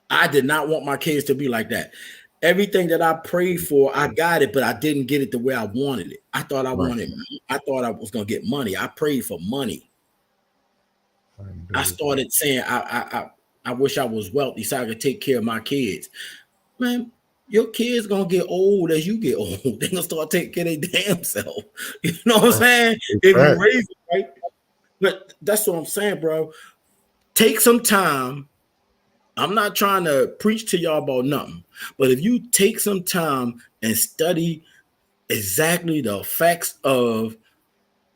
B: I did not want my kids to be like that. Everything that I prayed for, I got it, but I didn't get it the way I wanted it. I thought I was going to get money. I prayed for money. I started saying, I wish I was wealthy so I could take care of my kids. Man, your kids going to get old as you get old. They're going to start taking care of their damn self. You know what I'm saying? If you raise it, right? But that's what I'm saying, bro. take some time. I'm not trying to preach to y'all about nothing, but if you take some time and study exactly the effects of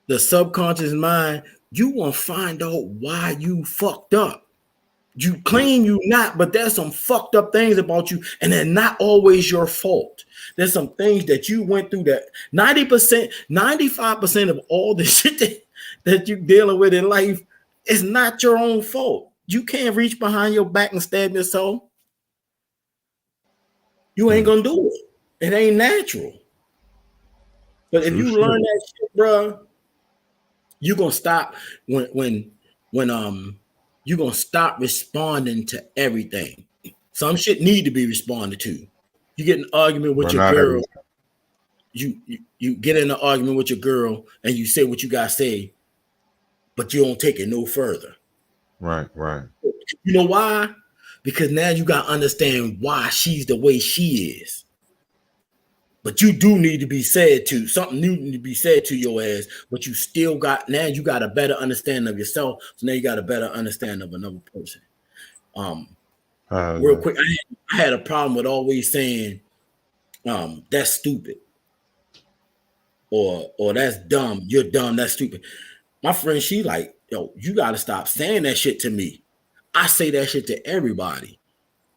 B: the subconscious mind, you will find out why you fucked up. You claim you not, but there's some fucked up things about you, and they're not always your fault. There's some things that you went through that 90%, 95% of all the shit that you're dealing with in life is not your own fault. You can't reach behind your back and stab yourself. You ain't gonna do it. It ain't natural. But if you learn that shit, bro, you're gonna stop when you're gonna stop responding to everything. Some shit need to be responded to. You get an argument with your girl, you get in an argument with your girl and you say what you gotta say, but you don't take it no further.
A: Right.
B: You know why? Because now you gotta understand why she's the way she is. But you do need to be said to, something new need to be said to your ass, but you still got, now you got a better understanding of yourself. So now you got a better understanding of another person. Real quick, I had a problem with always saying, that's stupid. Or that's dumb. You're dumb, that's stupid. My friend, she like, yo, you got to stop saying that shit to me. I say that shit to everybody,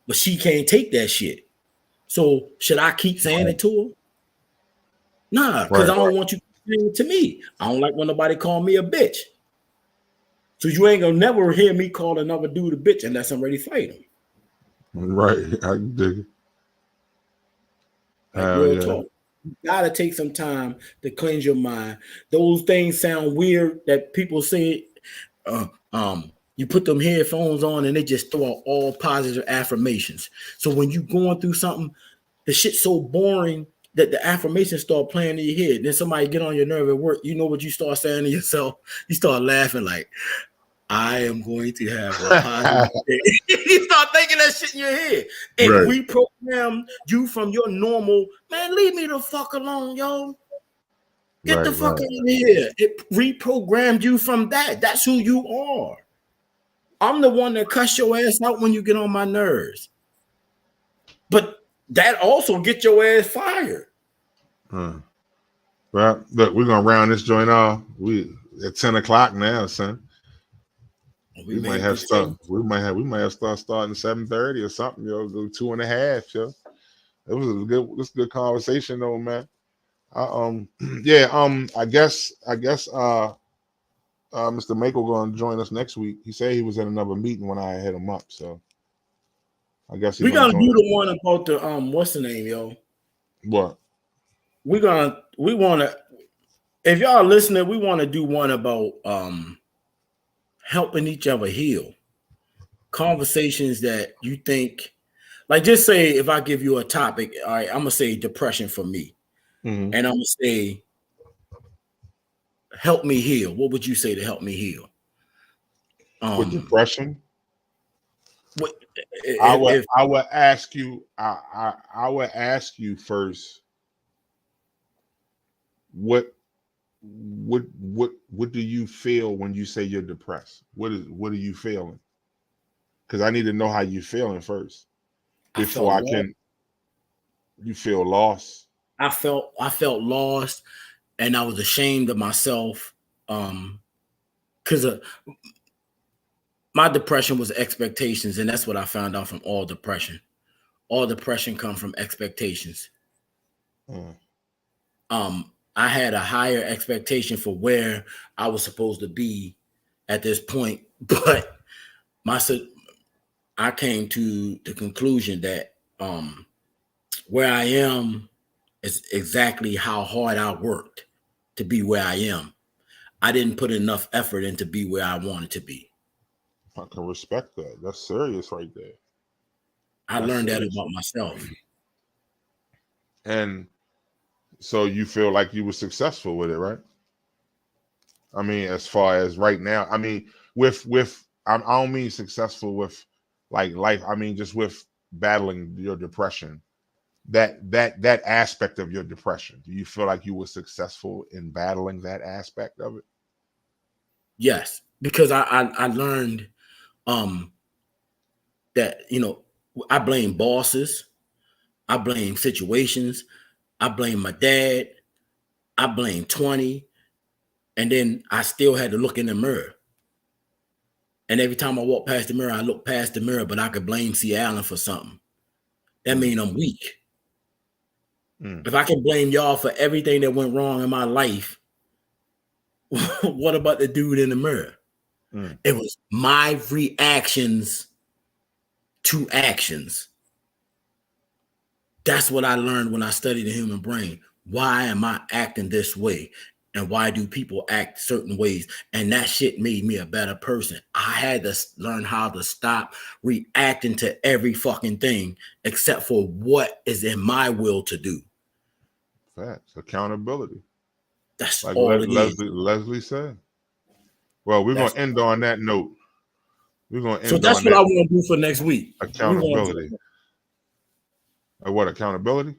B: but she can't take that shit. So should I keep saying it to her? Nah, because I don't want you saying it to me. I don't like when nobody call me a bitch. So you ain't gonna never hear me call another dude a bitch unless I'm ready to fight him.
A: Right, I dig it.
B: Like real talk. You gotta take some time to cleanse your mind. Those things sound weird that people say. You put them headphones on and they just throw out all positive affirmations. So when you going through something, the shit's so boring that the affirmations start playing in your head. Then somebody get on your nerve at work. You know what you start saying to yourself? You start laughing like, I am going to have a positive day. You start thinking that shit in your head. It reprogram you from your normal, man, leave me the fuck alone, yo. Get the fuck out of here. It reprogrammed you from that. That's who you are. I'm the one that cuss your ass out when you get on my nerves. But that also get your ass fired.
A: Well, look, we're gonna round this joint off. We at 10 o'clock now, son. We might have start. We might have starting 7:30 or something. Yo, go 2.5. Yo, it was a good. This good conversation though, man. I guess. Mr. Mako going to join us next week. He said he was at another meeting when I hit him up. So I guess
B: we gonna do the one about the what's the name, yo?
A: What?
B: We wanna. If y'all listening, we want to do one about helping each other heal. Conversations that you think, like, just say if I give you a topic, all right, I'm gonna say depression for me, and I'm gonna say, help me heal. What would you say to help me heal?
A: With depression?
B: I
A: would ask you. I would ask you first. What do you feel when you say you're depressed? What are you feeling? Because I need to know how you feeling first before I can. You feel lost.
B: I felt lost, and I was ashamed of myself. Because my depression was expectations, and that's what I found out from all depression. All depression comes from expectations. I had a higher expectation for where I was supposed to be at this point, but I came to the conclusion that where I am is exactly how hard I worked to be where I am. I didn't put enough effort in to be where I wanted to be.
A: I can respect that. That's serious right there.
B: I learned that about myself.
A: And so you feel like you were successful with it, right? I mean, as far as right now, I mean, I don't mean successful with like life. I mean, just with battling your depression, that aspect of your depression. Do you feel like you were successful in battling that aspect of it?
B: Yes, because I learned that, you know, I blame bosses, I blame situations, I blame my dad, I blame 20, and then I still had to look in the mirror. And every time I walk past the mirror, I look past the mirror, but I could blame C. Allen for something. That means I'm weak. If I can blame y'all for everything that went wrong in my life, what about the dude in the mirror? It was my reactions to actions. That's what I learned when I studied the human brain. Why am I acting this way? And why do people act certain ways? And that shit made me a better person. I had to learn how to stop reacting to every fucking thing except for what is in my will to do.
A: Facts. Accountability.
B: That's
A: like
B: all it is.
A: Leslie said. Well, we're going to end on that note. We're going to end
B: so that's
A: on
B: what
A: that.
B: I want to do for next week.
A: Accountability. What, accountability?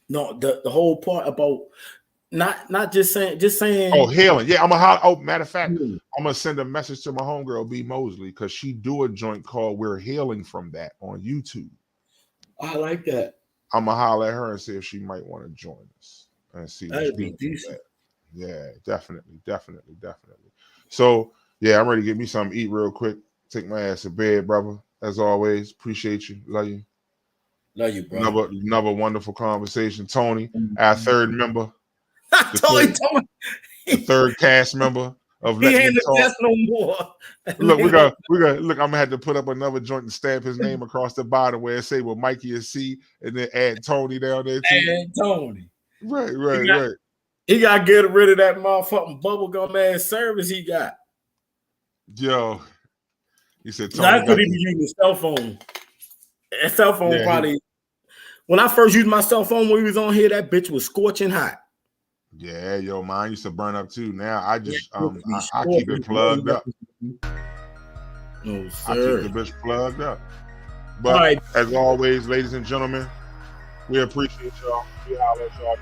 B: No, the whole part about not just saying.
A: Oh, healing. Yeah, matter of fact, I'm gonna send a message to my homegirl B Mosley because she do a joint called "We're Healing from That" on YouTube.
B: I like that.
A: I'm gonna holler at her and see if she might want to join us and see.
B: That'd be decent.
A: Yeah, definitely. So yeah, I'm ready to get me something to eat real quick. Take my ass to bed, brother. As always, appreciate you. Love you.
B: Love you, bro.
A: Another wonderful conversation. Tony, our third member.
B: Tony.
A: The third cast member of
B: He ain't the guest no more.
A: Look, we got look. I'm gonna have to put up another joint and stamp his name across the bottom where it say "Well, Mikey is C," and then add Tony down there too.
B: Add Tony.
A: Right.
B: He got to get rid of that motherfucking bubblegum ass service he got.
A: Yo, he said Tony.
B: That's what he was using, his cell phone. That cell phone probably. When I first used my cell phone when we was on here, that bitch was scorching hot.
A: Yeah, yo, mine used to burn up too. Now I just I keep it plugged up.
B: No, sir.
A: I keep the bitch plugged up. But as always, ladies and gentlemen, we appreciate y'all. We holler at y'all.